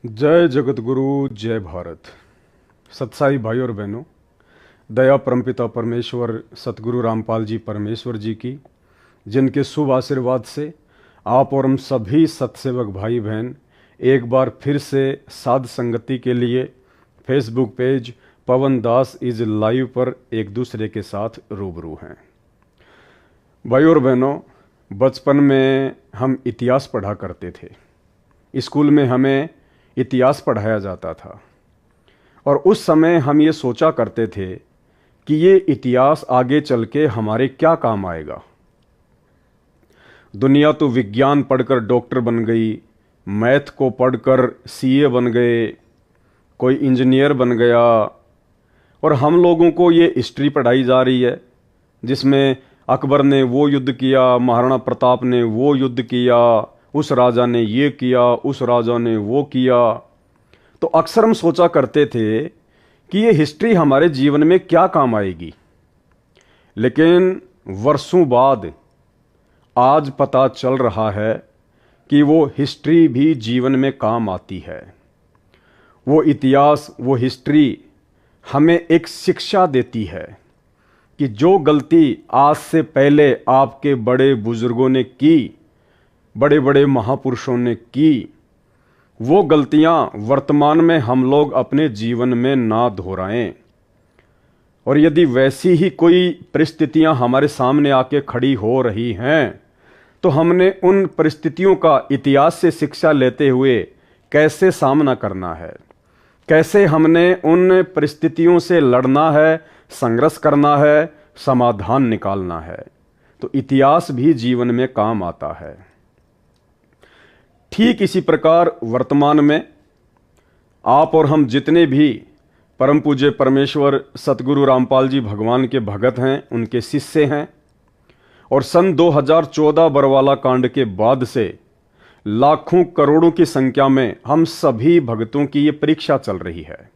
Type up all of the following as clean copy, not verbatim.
जय जगत गुरु, जय भारत। सत्साई भाई और बहनों, दया परमपिता परमेश्वर सतगुरु रामपाल जी परमेश्वर जी की, जिनके शुभ आशीर्वाद से आप और हम सभी सत्सेवक भाई बहन एक बार फिर से साध संगति के लिए Facebook page Pawan Das is live पर एक दूसरे के साथ रूबरू हैं। भाई और बहनों, बचपन में हम इतिहास पढ़ा करते थे। स्कूल में हमें इतिहास पढ़ाया जाता था और उस समय हम ये सोचा करते थे कि ये इतिहास आगे चल के हमारे क्या काम आएगा। दुनिया तो विज्ञान पढ़कर डॉक्टर बन गई, मैथ को पढ़कर सीए बन गए, कोई इंजीनियर बन गया, और हम लोगों को ये हिस्ट्री पढ़ाई जा रही है जिसमें अकबर ने वो युद्ध किया, महाराणा प्रताप ने वो युद्ध किया, उस राजा ने ये किया, उस राजा ने वो किया। तो अक्सर हम सोचा करते थे कि ये हिस्ट्री हमारे जीवन में क्या काम आएगी। लेकिन वर्षों बाद आज पता चल रहा है कि वो हिस्ट्री भी जीवन में काम आती है। वो इतिहास, वो हिस्ट्री हमें एक शिक्षा देती है कि जो गलती आज से पहले आपके बड़े बुजुर्गों ने की, बड़े बड़े महापुरुषों ने की, वो गलतियां वर्तमान में हम लोग अपने जीवन में ना दोहराएं। और यदि वैसी ही कोई परिस्थितियां हमारे सामने आके खड़ी हो रही हैं तो हमने उन परिस्थितियों का इतिहास से शिक्षा लेते हुए कैसे सामना करना है, कैसे हमने उन परिस्थितियों से लड़ना है, संघर्ष करना है, समाधान निकालना है। तो इतिहास भी जीवन में काम आता है। ठीक इसी प्रकार वर्तमान में आप और हम जितने भी परम पूज्य परमेश्वर सतगुरु रामपाल जी भगवान के भगत हैं, उनके शिष्य हैं, और सन 2014 बरवाला कांड के बाद से लाखों करोड़ों की संख्या में हम सभी भक्तों की ये परीक्षा चल रही है।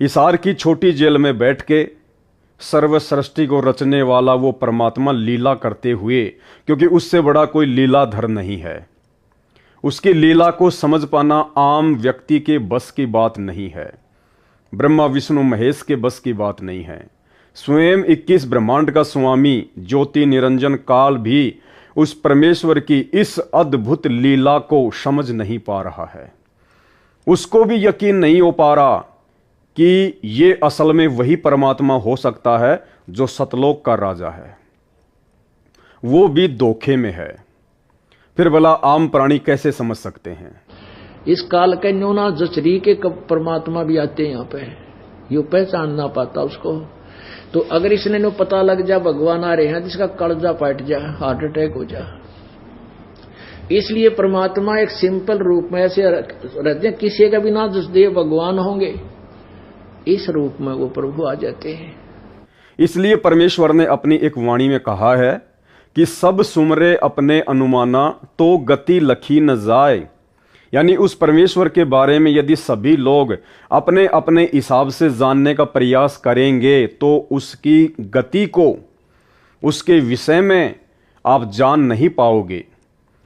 हिसार की छोटी जेल में बैठ के सर्व सृष्टि को रचने वाला वो परमात्मा लीला करते हुए, क्योंकि उससे बड़ा कोई लीलाधर नहीं है, उसकी लीला को समझ पाना आम व्यक्ति के बस की बात नहीं है, ब्रह्मा विष्णु महेश के बस की बात नहीं है। स्वयं 21 ब्रह्मांड का स्वामी ज्योति निरंजन काल भी उस परमेश्वर की इस अद्भुत लीला को समझ नहीं पा रहा है। उसको भी यकीन नहीं हो पा रहा कि ये असल में वही परमात्मा हो सकता है जो सतलोक का राजा है। वो भी धोखे में है। फिर भला आम प्राणी कैसे समझ सकते हैं? इस काल के न्योना जचरी के कब परमात्मा भी आते हैं यहाँ पे, यो पहचान ना पाता उसको। तो अगर इसने नो पता लग जा भगवान आ रहे हैं, जिसका कलजा पाट जा, हार्ट अटैक हो जा। इसलिए परमात्मा एक सिंपल रूप में ऐसे रहते हैं, किसी का भी ना जस दे भगवान होंगे, इस रूप में वो प्रभु आ जाते हैं। इसलिए परमेश्वर ने अपनी एक वाणी में कहा है कि सब सुमरे अपने अनुमाना तो गति लखी न जाए। यानी उस परमेश्वर के बारे में यदि सभी लोग अपने अपने हिसाब से जानने का प्रयास करेंगे तो उसकी गति को, उसके विषय में आप जान नहीं पाओगे।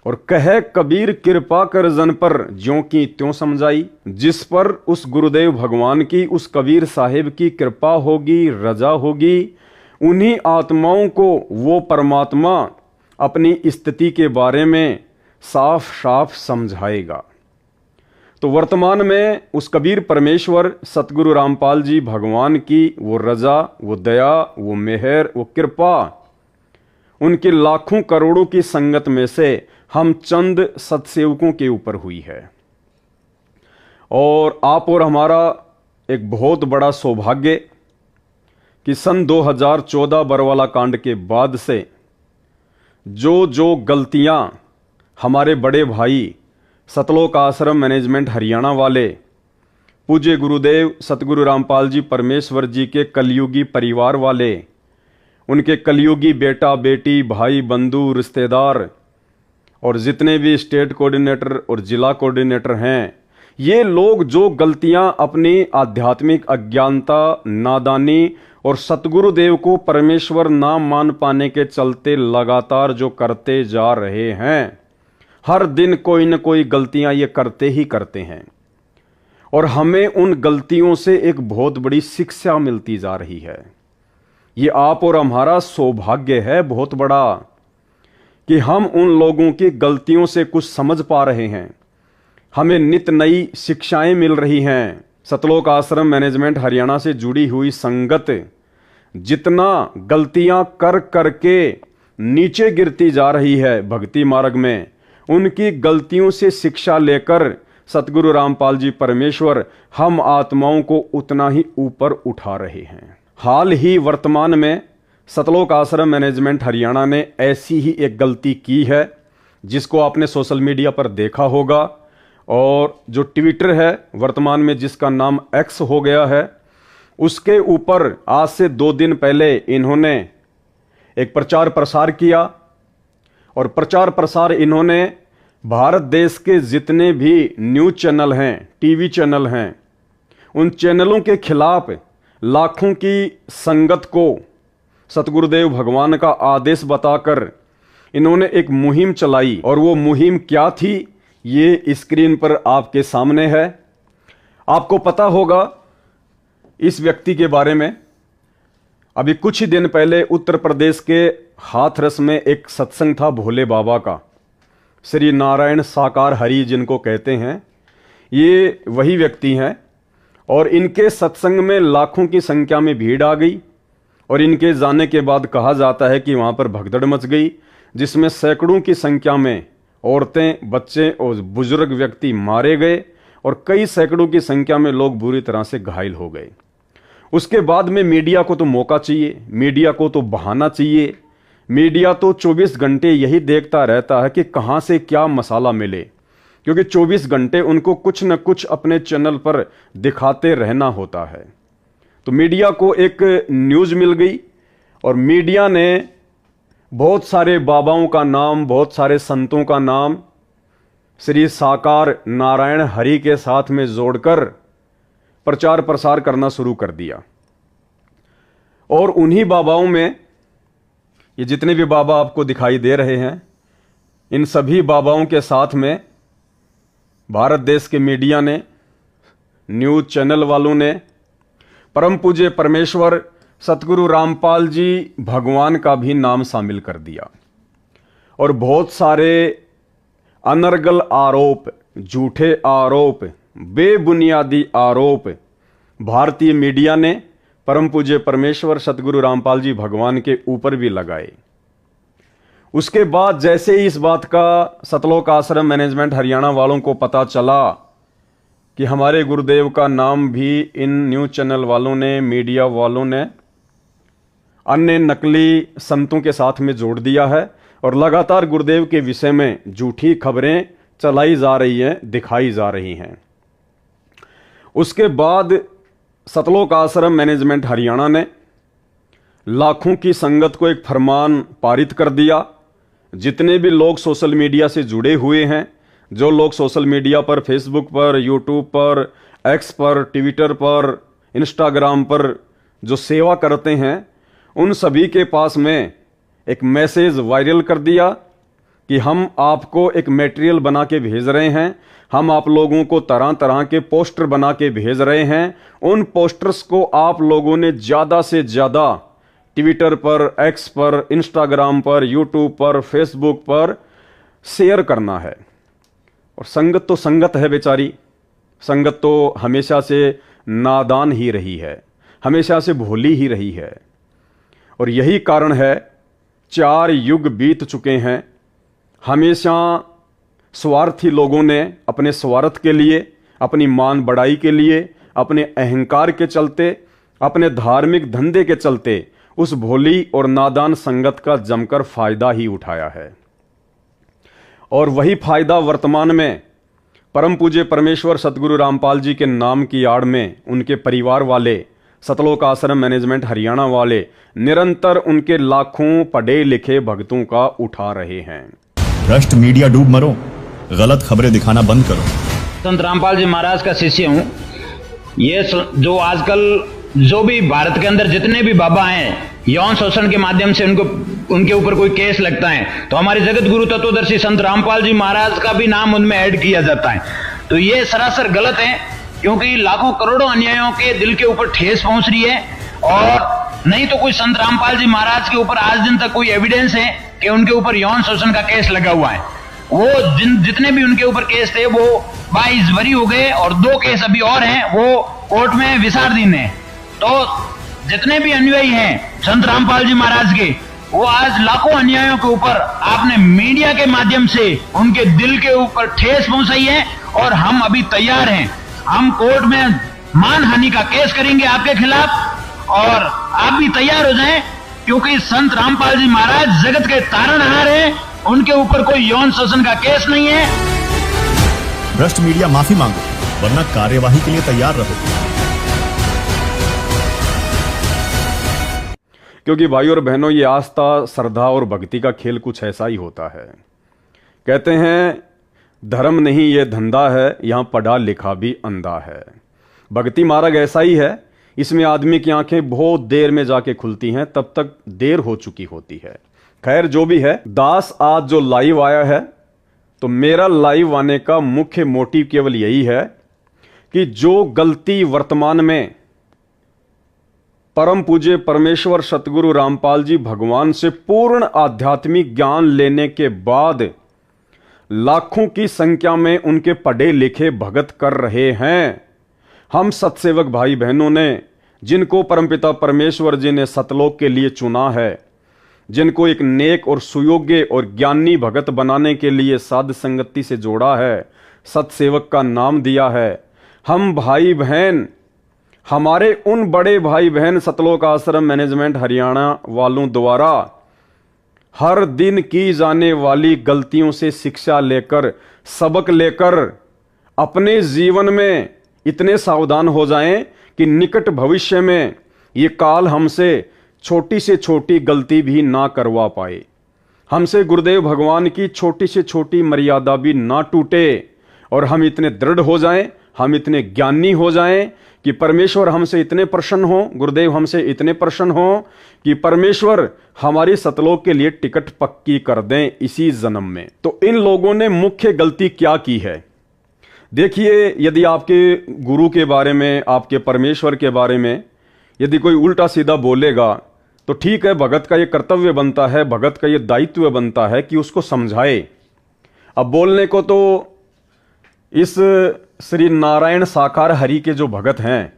और कहे कबीर कृपा कर जन पर ज्यों की त्यों समझाई। जिस पर उस गुरुदेव भगवान की, उस कबीर साहिब की कृपा होगी, रजा होगी, उन्हीं आत्माओं को वो परमात्मा अपनी स्थिति के बारे में साफ साफ समझाएगा। तो वर्तमान में उस कबीर परमेश्वर सतगुरु रामपाल जी भगवान की वो रजा, वो दया, वो मेहर, वो कृपा, उनके लाखों करोड़ों की संगत में से हम चंद सत्सेवकों के ऊपर हुई है। और आप और हमारा एक बहुत बड़ा सौभाग्य कि सन 2014 बरवाला कांड के बाद से जो गलतियां हमारे बड़े भाई सतलोक आश्रम मैनेजमेंट हरियाणा वाले पूज्य गुरुदेव सतगुरु रामपाल जी परमेश्वर जी के कलयुगी परिवार वाले, उनके कलयुगी बेटा बेटी, भाई बंधु, रिश्तेदार और जितने भी स्टेट कोऑर्डिनेटर और जिला कोऑर्डिनेटर हैं, ये लोग जो गलतियां अपनी आध्यात्मिक अज्ञानता, नादानी और सतगुरुदेव को परमेश्वर ना मान पाने के चलते लगातार जो करते जा रहे हैं, हर दिन कोई न कोई गलतियां ये करते ही करते हैं और हमें उन गलतियों से एक बहुत बड़ी शिक्षा मिलती जा रही है। ये आप और हमारा सौभाग्य है बहुत बड़ा कि हम उन लोगों की गलतियों से कुछ समझ पा रहे हैं, हमें नित नई शिक्षाएं मिल रही हैं। सतलोक आश्रम मैनेजमेंट हरियाणा से जुड़ी हुई संगत जितना गलतियां कर करके नीचे गिरती जा रही है भक्ति मार्ग में, उनकी गलतियों से शिक्षा लेकर सतगुरु रामपाल जी परमेश्वर हम आत्माओं को उतना ही ऊपर उठा रहे हैं। हाल ही वर्तमान में सतलोक आश्रम मैनेजमेंट हरियाणा ने ऐसी ही एक गलती की है जिसको आपने सोशल मीडिया पर देखा होगा, और जो ट्विटर है वर्तमान में जिसका नाम एक्स हो गया है, उसके ऊपर आज से 2 दिन पहले इन्होंने एक प्रचार प्रसार किया और प्रचार प्रसार इन्होंने भारत देश के जितने भी न्यूज़ चैनल हैं, टीवी चैनल हैं, उन चैनलों के खिलाफ लाखों की संगत को सतगुरुदेव भगवान का आदेश बताकर इन्होंने एक मुहिम चलाई। और वो मुहिम क्या थी ये स्क्रीन पर आपके सामने है। आपको पता होगा इस व्यक्ति के बारे में। अभी कुछ ही दिन पहले उत्तर प्रदेश के हाथरस में एक सत्संग था भोले बाबा का, श्री नारायण साकार हरि जिनको कहते हैं, ये वही व्यक्ति हैं। और इनके सत्संग में लाखों की संख्या में भीड़ आ गई और इनके जाने के बाद कहा जाता है कि वहां पर भगदड़ मच गई, जिसमें सैकड़ों की संख्या में औरतें, बच्चे और बुजुर्ग व्यक्ति मारे गए और कई सैकड़ों की संख्या में लोग बुरी तरह से घायल हो गए। उसके बाद में मीडिया को तो मौका चाहिए, मीडिया को तो बहाना चाहिए। मीडिया तो 24 घंटे यही देखता रहता है कि कहां से क्या मसाला मिले, क्योंकि 24 घंटे उनको कुछ न कुछ अपने चैनल पर दिखाते रहना होता है। तो मीडिया को एक न्यूज़ मिल गई और मीडिया ने बहुत सारे बाबाओं का नाम, बहुत सारे संतों का नाम श्री साकार नारायण हरि के साथ में जोड़कर प्रचार प्रसार करना शुरू कर दिया। और उन्हीं बाबाओं में ये जितने भी बाबा आपको दिखाई दे रहे हैं, इन सभी बाबाओं के साथ में भारत देश के मीडिया ने, न्यूज़ चैनल वालों ने परम पूज्य परमेश्वर सतगुरु रामपाल जी भगवान का भी नाम शामिल कर दिया। और बहुत सारे अनर्गल आरोप, झूठे आरोप, बेबुनियादी आरोप भारतीय मीडिया ने परम पूज्य परमेश्वर सतगुरु रामपाल जी भगवान के ऊपर भी लगाए। उसके बाद जैसे ही इस बात का सतलोक आश्रम मैनेजमेंट हरियाणा वालों को पता चला कि हमारे गुरुदेव का नाम भी इन न्यूज़ चैनल वालों ने, मीडिया वालों ने अन्य नकली संतों के साथ में जोड़ दिया है और लगातार गुरुदेव के विषय में झूठी खबरें चलाई जा रही हैं, दिखाई जा रही हैं। उसके बाद सतलोक आश्रम मैनेजमेंट हरियाणा ने लाखों की संगत को एक फरमान पारित कर दिया। जितने भी लोग सोशल मीडिया से जुड़े हुए हैं, जो लोग सोशल मीडिया पर, फेसबुक पर, यूट्यूब पर, एक्स पर, ट्विटर पर, इंस्टाग्राम पर जो सेवा करते हैं, उन सभी के पास में एक मैसेज वायरल कर दिया कि हम आपको एक मटेरियल बना के भेज रहे हैं, हम आप लोगों को तरह तरह के पोस्टर बना के भेज रहे हैं। उन पोस्टर्स को आप लोगों ने ज़्यादा से ज़्यादा ट्विटर पर, एक्स पर, इंस्टाग्राम पर, यूट्यूब पर, फेसबुक पर शेयर करना है। और संगत तो संगत है बेचारी, संगत तो हमेशा से नादान ही रही है, हमेशा से भोली ही रही है। और यही कारण है 4 युग बीत चुके हैं, हमेशा स्वार्थी लोगों ने अपने स्वार्थ के लिए, अपनी मान बढ़ाई के लिए, अपने अहंकार के चलते, अपने धार्मिक धंधे के चलते उस भोली और नादान संगत का जमकर फायदा ही उठाया है। और वही फायदा वर्तमान में परम पूज्य परमेश्वर सतगुरु रामपाल जी के नाम की आड़ में उनके परिवार वाले, सतलोक आश्रम मैनेजमेंट हरियाणा वाले निरंतर उनके लाखों पढ़े लिखे भक्तों का उठा रहे हैं। भ्रष्ट मीडिया डूब मरो, गलत खबरें दिखाना बंद करो। संत रामपाल जी महाराज का शिष्य हूँ। ये जो आजकल जो भी भारत के अंदर जितने भी बाबा हैं, यौन शोषण के माध्यम से उनको उनके ऊपर कोई केस लगता है तो हमारे जगत गुरु तत्वदर्शी संत रामपाल जी महाराज का भी नाम उनमें ऐड किया जाता है। तो ये सरासर गलत है, क्योंकि लाखों करोड़ों अन्यायों के दिल के ऊपर ठेस पहुंच रही है। और नहीं तो कोई संत रामपाल जी महाराज के ऊपर आज दिन तक कोई एविडेंस है कि उनके ऊपर यौन शोषण का केस लगा हुआ है। वो जितने भी उनके ऊपर केस थे वो 22 बरी हो गए और 2 केस अभी और हैं, वो कोर्ट में विचाराधीन है। तो जितने भी अनुयायी हैं संत रामपाल जी महाराज के, वो आज लाखों अन्यायों के ऊपर आपने मीडिया के माध्यम से उनके दिल के ऊपर ठेस पहुंचाई है। और हम अभी तैयार हैं, हम कोर्ट में मानहानि का केस करेंगे आपके खिलाफ, और आप भी तैयार हो जाएं, क्योंकि संत रामपाल जी महाराज जगत के तारणहार हैं, उनके ऊपर कोई यौन शोषण का केस नहीं है। भ्रष्ट मीडिया माफी मांगो, वरना कार्यवाही के लिए तैयार रहो। क्योंकि भाई और बहनों, ये आस्था, श्रद्धा और भक्ति का खेल कुछ ऐसा ही होता है। कहते हैं धर्म नहीं ये धंधा है, यहां पढ़ा लिखा भी अंधा है। भक्ति मार्ग ऐसा ही है, इसमें आदमी की आंखें बहुत देर में जाके खुलती हैं, तब तक देर हो चुकी होती है। खैर जो भी है, दास आज जो लाइव आया है, तो मेरा लाइव आने का मुख्य मोटिव केवल यही है कि जो गलती वर्तमान में परम पूज्य परमेश्वर सतगुरु रामपाल जी भगवान से पूर्ण आध्यात्मिक ज्ञान लेने के बाद लाखों की संख्या में उनके पढ़े लिखे भगत कर रहे हैं, हम सत्सेवक भाई बहनों ने, जिनको परमपिता परमेश्वर जी ने सतलोक के लिए चुना है, जिनको एक नेक और सुयोग्य और ज्ञानी भगत बनाने के लिए साध संगति से जोड़ा है, सत्सेवक का नाम दिया है, हम भाई बहन, हमारे उन बड़े भाई बहन सतलोक आश्रम मैनेजमेंट हरियाणा वालों द्वारा हर दिन की जाने वाली गलतियों से शिक्षा लेकर, सबक लेकर अपने जीवन में इतने सावधान हो जाएं कि निकट भविष्य में ये काल हमसे छोटी से छोटी गलती भी ना करवा पाए, हमसे गुरुदेव भगवान की छोटी से छोटी मर्यादा भी ना टूटे, और हम इतने दृढ़ हो जाएं, हम इतने ज्ञानी हो जाएं कि परमेश्वर हमसे इतने प्रसन्न हो, गुरुदेव हमसे इतने प्रसन्न हो कि परमेश्वर हमारी सतलोक के लिए टिकट पक्की कर दें इसी जन्म में। तो इन लोगों ने मुख्य गलती क्या की है? देखिए, यदि आपके गुरु के बारे में, आपके परमेश्वर के बारे में यदि कोई उल्टा सीधा बोलेगा तो ठीक है, भगत का ये कर्तव्य बनता है, भगत का ये दायित्व बनता है कि उसको समझाए। अब बोलने को तो इस श्री नारायण साकार हरि के जो भगत हैं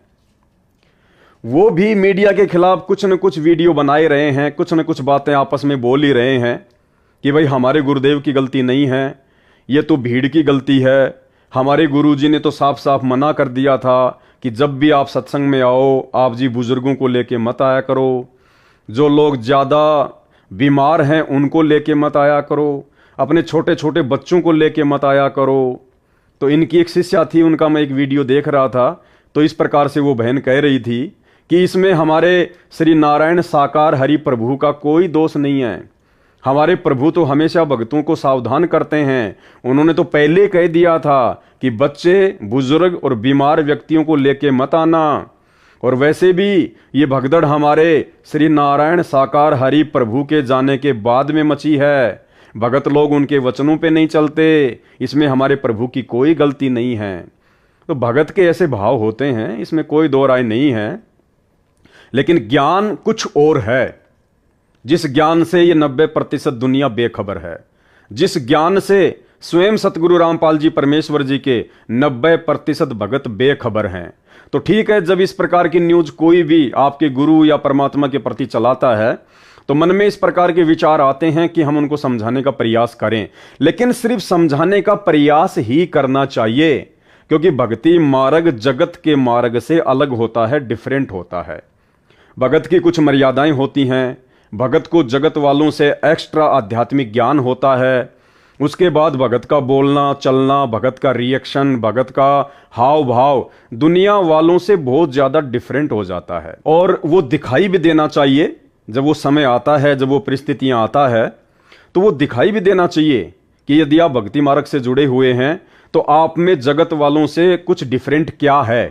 वो भी मीडिया के खिलाफ कुछ न कुछ वीडियो बनाए रहे हैं, कुछ न कुछ बातें आपस में बोल ही रहे हैं कि भाई हमारे गुरुदेव की गलती नहीं है, ये तो भीड़ की गलती है। हमारे गुरुजी ने तो साफ साफ मना कर दिया था कि जब भी आप सत्संग में आओ, आप जी बुजुर्गों को लेके मत आया करो, जो लोग ज़्यादा बीमार हैं उनको लेके मत आया करो, अपने छोटे छोटे बच्चों को लेके मत आया करो। तो इनकी एक शिष्या थी, उनका मैं एक वीडियो देख रहा था, तो इस प्रकार से वो बहन कह रही थी कि इसमें हमारे श्री नारायण साकार हरि प्रभु का कोई दोष नहीं है, हमारे प्रभु तो हमेशा भक्तों को सावधान करते हैं। उन्होंने तो पहले कह दिया था कि बच्चे, बुजुर्ग और बीमार व्यक्तियों को लेके मत आना। और वैसे भी ये भगदड़ हमारे श्री नारायण साकार हरि प्रभु के जाने के बाद में मची है, भगत लोग उनके वचनों पे नहीं चलते, इसमें हमारे प्रभु की कोई गलती नहीं है। तो भगत के ऐसे भाव होते हैं, इसमें कोई दो राय नहीं है, लेकिन ज्ञान कुछ और है। जिस ज्ञान से ये 90% दुनिया बेखबर है, जिस ज्ञान से स्वयं सतगुरु रामपाल जी परमेश्वर जी के 90% भगत बेखबर हैं। तो ठीक है, जब इस प्रकार की न्यूज कोई भी आपके गुरु या परमात्मा के प्रति चलाता है तो मन में इस प्रकार के विचार आते हैं कि हम उनको समझाने का प्रयास करें, लेकिन सिर्फ समझाने का प्रयास ही करना चाहिए, क्योंकि भक्ति मार्ग जगत के मार्ग से अलग होता है, डिफरेंट होता है। भगत की कुछ मर्यादाएं होती हैं, भगत को जगत वालों से एक्स्ट्रा आध्यात्मिक ज्ञान होता है, उसके बाद भगत का बोलना चलना, भगत का रिएक्शन, भगत का हाव भाव दुनिया वालों से बहुत ज्यादा डिफरेंट हो जाता है। और वो दिखाई भी देना चाहिए, जब वो समय आता है, जब वो परिस्थितियां आता है, तो वो दिखाई भी देना चाहिए कि यदि आप भक्ति मार्ग से जुड़े हुए हैं तो आप में जगत वालों से कुछ डिफरेंट क्या है।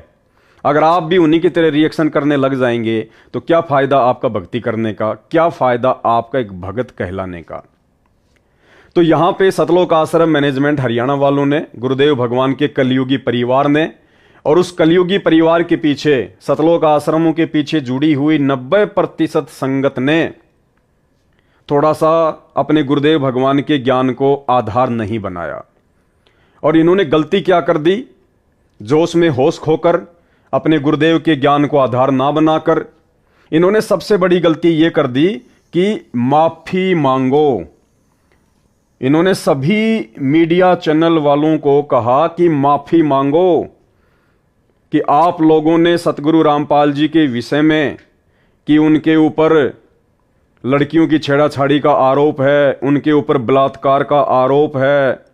अगर आप भी उन्हीं की तरह रिएक्शन करने लग जाएंगे तो क्या फायदा आपका भक्ति करने का, क्या फायदा आपका एक भगत कहलाने का। तो यहां पे सतलोक आश्रम मैनेजमेंट हरियाणा वालों ने, गुरुदेव भगवान के कलयुगी परिवार ने, और उस कलयुगी परिवार के पीछे, सतलोक आश्रमों के पीछे जुड़ी हुई 90% संगत ने थोड़ा सा अपने गुरुदेव भगवान के ज्ञान को आधार नहीं बनाया। और इन्होंने गलती क्या कर दी, जोश में होश खोकर अपने गुरुदेव के ज्ञान को आधार ना बनाकर इन्होंने सबसे बड़ी गलती यह कर दी कि माफी मांगो। इन्होंने सभी मीडिया चैनल वालों को कहा कि माफी मांगो कि आप लोगों ने सतगुरु रामपाल जी के विषय में, कि उनके ऊपर लड़कियों की छेड़ाछाड़ी का आरोप है, उनके ऊपर बलात्कार का आरोप है,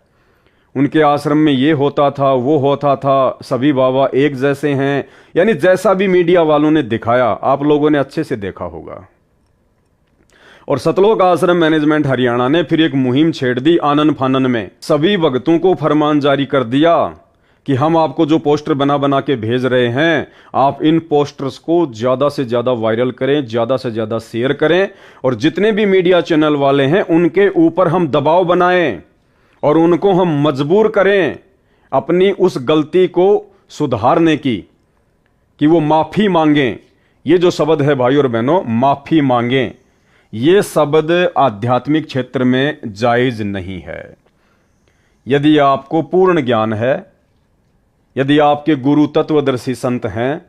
उनके आश्रम में ये होता था वो होता था, सभी बाबा एक जैसे हैं, यानी जैसा भी मीडिया वालों ने दिखाया आप लोगों ने अच्छे से देखा होगा। और सतलोक आश्रम मैनेजमेंट हरियाणा ने फिर एक मुहिम छेड़ दी आनन फानन में। सभी भक्तों को फरमान जारी कर दिया कि हम आपको जो पोस्टर बना बना के भेज रहे हैं, आप इन पोस्टर्स को ज्यादा से ज्यादा वायरल करें, ज्यादा से ज्यादा शेयर करें, और जितने भी मीडिया चैनल वाले हैं उनके ऊपर हम दबाव बनाएं और उनको हम मजबूर करें अपनी उस गलती को सुधारने की, कि वो माफी मांगें। ये जो शब्द है भाई और बहनों, माफी मांगें, ये शब्द आध्यात्मिक क्षेत्र में जायज नहीं है। यदि आपको पूर्ण ज्ञान है, यदि आपके गुरु तत्वदर्शी संत हैं,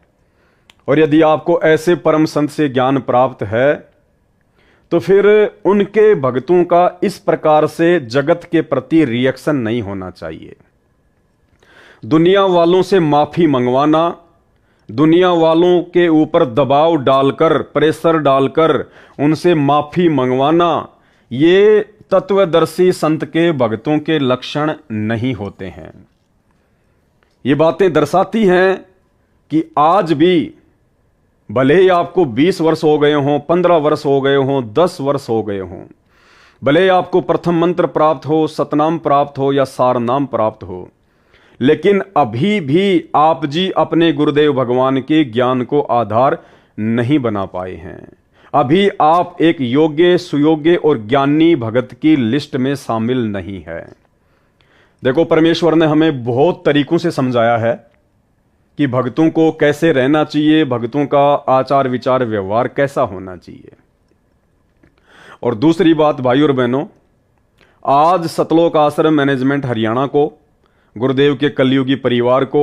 और यदि आपको ऐसे परम संत से ज्ञान प्राप्त है, तो फिर उनके भक्तों का इस प्रकार से जगत के प्रति रिएक्शन नहीं होना चाहिए। दुनिया वालों से माफी मंगवाना, दुनिया वालों के ऊपर दबाव डालकर, प्रेशर डालकर उनसे माफी मंगवाना, ये तत्वदर्शी संत के भक्तों के लक्षण नहीं होते हैं। ये बातें दर्शाती हैं कि आज भी भले ही आपको 20 वर्ष हो गए हों, 15 वर्ष हो गए हों, 10 वर्ष हो गए हों, भले ही आपको प्रथम मंत्र प्राप्त हो, सतनाम प्राप्त हो या सारनाम प्राप्त हो, लेकिन अभी भी आप जी अपने गुरुदेव भगवान के ज्ञान को आधार नहीं बना पाए हैं। अभी आप एक योग्य, सुयोग्य और ज्ञानी भगत की लिस्ट में शामिल नहीं है। देखो, परमेश्वर ने हमें बहुत तरीकों से समझाया है कि भक्तों को कैसे रहना चाहिए, भक्तों का आचार विचार व्यवहार कैसा होना चाहिए। और दूसरी बात भाई और बहनों, आज सतलोक आश्रम मैनेजमेंट हरियाणा को, गुरुदेव के कलयुगी परिवार को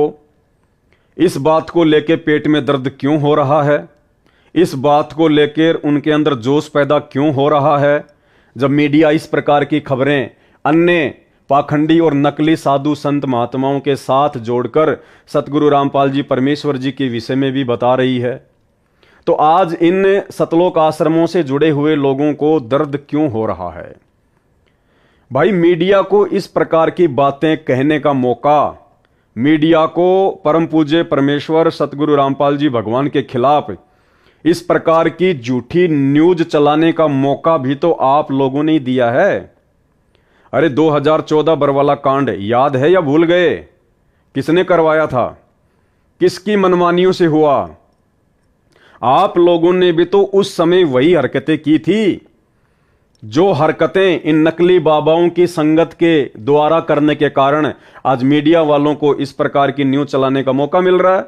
इस बात को लेकर पेट में दर्द क्यों हो रहा है, इस बात को लेकर उनके अंदर जोश पैदा क्यों हो रहा है, जब मीडिया इस प्रकार की खबरें अन्य पाखंडी और नकली साधु संत महात्माओं के साथ जोड़कर सतगुरु रामपाल जी परमेश्वर जी के विषय में भी बता रही है। तो आज इन सतलोक आश्रमों से जुड़े हुए लोगों को दर्द क्यों हो रहा है? भाई, मीडिया को इस प्रकार की बातें कहने का मौका, मीडिया को परम पूज्य परमेश्वर सतगुरु रामपाल जी भगवान के खिलाफ इस प्रकार की झूठी न्यूज चलाने का मौका भी तो आप लोगों ने दिया है। अरे 2014 बरवाला कांड याद है या भूल गए? किसने करवाया था? किसकी मनमानियों से हुआ? आप लोगों ने भी तो उस समय वही हरकतें की थी, जो हरकतें इन नकली बाबाओं की संगत के द्वारा करने के कारण आज मीडिया वालों को इस प्रकार की न्यूज चलाने का मौका मिल रहा है।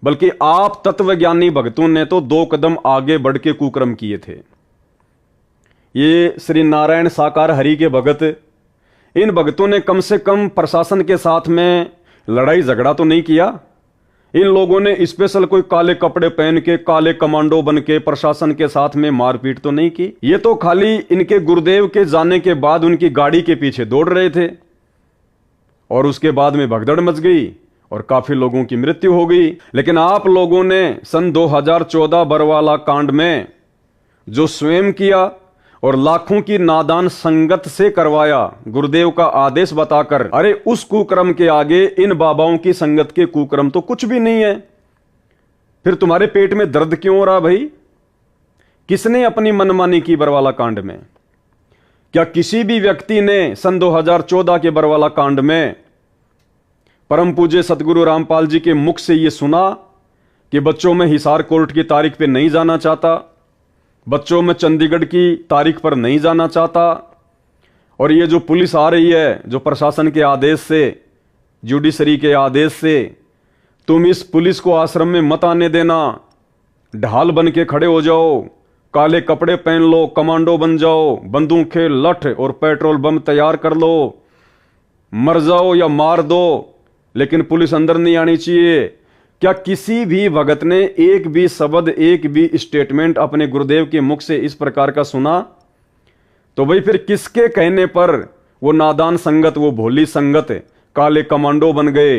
बल्कि आप तत्वज्ञानी भक्तों ने तो 2 कदम आगे बढ़ के कुकर्म किए थे। ये श्री नारायण साकार हरि के भगत, इन भक्तों ने कम से कम प्रशासन के साथ में लड़ाई झगड़ा तो नहीं किया। इन लोगों ने स्पेशल कोई काले कपड़े पहन के, काले कमांडो बन के प्रशासन के साथ में मारपीट तो नहीं की। ये तो खाली इनके गुरुदेव के जाने के बाद उनकी गाड़ी के पीछे दौड़ रहे थे और उसके बाद में भगदड़ मच गई और काफी लोगों की मृत्यु हो गई। लेकिन आप लोगों ने सन 2014 बरवाला कांड में जो स्वयं किया और लाखों की नादान संगत से करवाया, गुरुदेव का आदेश बताकर, अरे उस कुक्रम के आगे इन बाबाओं की संगत के कुक्रम तो कुछ भी नहीं है। फिर तुम्हारे पेट में दर्द क्यों हो रहा भाई? किसने अपनी मनमानी की बरवाला कांड में? क्या किसी भी व्यक्ति ने सन 2014 के बरवाला कांड में परम पूज्य सतगुरु रामपाल जी के मुख से ये सुना कि बच्चों में हिसार कोर्ट की तारीख पे नहीं जाना चाहता, बच्चों में चंडीगढ़ की तारीख पर नहीं जाना चाहता, और ये जो पुलिस आ रही है, जो प्रशासन के आदेश से, जुडिशरी के आदेश से, तुम इस पुलिस को आश्रम में मत आने देना, ढाल बन के खड़े हो जाओ, काले कपड़े पहन लो, कमांडो बन जाओ, बंदूकें, लठ और पेट्रोल बम तैयार कर लो, मर जाओ या मार दो, लेकिन पुलिस अंदर नहीं आनी चाहिए। क्या किसी भी भगत ने एक भी शब्द, एक भी स्टेटमेंट अपने गुरुदेव के मुख से इस प्रकार का सुना? तो भाई फिर किसके कहने पर वो नादान संगत, वो भोली संगत काले कमांडो बन गए,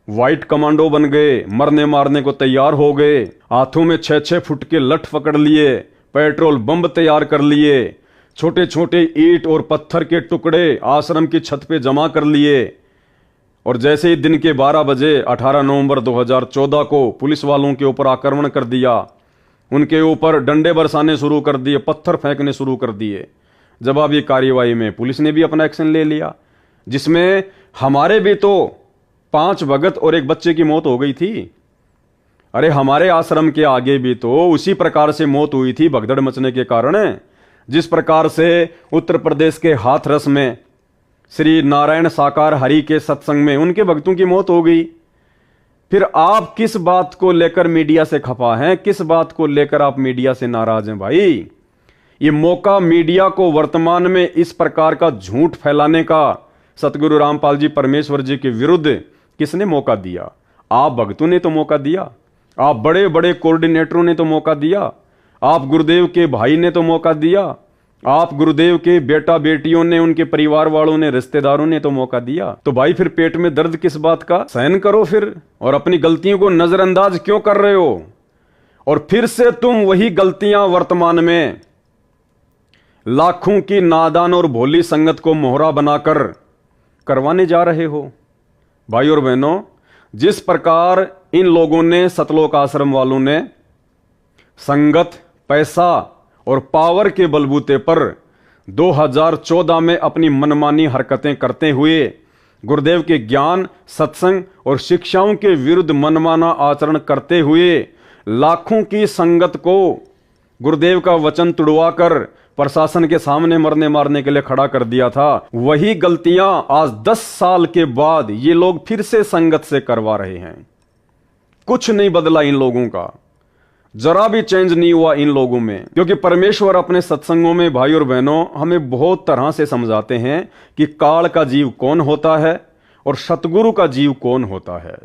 व्हाइट कमांडो बन गए, मरने मारने को तैयार हो गए, हाथों में 6-6 फुट के लठ पकड़ लिए, पेट्रोल बम तैयार कर लिए, छोटे छोटे ईंट और पत्थर के टुकड़े आश्रम की छत पे जमा कर लिए, और जैसे ही दिन के 12 बजे 18 नवंबर 2014 को पुलिस वालों के ऊपर आक्रमण कर दिया, उनके ऊपर डंडे बरसाने शुरू कर दिए, पत्थर फेंकने शुरू कर दिए। जवाबी कार्यवाही में पुलिस ने भी अपना एक्शन ले लिया, जिसमें हमारे भी तो 5 भगत और एक बच्चे की मौत हो गई थी। अरे हमारे आश्रम के आगे भी तो उसी प्रकार से मौत हुई थी भगदड़ मचने के कारण, जिस प्रकार से उत्तर प्रदेश के हाथरस में श्री नारायण साकार हरि के सत्संग में उनके भक्तों की मौत हो गई। फिर आप किस बात को लेकर मीडिया से खफा हैं? किस बात को लेकर आप मीडिया से नाराज हैं भाई? ये मौका मीडिया को वर्तमान में इस प्रकार का झूठ फैलाने का सतगुरु रामपाल जी परमेश्वर जी के विरुद्ध किसने मौका दिया? आप भक्तों ने तो मौका दिया, आप बड़े बड़े कोऑर्डिनेटरों ने तो मौका दिया, आप गुरुदेव के भाई ने तो मौका दिया, आप गुरुदेव के बेटा बेटियों ने, उनके परिवार वालों ने, रिश्तेदारों ने तो मौका दिया। तो भाई फिर पेट में दर्द किस बात का? सहन करो फिर, और अपनी गलतियों को नजरअंदाज क्यों कर रहे हो? और फिर से तुम वही गलतियां वर्तमान में लाखों की नादान और भोली संगत को मोहरा बनाकर करवाने जा रहे हो। भाई और बहनों, जिस प्रकार इन लोगों ने, सतलोक आश्रम वालों ने संगत, पैसा और पावर के बलबूते पर 2014 में अपनी मनमानी हरकतें करते हुए गुरुदेव के ज्ञान, सत्संग और शिक्षाओं के विरुद्ध मनमाना आचरण करते हुए लाखों की संगत को गुरुदेव का वचन तुड़वाकर प्रशासन के सामने मरने मारने के लिए खड़ा कर दिया था, वही गलतियां आज 10 साल के बाद ये लोग फिर से संगत से करवा रहे हैं। कुछ नहीं बदला इन लोगों का, जरा भी चेंज नहीं हुआ इन लोगों में, क्योंकि परमेश्वर अपने सत्संगों में भाई और बहनों हमें बहुत तरह से समझाते हैं कि काल का जीव कौन होता है और सतगुरु का जीव कौन होता है।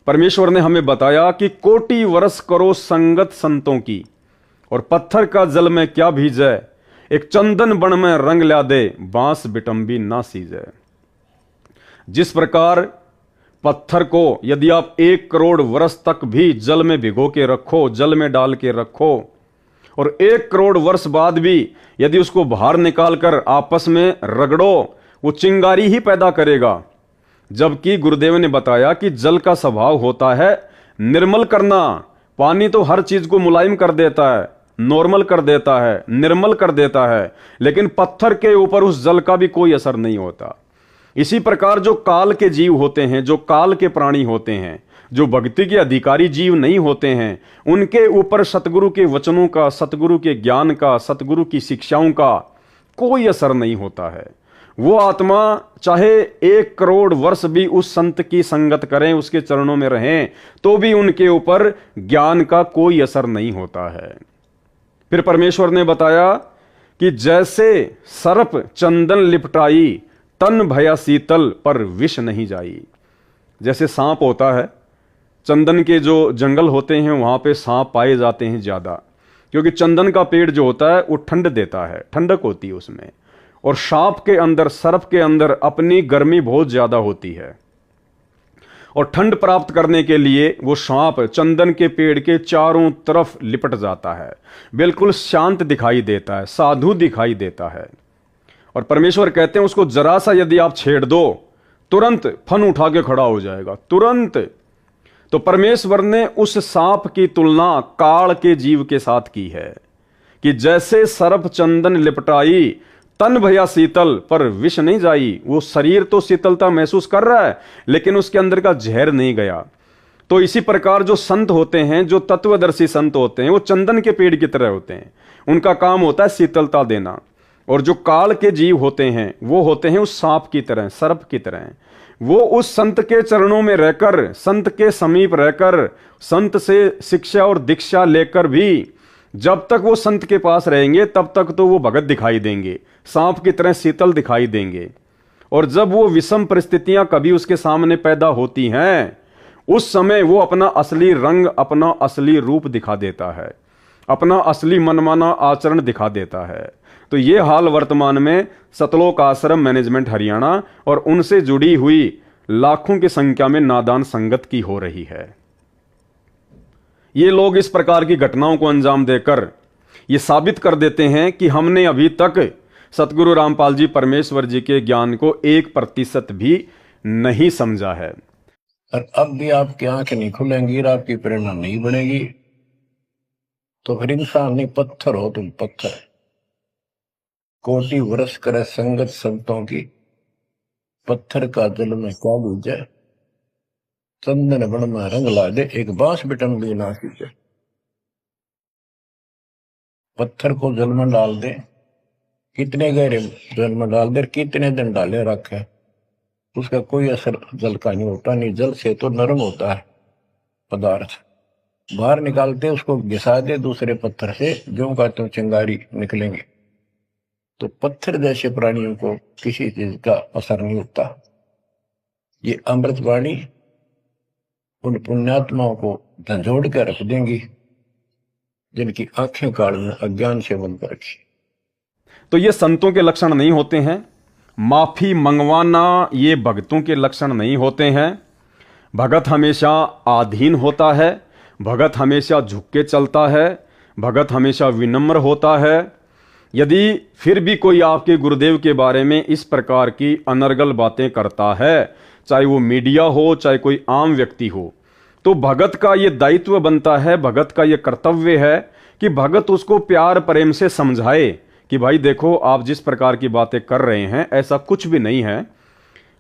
परमेश्वर ने हमें बताया कि कोटि वर्ष करो संगत संतों की, और पत्थर का जल में क्या भीजे, एक चंदन बन में रंग ला दे, बांस बिटंबी ना सीजे। जिस प्रकार पत्थर को यदि आप 1 करोड़ वर्ष तक भी जल में भिगो के रखो, जल में डाल के रखो, और 1 करोड़ वर्ष बाद भी यदि उसको बाहर निकालकर आपस में रगड़ो, वो चिंगारी ही पैदा करेगा। जबकि गुरुदेव ने बताया कि जल का स्वभाव होता है निर्मल करना। पानी तो हर चीज को मुलायम कर देता है, नॉर्मल कर देता है, निर्मल कर देता है, लेकिन पत्थर के ऊपर उस जल का भी कोई असर नहीं होता। इसी प्रकार जो काल के जीव होते हैं, जो काल के प्राणी होते हैं, जो भक्ति के अधिकारी जीव नहीं होते हैं, उनके ऊपर सतगुरु के वचनों का, सतगुरु के ज्ञान का, सतगुरु की शिक्षाओं का कोई असर नहीं होता है। वो आत्मा चाहे 1 करोड़ वर्ष भी उस संत की संगत करें, उसके चरणों में रहें, तो भी उनके ऊपर ज्ञान का कोई असर नहीं होता है। फिर परमेश्वर ने बताया कि जैसे सर्प चंदन लिपटाई, तन भया शीतल पर विष नहीं जाई। जैसे सांप होता है, चंदन के जो जंगल होते हैं वहां पे सांप पाए जाते हैं ज्यादा, क्योंकि चंदन का पेड़ जो होता है वो ठंड देता है, ठंडक होती है उसमें, और सांप के अंदर, सर्प के अंदर अपनी गर्मी बहुत ज्यादा होती है, और ठंड प्राप्त करने के लिए वो सांप चंदन के पेड़ के चारों तरफ लिपट जाता है, बिल्कुल शांत दिखाई देता है, साधु दिखाई देता है। और परमेश्वर कहते हैं उसको जरा सा यदि आप छेड़ दो, तुरंत फन उठा के खड़ा हो जाएगा, तुरंत। तो परमेश्वर ने उस सांप की तुलना काल के जीव के साथ की है कि जैसे सर्प चंदन लिपटाई, तन भया शीतल पर विष नहीं जाई। वो शरीर तो शीतलता महसूस कर रहा है लेकिन उसके अंदर का जहर नहीं गया। तो इसी प्रकार जो संत होते हैं, जो तत्वदर्शी संत होते हैं, वो चंदन के पेड़ की तरह होते हैं। उनका काम होता है शीतलता देना। और जो काल के जीव होते हैं वो होते हैं उस सांप की तरह, सर्प की तरह। वो उस संत के चरणों में रहकर, संत के समीप रहकर, संत से शिक्षा और दीक्षा लेकर भी जब तक वो संत के पास रहेंगे तब तक तो वो भगत दिखाई देंगे, सांप की तरह शीतल दिखाई देंगे। और जब वो विषम परिस्थितियां कभी उसके सामने पैदा होती हैं, उस समय वो अपना असली रंग, अपना असली रूप दिखा देता है, अपना असली मनमाना आचरण दिखा देता है। तो ये हाल वर्तमान में सतलोक आश्रम मैनेजमेंट हरियाणा और उनसे जुड़ी हुई लाखों की संख्या में नादान संगत की हो रही है। ये लोग इस प्रकार की घटनाओं को अंजाम देकर ये साबित कर देते हैं कि हमने अभी तक सतगुरु रामपाल जी परमेश्वर जी के ज्ञान को 1% भी नहीं समझा है। और अब भी आपकी आंखें नहीं खुलेंगी और आपकी प्रेरणा नहीं बनेगी तो फिर इंसान नहीं, पत्थर हो तुम, पत्थर। कोटि वर्ष करे संगत संतों की, पत्थर का दिल में क्या बीजे, चंदन बन में रंग ला दे, एक बांस बिटन भी ना सींचे। पत्थर को जल में डाल दे, कितने गहरे जल में डाल दे, कितने दिन डाले रखे, उसका कोई असर जल का नहीं होता। नहीं, जल से तो नरम होता है पदार्थ, बाहर निकालते उसको घिसा दे दूसरे पत्थर से, जो का तो चिंगारी निकलेंगे। तो पत्थर जैसे प्राणियों को किसी चीज का असर नहीं होता। ये अमृत वाणी उन पुण्यात्माओं को झंझोड़ कर रख देंगी जिनकी आंखें काल में अज्ञान से बंद कर रखी। तो ये संतों के लक्षण नहीं होते हैं। माफी मंगवाना ये भगतों के लक्षण नहीं होते हैं। भगत हमेशा आधीन होता है, भगत हमेशा झुक के चलता है, भगत हमेशा विनम्र होता है। यदि फिर भी कोई आपके गुरुदेव के बारे में इस प्रकार की अनर्गल बातें करता है, चाहे वो मीडिया हो चाहे कोई आम व्यक्ति हो, तो भगत का ये दायित्व बनता है, भगत का ये कर्तव्य है कि भगत उसको प्यार प्रेम से समझाए कि भाई देखो, आप जिस प्रकार की बातें कर रहे हैं ऐसा कुछ भी नहीं है।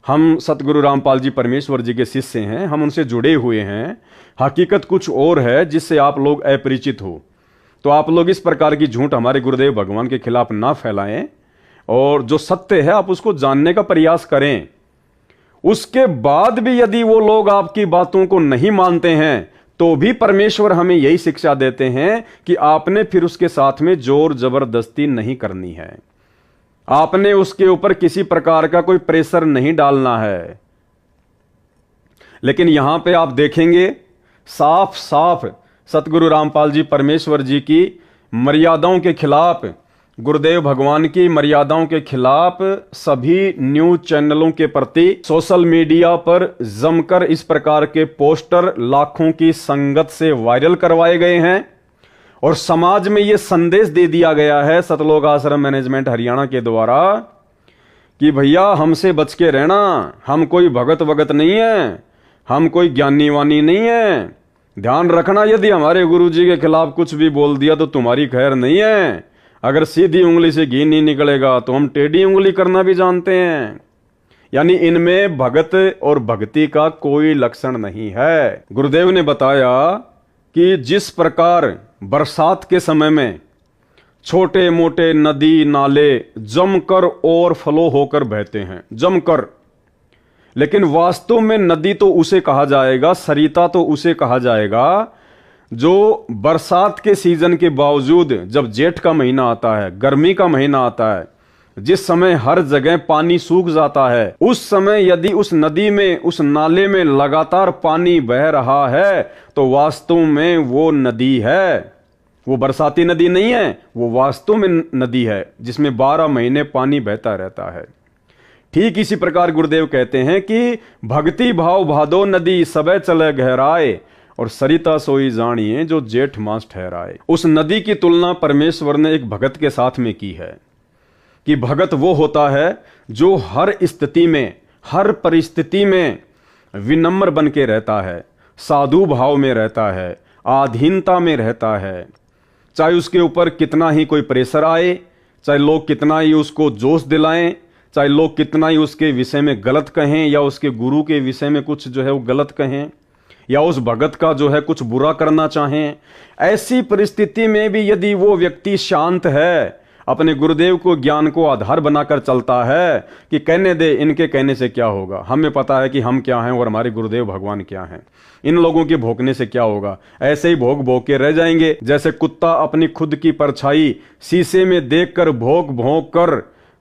हम सतगुरु रामपाल जी परमेश्वर जी के शिष्य हैं, हम उनसे जुड़े हुए हैं, हकीकत कुछ और है जिससे आप लोग अपरिचित हो। तो आप लोग इस प्रकार की झूठ हमारे गुरुदेव भगवान के खिलाफ ना फैलाएं और जो सत्य है आप उसको जानने का प्रयास करें। उसके बाद भी यदि वो लोग आपकी बातों को नहीं मानते हैं तो भी परमेश्वर हमें यही शिक्षा देते हैं कि आपने फिर उसके साथ में जोर जबरदस्ती नहीं करनी है, आपने उसके ऊपर किसी प्रकार का कोई प्रेशर नहीं डालना है। लेकिन यहां पे आप देखेंगे साफ साफ सतगुरु रामपाल जी परमेश्वर जी की मर्यादाओं के खिलाफ, गुरुदेव भगवान की मर्यादाओं के खिलाफ सभी न्यूज चैनलों के प्रति सोशल मीडिया पर जमकर इस प्रकार के पोस्टर लाखों की संगत से वायरल करवाए गए हैं और समाज में यह संदेश दे दिया गया है सतलोक आश्रम मैनेजमेंट हरियाणा के द्वारा कि भैया हमसे बच के रहना, हम कोई भगत वगत नहीं है, हम कोई ज्ञानी वानी नहीं है। ध्यान रखना, यदि हमारे गुरुजी के खिलाफ कुछ भी बोल दिया तो तुम्हारी खैर नहीं है। अगर सीधी उंगली से घी नहीं निकलेगा तो हम टेढ़ी उंगली करना भी जानते हैं। यानी इनमें भगत और भक्ति का कोई लक्षण नहीं है। गुरुदेव ने बताया कि जिस प्रकार बरसात के समय में छोटे मोटे नदी नाले जमकर और फ्लो होकर बहते हैं, जमकर, लेकिन वास्तव में नदी तो उसे कहा जाएगा, सरिता तो उसे कहा जाएगा जो बरसात के सीजन के बावजूद जब जेठ का महीना आता है, गर्मी का महीना आता है, जिस समय हर जगह पानी सूख जाता है, उस समय यदि उस नदी में, उस नाले में लगातार पानी बह रहा है तो वास्तव में वो नदी है। वो बरसाती नदी नहीं है, वो वास्तव में नदी है जिसमें 12 महीने पानी बहता रहता है। ठीक इसी प्रकार गुरुदेव कहते हैं कि भक्ति भाव भादो नदी सबे चले गहराए और सरिता सोई जानिए जो जेठ मास ठहराए। उस नदी की तुलना परमेश्वर ने एक भगत के साथ में की है कि भगत वो होता है जो हर स्थिति में, हर परिस्थिति में विनम्र बन के रहता है, साधु भाव में रहता है, आधीनता में रहता है। चाहे उसके ऊपर कितना ही कोई प्रेशर आए, चाहे लोग कितना ही उसको जोश दिलाएं, चाहे लोग कितना ही उसके विषय में गलत कहें या उसके गुरु के विषय में कुछ जो है वो गलत कहें या उस भगत का जो है कुछ बुरा करना चाहें, ऐसी परिस्थिति में भी यदि वो व्यक्ति शांत है, अपने गुरुदेव को ज्ञान को आधार बनाकर चलता है कि कहने दे, इनके कहने से क्या होगा, हमें पता है कि हम क्या हैं और हमारे गुरुदेव भगवान क्या हैं, इन लोगों के भोंकने से क्या होगा, ऐसे ही भोंक भोंक के रह जाएंगे। जैसे कुत्ता अपनी खुद की परछाई शीशे में देखकर भोंक भोंक कर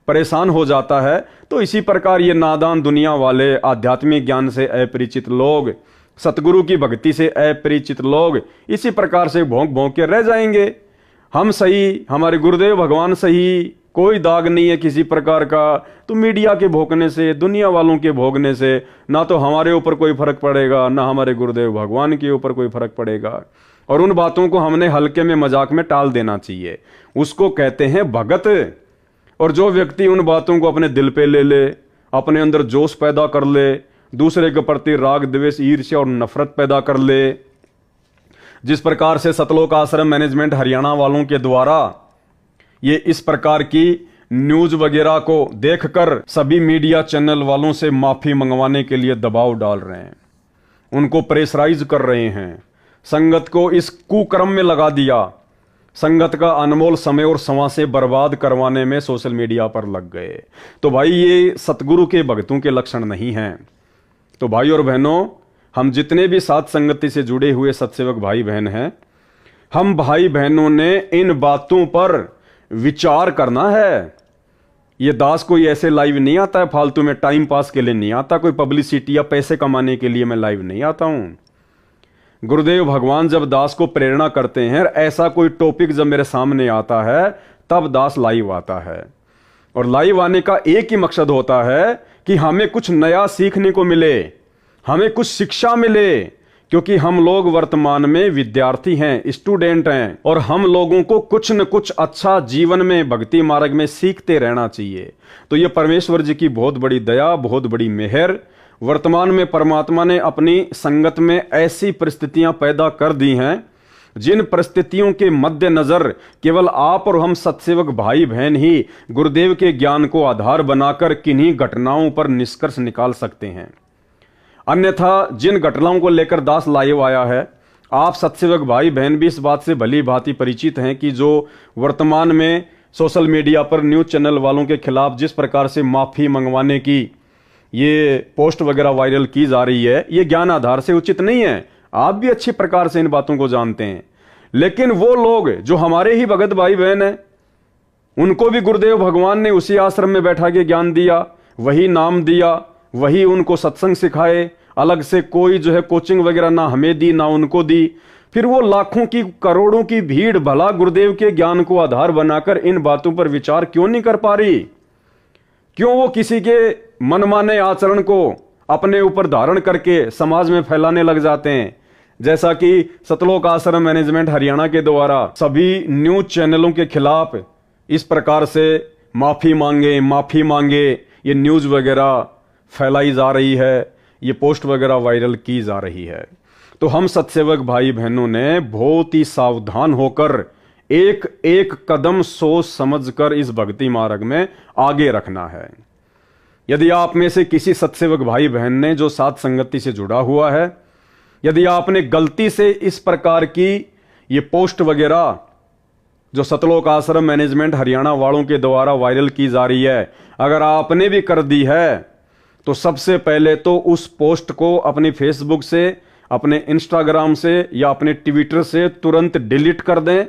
परेशान हो जाता है, तो इसी प्रकार ये नादान दुनिया वाले, आध्यात्मिक ज्ञान से अपरिचित लोग, सतगुरु की भक्ति से अपरिचित लोग इसी प्रकार से भोंक भोंक के रह जाएंगे। हम सही, हमारे गुरुदेव भगवान सही, कोई दाग नहीं है किसी प्रकार का। तो मीडिया के भोंकने से, दुनिया वालों के भोंकने से ना तो हमारे ऊपर कोई फर्क पड़ेगा, ना हमारे गुरुदेव भगवान के ऊपर कोई फर्क पड़ेगा। और उन बातों को हमने हल्के में, मजाक में टाल देना चाहिए। उसको कहते हैं भगत। और जो व्यक्ति उन बातों को अपने दिल पे ले ले, अपने अंदर जोश पैदा कर ले, दूसरे के प्रति राग द्वेष ईर्ष्या और नफरत पैदा कर ले, जिस प्रकार से सतलोक आश्रम मैनेजमेंट हरियाणा वालों के द्वारा ये इस प्रकार की न्यूज वगैरह को देखकर सभी मीडिया चैनल वालों से माफी मंगवाने के लिए दबाव डाल रहे हैं, उनको प्रेशराइज कर रहे हैं, संगत को इस कुकर्म में लगा दिया, संगत का अनमोल समय और संवासे बर्बाद करवाने में सोशल मीडिया पर लग गए। तो भाई ये सतगुरु के भक्तों के लक्षण नहीं हैं। तो भाई और बहनों, हम जितने भी साथ संगति से जुड़े हुए सत्सेवक भाई बहन हैं, हम भाई बहनों ने इन बातों पर विचार करना है। ये दास कोई ऐसे लाइव नहीं आता है फालतू में, टाइम पास के लिए नहीं आता, कोई पब्लिसिटी या पैसे कमाने के लिए मैं लाइव नहीं आता हूं। गुरुदेव भगवान जब दास को प्रेरणा करते हैं, ऐसा कोई टॉपिक जब मेरे सामने आता है, तब दास लाइव आता है। और लाइव आने का एक ही मकसद होता है कि हमें कुछ नया सीखने को मिले, हमें कुछ शिक्षा मिले, क्योंकि हम लोग वर्तमान में विद्यार्थी हैं, स्टूडेंट हैं, और हम लोगों को कुछ न कुछ अच्छा जीवन में, भक्ति मार्ग में सीखते रहना चाहिए। तो ये परमेश्वर जी की बहुत बड़ी दया, बहुत बड़ी मेहर, वर्तमान में परमात्मा ने अपनी संगत में ऐसी परिस्थितियां पैदा कर दी हैं, जिन परिस्थितियों के मद्देनजर केवल आप और हम सत्सेवक भाई बहन ही गुरुदेव के ज्ञान को आधार बनाकर किन्हीं घटनाओं पर निष्कर्ष निकाल सकते हैं। अन्यथा जिन घटनाओं को लेकर दास लाइव आया है, आप सत्सेवक भाई बहन भी इस बात से भली भांति परिचित हैं कि जो वर्तमान में सोशल मीडिया पर न्यूज चैनल वालों के खिलाफ जिस प्रकार से माफी मंगवाने की ये पोस्ट वगैरह वायरल की जा रही है, ये ज्ञान आधार से उचित नहीं है। आप भी अच्छी प्रकार से इन बातों को जानते हैं। लेकिन वो लोग जो हमारे ही भगत भाई बहन हैं, उनको भी गुरुदेव भगवान ने उसी आश्रम में बैठा के ज्ञान दिया, वही नाम दिया, वही उनको सत्संग सिखाए, अलग से कोई जो है कोचिंग वगैरह ना हमें दी ना उनको दी। फिर वो लाखों की, करोड़ों की भीड़ भला गुरुदेव के ज्ञान को आधार बनाकर इन बातों पर विचार क्यों नहीं कर पा रही? क्यों वो किसी के मनमाने आचरण को अपने ऊपर धारण करके समाज में फैलाने लग जाते हैं? जैसा कि सतलोक आश्रम मैनेजमेंट हरियाणा के द्वारा सभी न्यूज चैनलों के खिलाफ इस प्रकार से माफी मांगे ये न्यूज वगैरह फैलाई जा रही है, ये पोस्ट वगैरह वायरल की जा रही है। तो हम सत्सेवक भाई बहनों ने बहुत ही सावधान होकर एक एक कदम सोच समझकर इस भक्ति मार्ग में आगे रखना है। यदि आप में से किसी सत्सेवक भाई बहन ने जो साथ संगति से जुड़ा हुआ है, यदि आपने गलती से इस प्रकार की ये पोस्ट वगैरह जो सतलोक आश्रम मैनेजमेंट हरियाणा वालों के द्वारा वायरल की जा रही है, अगर आपने भी कर दी है, तो सबसे पहले तो उस पोस्ट को अपनी फेसबुक से, अपने इंस्टाग्राम से या अपने ट्विटर से तुरंत डिलीट कर दें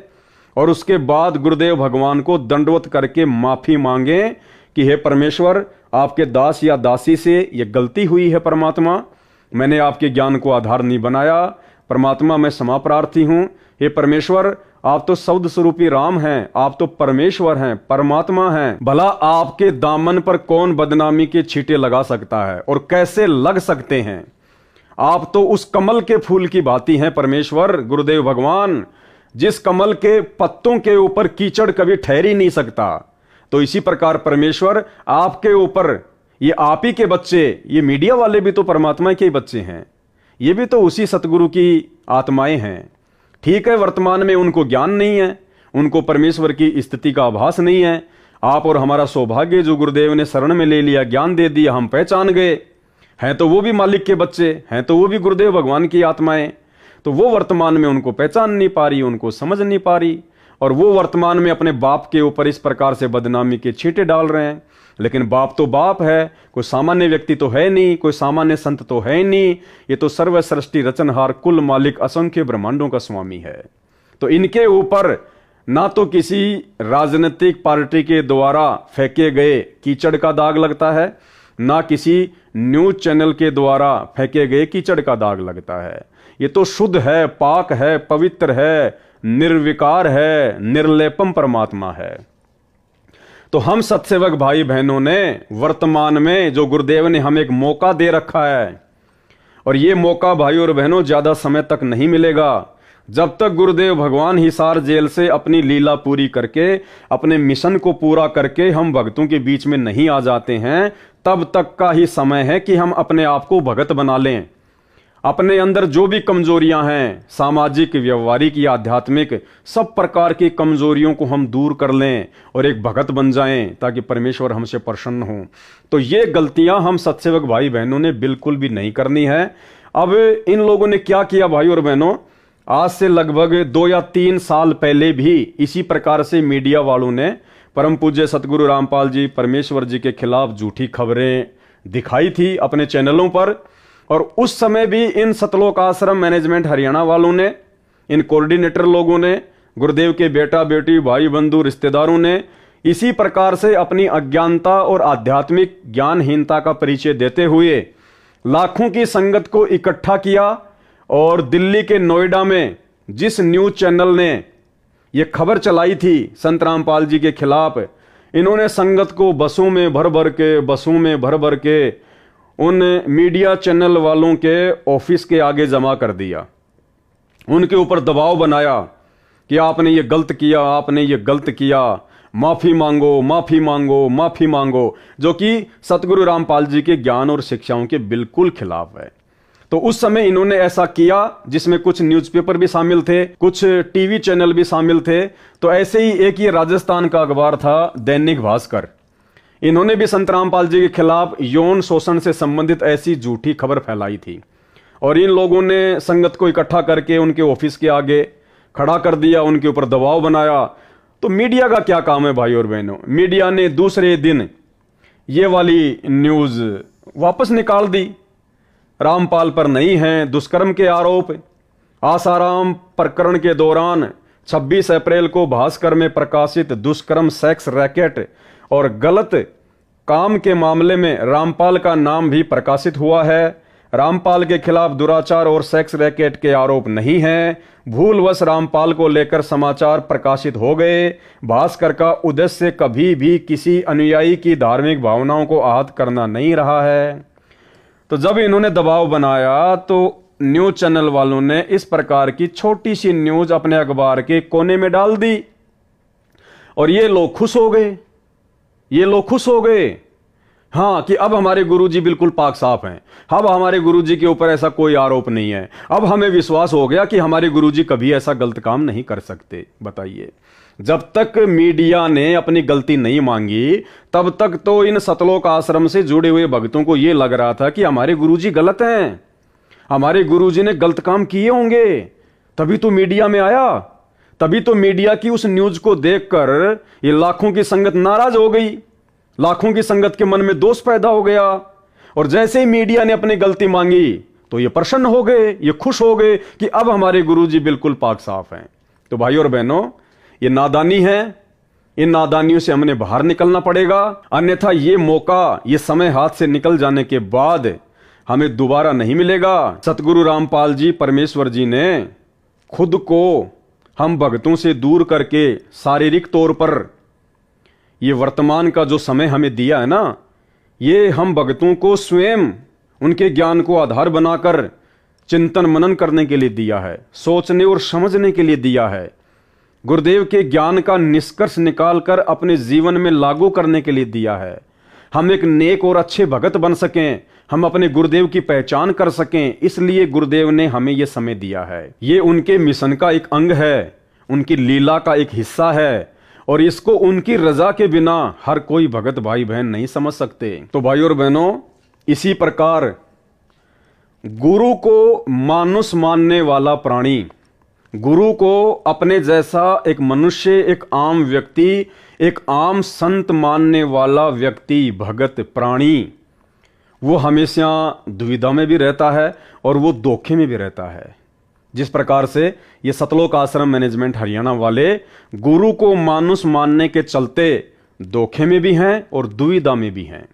और उसके बाद गुरुदेव भगवान को दंडवत करके माफी मांगें कि हे परमेश्वर, आपके दास या दासी से ये गलती हुई है, परमात्मा मैंने आपके ज्ञान को आधार नहीं बनाया, परमात्मा मैं क्षमा प्रार्थी हूं। हे परमेश्वर, आप तो शब्द स्वरूपी राम हैं, आप तो परमेश्वर हैं, परमात्मा हैं, भला आपके दामन पर कौन बदनामी के छींटे लगा सकता है और कैसे लग सकते हैं? आप तो उस कमल के फूल की भांति हैं परमेश्वर, गुरुदेव भगवान, जिस कमल के पत्तों के ऊपर कीचड़ कभी ठहर ही नहीं सकता। तो इसी प्रकार परमेश्वर, आपके ऊपर ये आप ही के बच्चे, ये मीडिया वाले भी तो परमात्मा के ही बच्चे हैं, ये भी तो उसी सतगुरु की आत्माएं हैं। ठीक है, वर्तमान में उनको ज्ञान नहीं है, उनको परमेश्वर की स्थिति का आभास नहीं है, आप और हमारा सौभाग्य जो गुरुदेव ने शरण में ले लिया, ज्ञान दे दिया, हम पहचान गए। हैं तो वो भी मालिक के बच्चे, हैं तो वो भी गुरुदेव भगवान की आत्माएं, तो वो वर्तमान में उनको पहचान नहीं पा रही, उनको समझ नहीं पा रही, और वो वर्तमान में अपने बाप के ऊपर इस प्रकार से बदनामी के छींटे डाल रहे हैं। लेकिन बाप तो बाप है, कोई सामान्य व्यक्ति तो है नहीं, कोई सामान्य संत तो है नहीं, ये तो सर्व सृष्टि रचनहार कुल मालिक असंख्य ब्रह्मांडों का स्वामी है। तो इनके ऊपर ना तो किसी राजनीतिक पार्टी के द्वारा फेंके गए कीचड़ का दाग लगता है, ना किसी न्यूज चैनल के द्वारा फेंके गए कीचड़ का दाग लगता है। ये तो शुद्ध है, पाक है, पवित्र है, निर्विकार है, निर्लेपम परमात्मा है। तो हम सत्सेवक भाई बहनों ने वर्तमान में जो गुरुदेव ने हमें एक मौका दे रखा है, और ये मौका भाई और बहनों ज्यादा समय तक नहीं मिलेगा। जब तक गुरुदेव भगवान हिसार जेल से अपनी लीला पूरी करके, अपने मिशन को पूरा करके हम भक्तों के बीच में नहीं आ जाते हैं, तब तक का ही समय है कि हम अपने आप को भगत बना लें। अपने अंदर जो भी कमजोरियां हैं, सामाजिक, व्यवहारिक या आध्यात्मिक, सब प्रकार की कमजोरियों को हम दूर कर लें और एक भगत बन जाएं, ताकि परमेश्वर हमसे प्रसन्न हो। तो ये गलतियां हम सत्सेवक भाई बहनों ने बिल्कुल भी नहीं करनी है। अब इन लोगों ने क्या किया भाई और बहनों, आज से लगभग 2 या 3 साल पहले भी इसी प्रकार से मीडिया वालों ने परम पूज्य सतगुरु रामपाल जी परमेश्वर जी के खिलाफ झूठी खबरें दिखाई थी अपने चैनलों पर। और उस समय भी इन सतलोक आश्रम मैनेजमेंट हरियाणा वालों ने, इन कोऑर्डिनेटर लोगों ने, गुरुदेव के बेटा बेटी, भाई बंधु, रिश्तेदारों ने इसी प्रकार से अपनी अज्ञानता और आध्यात्मिक ज्ञानहीनता का परिचय देते हुए लाखों की संगत को इकट्ठा किया। और दिल्ली के नोएडा में जिस न्यूज चैनल ने यह खबर चलाई थी संत रामपाल जी के खिलाफ, इन्होंने संगत को बसों में भर भर के उन मीडिया चैनल वालों के ऑफिस के आगे जमा कर दिया। उनके ऊपर दबाव बनाया कि आपने ये गलत किया, आपने ये गलत किया, माफी मांगो, माफी मांगो, माफी मांगो, जो कि सतगुरु रामपाल जी के ज्ञान और शिक्षाओं के बिल्कुल खिलाफ है। तो उस समय इन्होंने ऐसा किया, जिसमें कुछ न्यूज़पेपर भी शामिल थे, कुछ टीवी चैनल भी शामिल थे। तो ऐसे ही एक ये राजस्थान का अखबार था दैनिक भास्कर, इन्होंने भी संत रामपाल जी के खिलाफ यौन शोषण से संबंधित ऐसी झूठी खबर फैलाई थी। और इन लोगों ने संगत को इकट्ठा करके उनके ऑफिस के आगे खड़ा कर दिया, उनके ऊपर दबाव बनाया। तो मीडिया का क्या काम है भाई और बहनों, मीडिया ने दूसरे दिन ये वाली न्यूज वापस निकाल दी। रामपाल पर नहीं है दुष्कर्म के आरोप। आसाराम प्रकरण के दौरान 26 अप्रैल को भास्कर में प्रकाशित दुष्कर्म, सेक्स रैकेट और गलत काम के मामले में रामपाल का नाम भी प्रकाशित हुआ है। रामपाल के खिलाफ दुराचार और सेक्स रैकेट के आरोप नहीं है। भूलवश रामपाल को लेकर समाचार प्रकाशित हो गए। भास्कर का उद्देश्य कभी भी किसी अनुयायी की धार्मिक भावनाओं को आहत करना नहीं रहा है। तो जब इन्होंने दबाव बनाया तो न्यूज चैनल वालों ने इस प्रकार की छोटी सी न्यूज अपने अखबार के कोने में डाल दी और ये लोग खुश हो गए, ये लोग खुश हो गए। हाँ, कि अब हमारे गुरुजी बिल्कुल पाक साफ हैं, अब हमारे गुरुजी के ऊपर ऐसा कोई आरोप नहीं है। अब हमें विश्वास हो गया कि हमारे गुरुजी कभी ऐसा गलत काम नहीं कर सकते। बताइए, जब तक मीडिया ने अपनी गलती नहीं मांगी तब तक तो इन सतलोक आश्रम से जुड़े हुए भक्तों को यह लग रहा था कि हमारे गुरुजी गलत हैं, हमारे गुरुजी ने गलत काम किए होंगे, तभी तो मीडिया में आया। तभी तो मीडिया की उस न्यूज को देखकर ये लाखों की संगत नाराज हो गई, लाखों की संगत के मन में दोष पैदा हो गया। और जैसे ही मीडिया ने अपनी गलती मांगी तो ये प्रसन्न हो गए, ये खुश हो गए कि अब हमारे गुरुजी बिल्कुल पाक साफ हैं। तो भाई और बहनों, ये नादानी है, इन नादानियों से हमने बाहर निकलना पड़ेगा, अन्यथा ये मौका, ये समय हाथ से निकल जाने के बाद हमें दोबारा नहीं मिलेगा। सतगुरु रामपाल जी परमेश्वर जी ने खुद को हम भक्तों से दूर करके शारीरिक तौर पर ये वर्तमान का जो समय हमें दिया है ना, ये हम भक्तों को स्वयं उनके ज्ञान को आधार बनाकर चिंतन मनन करने के लिए दिया है, सोचने और समझने के लिए दिया है, गुरुदेव के ज्ञान का निष्कर्ष निकालकर अपने जीवन में लागू करने के लिए दिया है। हम एक नेक और अच्छे भगत बन सकें, हम अपने गुरुदेव की पहचान कर सकें, इसलिए गुरुदेव ने हमें यह समय दिया है। ये उनके मिशन का एक अंग है, उनकी लीला का एक हिस्सा है। और इसको उनकी रजा के बिना हर कोई भगत भाई बहन नहीं समझ सकते। तो भाई और बहनों, इसी प्रकार गुरु को मानुष मानने वाला प्राणी, गुरु को अपने जैसा एक मनुष्य, एक आम व्यक्ति, एक आम संत मानने वाला व्यक्ति, भगत प्राणी, वो हमेशा दुविधा में भी रहता है और वो धोखे में भी रहता है। जिस प्रकार से ये सतलोक आश्रम मैनेजमेंट हरियाणा वाले गुरु को मानुष मानने के चलते धोखे में भी हैं और दुविधा में भी हैं,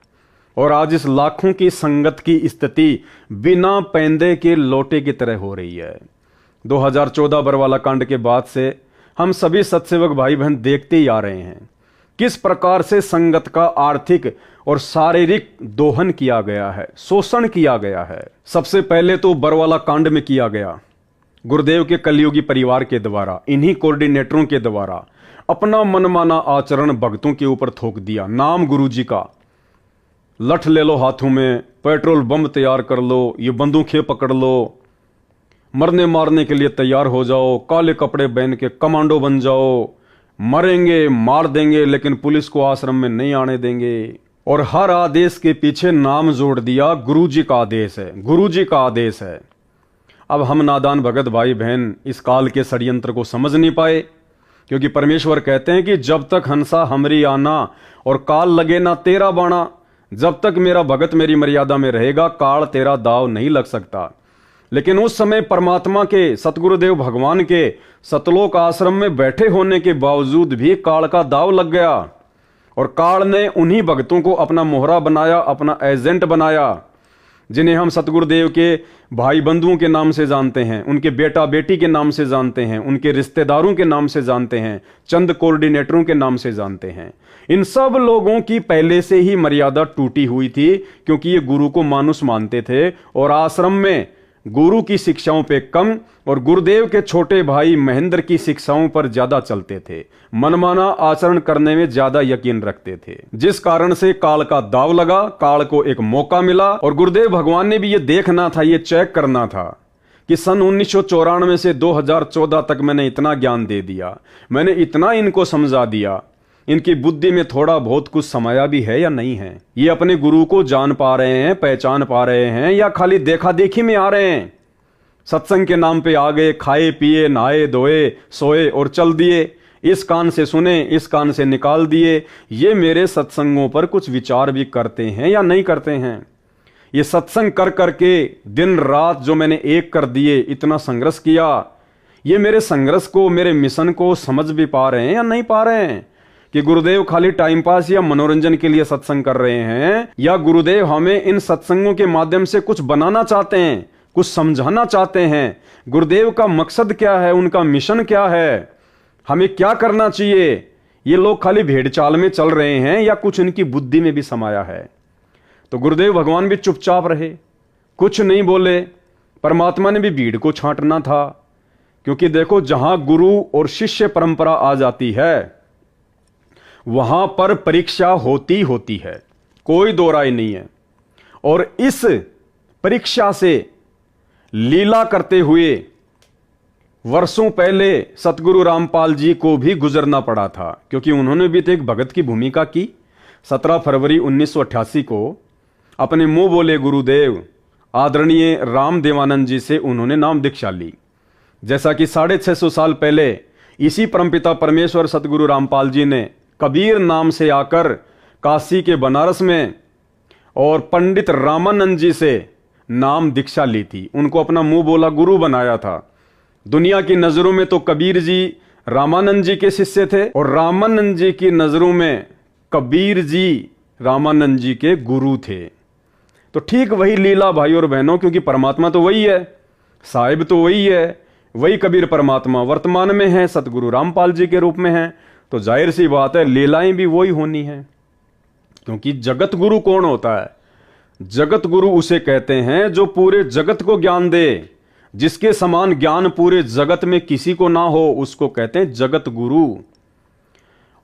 और आज इस लाखों की संगत की स्थिति बिना पैंदे के लोटे की तरह हो रही है। 2014 बरवाला कांड के बाद से हम सभी सत्सेवक भाई बहन देखते ही आ रहे हैं किस प्रकार से संगत का आर्थिक और शारीरिक दोहन किया गया है, शोषण किया गया है। सबसे पहले तो बरवाला कांड में किया गया गुरुदेव के कलयुगी परिवार के द्वारा, इन्हीं कोऑर्डिनेटरों के द्वारा अपना मनमाना आचरण भक्तों के ऊपर थोक दिया। नाम गुरुजी का, लठ ले लो हाथों में, पेट्रोल बम तैयार कर लो, ये बंदूकें पकड़ लो, मरने मारने के लिए तैयार हो जाओ, काले कपड़े पहन के कमांडो बन जाओ, मरेंगे मार देंगे लेकिन पुलिस को आश्रम में नहीं आने देंगे। और हर आदेश के पीछे नाम जोड़ दिया, गुरुजी का आदेश है, गुरुजी का आदेश है। अब हम नादान भगत भाई बहन इस काल के षड्यंत्र को समझ नहीं पाए, क्योंकि परमेश्वर कहते हैं कि जब तक हंसा हमरी आना और काल लगे ना तेरा बाणा, जब तक मेरा भगत मेरी मर्यादा में रहेगा काल तेरा दाव नहीं लग सकता। लेकिन उस समय परमात्मा के, सतगुरुदेव भगवान के सतलोक आश्रम में बैठे होने के बावजूद भी काल का दाव लग गया, और काल ने उन्हीं भक्तों को अपना मोहरा बनाया, अपना एजेंट बनाया, जिन्हें हम सतगुरुदेव के भाई बंधुओं के नाम से जानते हैं, उनके बेटा बेटी के नाम से जानते हैं, उनके रिश्तेदारों के नाम से जानते हैं, चंद कोऑर्डिनेटरों के नाम से जानते हैं। इन सब लोगों की पहले से ही मर्यादा टूटी हुई थी, क्योंकि ये गुरु को मानुष मानते थे और आश्रम में गुरु की शिक्षाओं पे कम और गुरुदेव के छोटे भाई महेंद्र की शिक्षाओं पर ज्यादा चलते थे, मनमाना आचरण करने में ज्यादा यकीन रखते थे, जिस कारण से काल का दाव लगा, काल को एक मौका मिला। और गुरुदेव भगवान ने भी ये देखना था, ये चेक करना था कि सन 1994 से 2014 तक मैंने इतना ज्ञान दे दिया, मैंने इतना इनको समझा दिया, इनकी बुद्धि में थोड़ा बहुत कुछ समाया भी है या नहीं है, ये अपने गुरु को जान पा रहे हैं, पहचान पा रहे हैं, या खाली देखा देखी में आ रहे हैं। सत्संग के नाम पे आ गए, खाए पिए नहाए धोए सोए और चल दिए, इस कान से सुने इस कान से निकाल दिए। ये मेरे सत्संगों पर कुछ विचार भी करते हैं या नहीं करते हैं? ये सत्संग कर करके दिन रात जो मैंने एक कर दिए, इतना संघर्ष किया, ये मेरे संघर्ष को, मेरे मिशन को समझ भी पा रहे हैं या नहीं पा रहे हैं? कि गुरुदेव खाली टाइम पास या मनोरंजन के लिए सत्संग कर रहे हैं, या गुरुदेव हमें इन सत्संगों के माध्यम से कुछ बनाना चाहते हैं, कुछ समझाना चाहते हैं? गुरुदेव का मकसद क्या है, उनका मिशन क्या है, हमें क्या करना चाहिए? ये लोग खाली भेड़ चाल में चल रहे हैं या कुछ इनकी बुद्धि में भी समाया है? तो गुरुदेव भगवान भी चुपचाप रहे, कुछ नहीं बोले। परमात्मा ने भी भीड़ को छांटना था, क्योंकि देखो जहां गुरु और शिष्य परंपरा आ जाती है वहां पर परीक्षा होती होती है, कोई दो राय नहीं है। और इस परीक्षा से लीला करते हुए वर्षों पहले सतगुरु रामपाल जी को भी गुजरना पड़ा था, क्योंकि उन्होंने भी तो एक भगत की भूमिका की। 17 फरवरी 1988 को अपने मुंह बोले गुरुदेव आदरणीय राम देवानंद जी से उन्होंने नाम दीक्षा ली। जैसा कि 650 साल पहले इसी परमपिता परमेश्वर सतगुरु रामपाल जी ने कबीर नाम से आकर काशी के बनारस में और पंडित रामानंद जी से नाम दीक्षा ली थी, उनको अपना मुंह बोला गुरु बनाया था। दुनिया की नजरों में तो कबीर जी रामानंद जी के शिष्य थे, और रामानंद जी की नजरों में कबीर जी रामानंद जी के गुरु थे। तो ठीक वही लीला भाई और बहनों, क्योंकि परमात्मा तो वही है, साहिब तो वही है, वही कबीर परमात्मा वर्तमान में है, सतगुरु रामपाल जी के रूप में है। तो जाहिर सी बात है लीलाएं भी वही होनी है। क्योंकि जगत गुरु कौन होता है? जगत गुरु उसे कहते हैं जो पूरे जगत को ज्ञान दे, जिसके समान ज्ञान पूरे जगत में किसी को ना हो, उसको कहते हैं जगत गुरु।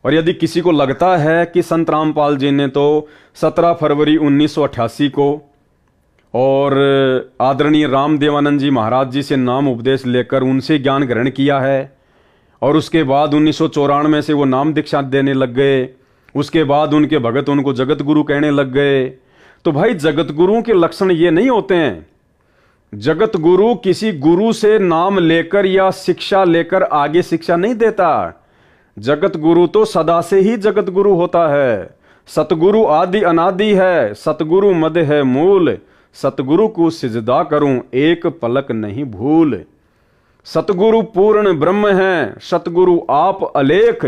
और यदि किसी को लगता है कि संत रामपाल जी ने तो 17 फरवरी 1988 को और आदरणीय राम देवानंद जी महाराज जी से नाम उपदेश लेकर उनसे ज्ञान ग्रहण किया है, और उसके बाद 1994 से वो नाम दीक्षा देने लग गए। उसके बाद उनके भगत उनको जगत गुरु कहने लग गए। तो भाई जगत गुरुओं के लक्षण ये नहीं होते हैं। जगत गुरु किसी गुरु से नाम लेकर या शिक्षा लेकर आगे शिक्षा नहीं देता। जगत गुरु तो सदा से ही जगत गुरु होता है। सतगुरु आदि अनादि है, सतगुरु मद है मूल, सतगुरु को सिजदा करूं एक पलक नहीं भूल। सतगुरु पूर्ण ब्रह्म है, सतगुरु आप अलेख,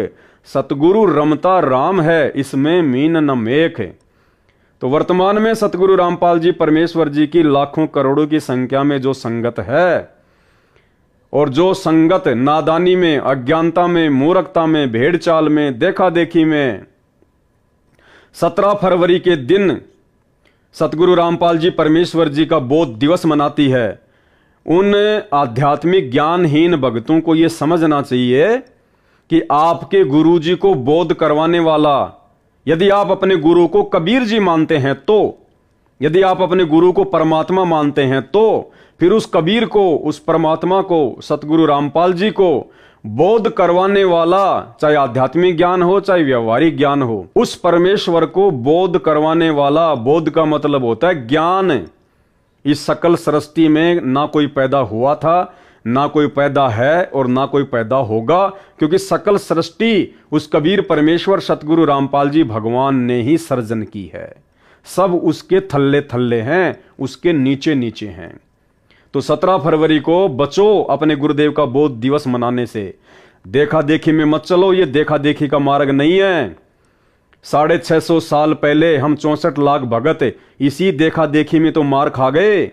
सतगुरु रमता राम है, इसमें मीन न मेख। तो वर्तमान में सतगुरु रामपाल जी परमेश्वर जी की लाखों करोड़ों की संख्या में जो संगत है, और जो संगत नादानी में, अज्ञानता में, मूर्खता में, भेड़ चाल में, देखा देखी में 17 फरवरी के दिन सतगुरु रामपाल जी परमेश्वर जी का बोध दिवस मनाती है, उन आध्यात्मिक ज्ञानहीन भक्तों को यह समझना चाहिए कि आपके गुरु जी को बोध करवाने वाला, यदि आप अपने गुरु को कबीर जी मानते हैं तो, यदि आप अपने गुरु को परमात्मा मानते हैं तो फिर उस कबीर को, उस परमात्मा को, सतगुरु रामपाल जी को बोध करवाने वाला, चाहे आध्यात्मिक ज्ञान हो चाहे व्यवहारिक ज्ञान हो, उस परमेश्वर को बोध करवाने वाला, बोध का मतलब होता है ज्ञान। इस सकल सृष्टि में ना कोई पैदा हुआ था, ना कोई पैदा है और ना कोई पैदा होगा, क्योंकि सकल सृष्टि उस कबीर परमेश्वर सतगुरु रामपाल जी भगवान ने ही सर्जन की है। सब उसके थल्ले थल्ले हैं, उसके नीचे नीचे हैं। तो 17 फरवरी को बचो अपने गुरुदेव का बोध दिवस मनाने से। देखा देखी में मत चलो, ये देखा देखी का मार्ग नहीं है। 650 साल पहले हम 64 लाख भगत इसी देखा देखी में तो मार खा गए,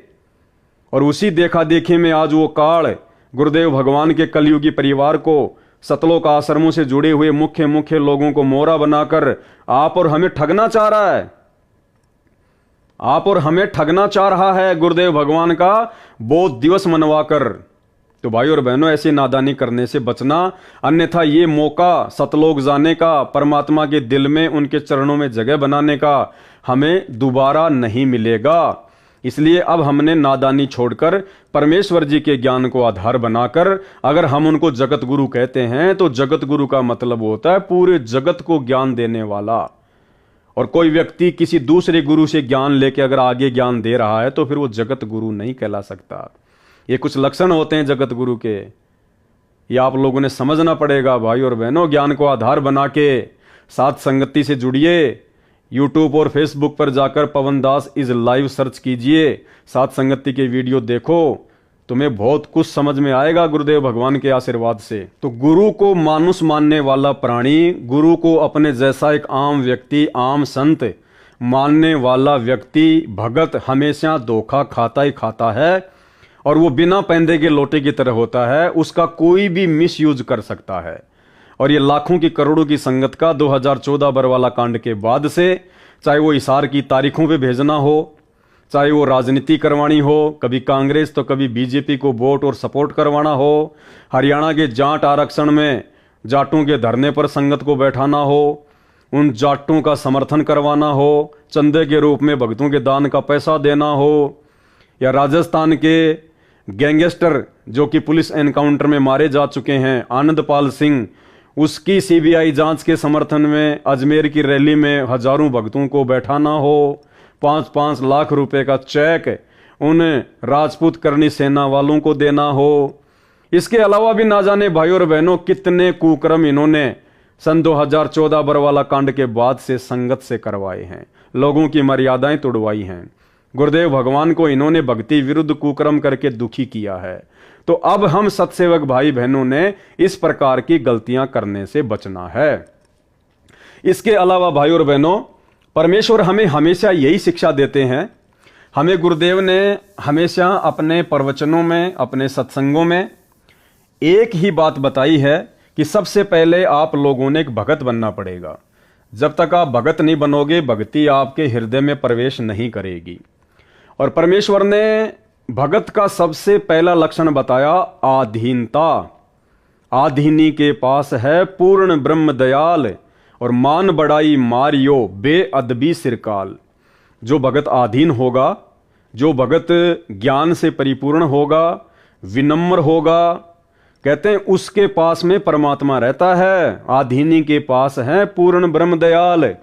और उसी देखा देखी में आज वो काल गुरुदेव भगवान के कलयुगी परिवार को, सतलोक आश्रमों से जुड़े हुए मुख्य मुख्य लोगों को मोहरा बनाकर आप और हमें ठगना चाह रहा है। आप और हमें ठगना चाह रहा है गुरुदेव भगवान का बोध दिवस मनवाकर। तो भाई और बहनों, ऐसी नादानी करने से बचना, अन्यथा ये मौका सतलोक जाने का, परमात्मा के दिल में उनके चरणों में जगह बनाने का हमें दोबारा नहीं मिलेगा। इसलिए अब हमने नादानी छोड़कर परमेश्वर जी के ज्ञान को आधार बनाकर, अगर हम उनको जगत गुरु कहते हैं तो जगत गुरु का मतलब होता है पूरे जगत को ज्ञान देने वाला। और कोई व्यक्ति किसी दूसरे गुरु से ज्ञान लेके अगर आगे ज्ञान दे रहा है तो फिर वो जगत गुरु नहीं कहला सकता। ये कुछ लक्षण होते हैं जगत गुरु के, ये आप लोगों ने समझना पड़ेगा। भाई और बहनों, ज्ञान को आधार बना के साथ संगति से जुड़िए। यूट्यूब और फेसबुक पर जाकर पवन दास इज लाइव सर्च कीजिए, साथ संगति के वीडियो देखो, तुम्हें बहुत कुछ समझ में आएगा गुरुदेव भगवान के आशीर्वाद से। तो गुरु को मानुष मानने वाला प्राणी, गुरु को अपने जैसा एक आम व्यक्ति, आम संत मानने वाला व्यक्ति, भगत हमेशा धोखा खाता ही खाता है, और वो बिना पैंदे के लोटे की तरह होता है। उसका कोई भी मिस यूज कर सकता है। और ये लाखों की करोड़ों की संगत का 2014 बरवाला कांड के बाद से, चाहे वो इशार की तारीखों पे भेजना हो, चाहे वो राजनीति करवानी हो, कभी कांग्रेस तो कभी बीजेपी को वोट और सपोर्ट करवाना हो, हरियाणा के जाट आरक्षण में जाटों के धरने पर संगत को बैठाना हो, उन जाटों का समर्थन करवाना हो, चंदे के रूप में भक्तों के दान का पैसा देना हो, या राजस्थान के गैंगस्टर जो कि पुलिस एनकाउंटर में मारे जा चुके हैं आनंदपाल सिंह, उसकी सीबीआई जांच के समर्थन में अजमेर की रैली में हजारों भक्तों को बैठाना हो, 5-5 लाख रुपए का चेक उन राजपूत करनी सेना वालों को देना हो। इसके अलावा भी ना जाने भाई और बहनों कितने कुकर्म इन्होंने सन 2014 बरवाला कांड के बाद से संगत से करवाए हैं, लोगों की मर्यादाएं तोड़वाई हैं। गुरुदेव भगवान को इन्होंने भक्ति विरुद्ध कुकर्म करके दुखी किया है। तो अब हम सत्सेवक भाई बहनों ने इस प्रकार की गलतियां करने से बचना है। इसके अलावा भाई और बहनों, परमेश्वर हमें हमेशा यही शिक्षा देते हैं। हमें गुरुदेव ने हमेशा अपने प्रवचनों में, अपने सत्संगों में एक ही बात बताई है कि सबसे पहले आप लोगों ने एक भगत बनना पड़ेगा। जब तक आप भगत नहीं बनोगे, भक्ति आपके हृदय में प्रवेश नहीं करेगी। और परमेश्वर ने भगत का सबसे पहला लक्षण बताया आधीनता। आधीनी के पास है पूर्ण ब्रह्म दयाल, और मान बड़ाई मारियो बेअदबी सिरकाल। जो भगत आधीन होगा, जो भगत ज्ञान से परिपूर्ण होगा, विनम्र होगा, कहते हैं उसके पास में परमात्मा रहता है, आधीनी के पास है पूर्ण ब्रह्म दयाल।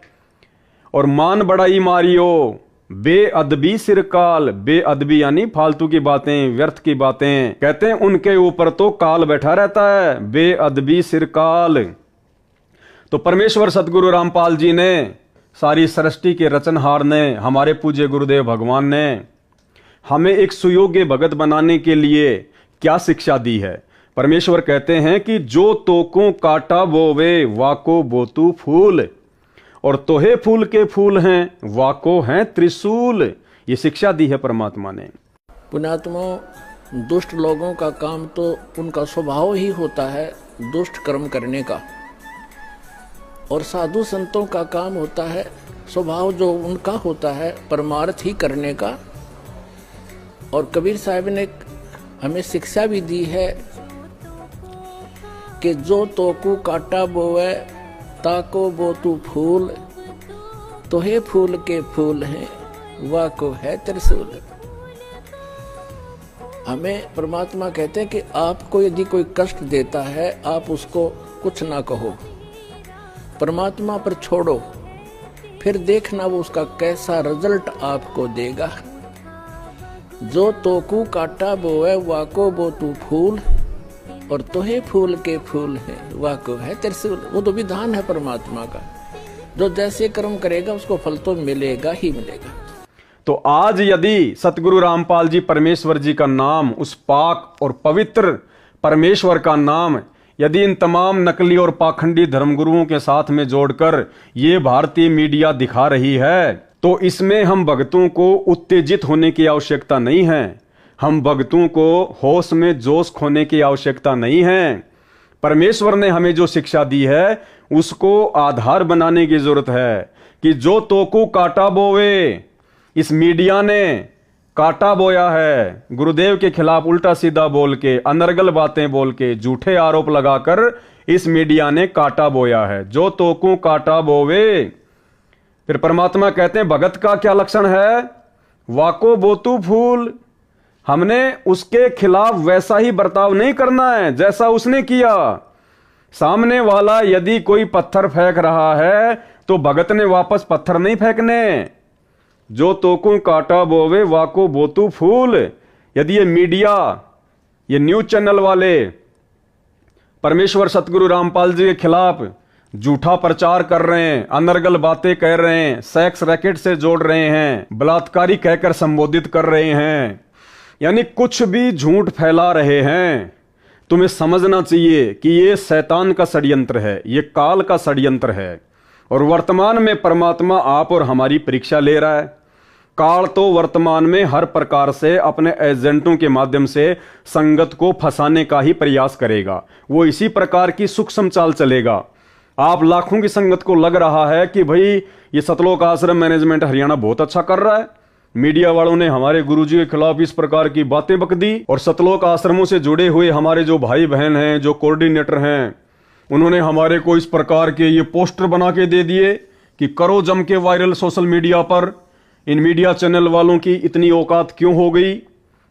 और मान बड़ाई मारियो बेअदबी सिरकाल, बेअदबी यानी फालतू की बातें, व्यर्थ की बातें, कहते हैं उनके ऊपर तो काल बैठा रहता है, बेअदबी सिरकाल। तो परमेश्वर सतगुरु रामपाल जी ने, सारी सृष्टि के रचनहार ने, हमारे पूज्य गुरुदेव भगवान ने हमें एक सुयोग्य भगत बनाने के लिए क्या शिक्षा दी है। परमेश्वर कहते हैं कि जो तोको काटा बोवे वाको बोतू फूल, और तोहे फूल के फूल हैं वाको हैं त्रिशूल। ये शिक्षा दी है परमात्मा ने। पुण्यात्मा, दुष्ट लोगों का काम तो उनका स्वभाव ही होता है दुष्ट कर्म करने का, और साधु संतों का काम होता है स्वभाव जो उनका होता है परमार्थ ही करने का। और कबीर साहब ने हमें शिक्षा भी दी है कि जो तोकू काटा बोवे ताको बोतू फूल, तो हे फूल के फूल हैं वाको है त्रिशूल। हमें परमात्मा कहते हैं कि आपको यदि कोई कष्ट देता है आप उसको कुछ ना कहो, परमात्मा पर छोड़ो, फिर देखना वो उसका कैसा रिजल्ट आपको देगा। जो तोकू काटा बोवे वाको बोतू फूल, और तोहे फूल के फूल है वाको है त्रिशूल। वो तो विधान है परमात्मा का, जो जैसे कर्म करेगा उसको फल तो मिलेगा ही मिलेगा। तो आज यदि सतगुरु रामपाल जी परमेश्वर जी का नाम, उस पाक और पवित्र परमेश्वर का नाम, यदि इन तमाम नकली और पाखंडी धर्मगुरुओं के साथ में जोड़कर ये भारतीय मीडिया दिखा रही है, तो इसमें हम भक्तों को उत्तेजित होने की आवश्यकता नहीं है, हम भक्तों को होश में जोश खोने की आवश्यकता नहीं है। परमेश्वर ने हमें जो शिक्षा दी है उसको आधार बनाने की जरूरत है कि जो तोकू काटा बोवे, इस मीडिया ने काटा बोया है, गुरुदेव के खिलाफ उल्टा सीधा बोल के, अनर्गल बातें बोल के, झूठे आरोप लगाकर इस मीडिया ने काटा बोया है। जो तोकू काटा बोवे। फिर परमात्मा कहते हैं भगत का क्या लक्षण है, वाको बोतू फूल। हमने उसके खिलाफ वैसा ही बर्ताव नहीं करना है जैसा उसने किया। सामने वाला यदि कोई पत्थर फेंक रहा है तो भगत ने वापस पत्थर नहीं फेंकने। जो तोकू काटा बोवे वाको बोतू फूल। यदि ये मीडिया, ये न्यूज चैनल वाले परमेश्वर सतगुरु रामपाल जी के खिलाफ झूठा प्रचार कर रहे हैं, अनर्गल बातें कह रहे हैं, सेक्स रैकेट से जोड़ रहे हैं, बलात्कारी कहकर संबोधित कर रहे हैं, यानी कुछ भी झूठ फैला रहे हैं, तुम्हें समझना चाहिए कि ये शैतान का षड्यंत्र है, ये काल का षड्यंत्र है। और वर्तमान में परमात्मा आप और हमारी परीक्षा ले रहा है। काल तो वर्तमान में हर प्रकार से अपने एजेंटों के माध्यम से संगत को फंसाने का ही प्रयास करेगा। वो इसी प्रकार की सूक्ष्म चाल चलेगा। आप लाखों की संगत को लग रहा है कि भाई ये सतलोक आश्रम मैनेजमेंट हरियाणा बहुत अच्छा कर रहा है, मीडिया वालों ने हमारे गुरुजी के खिलाफ इस प्रकार की बातें बक दी, और सतलोक आश्रमों से जुड़े हुए हमारे जो भाई बहन हैं, जो कोऑर्डिनेटर हैं, उन्होंने हमारे को इस प्रकार के ये पोस्टर बना के दे दिए कि करो जम के वायरल सोशल मीडिया पर। इन मीडिया चैनल वालों की इतनी औकात क्यों हो गई,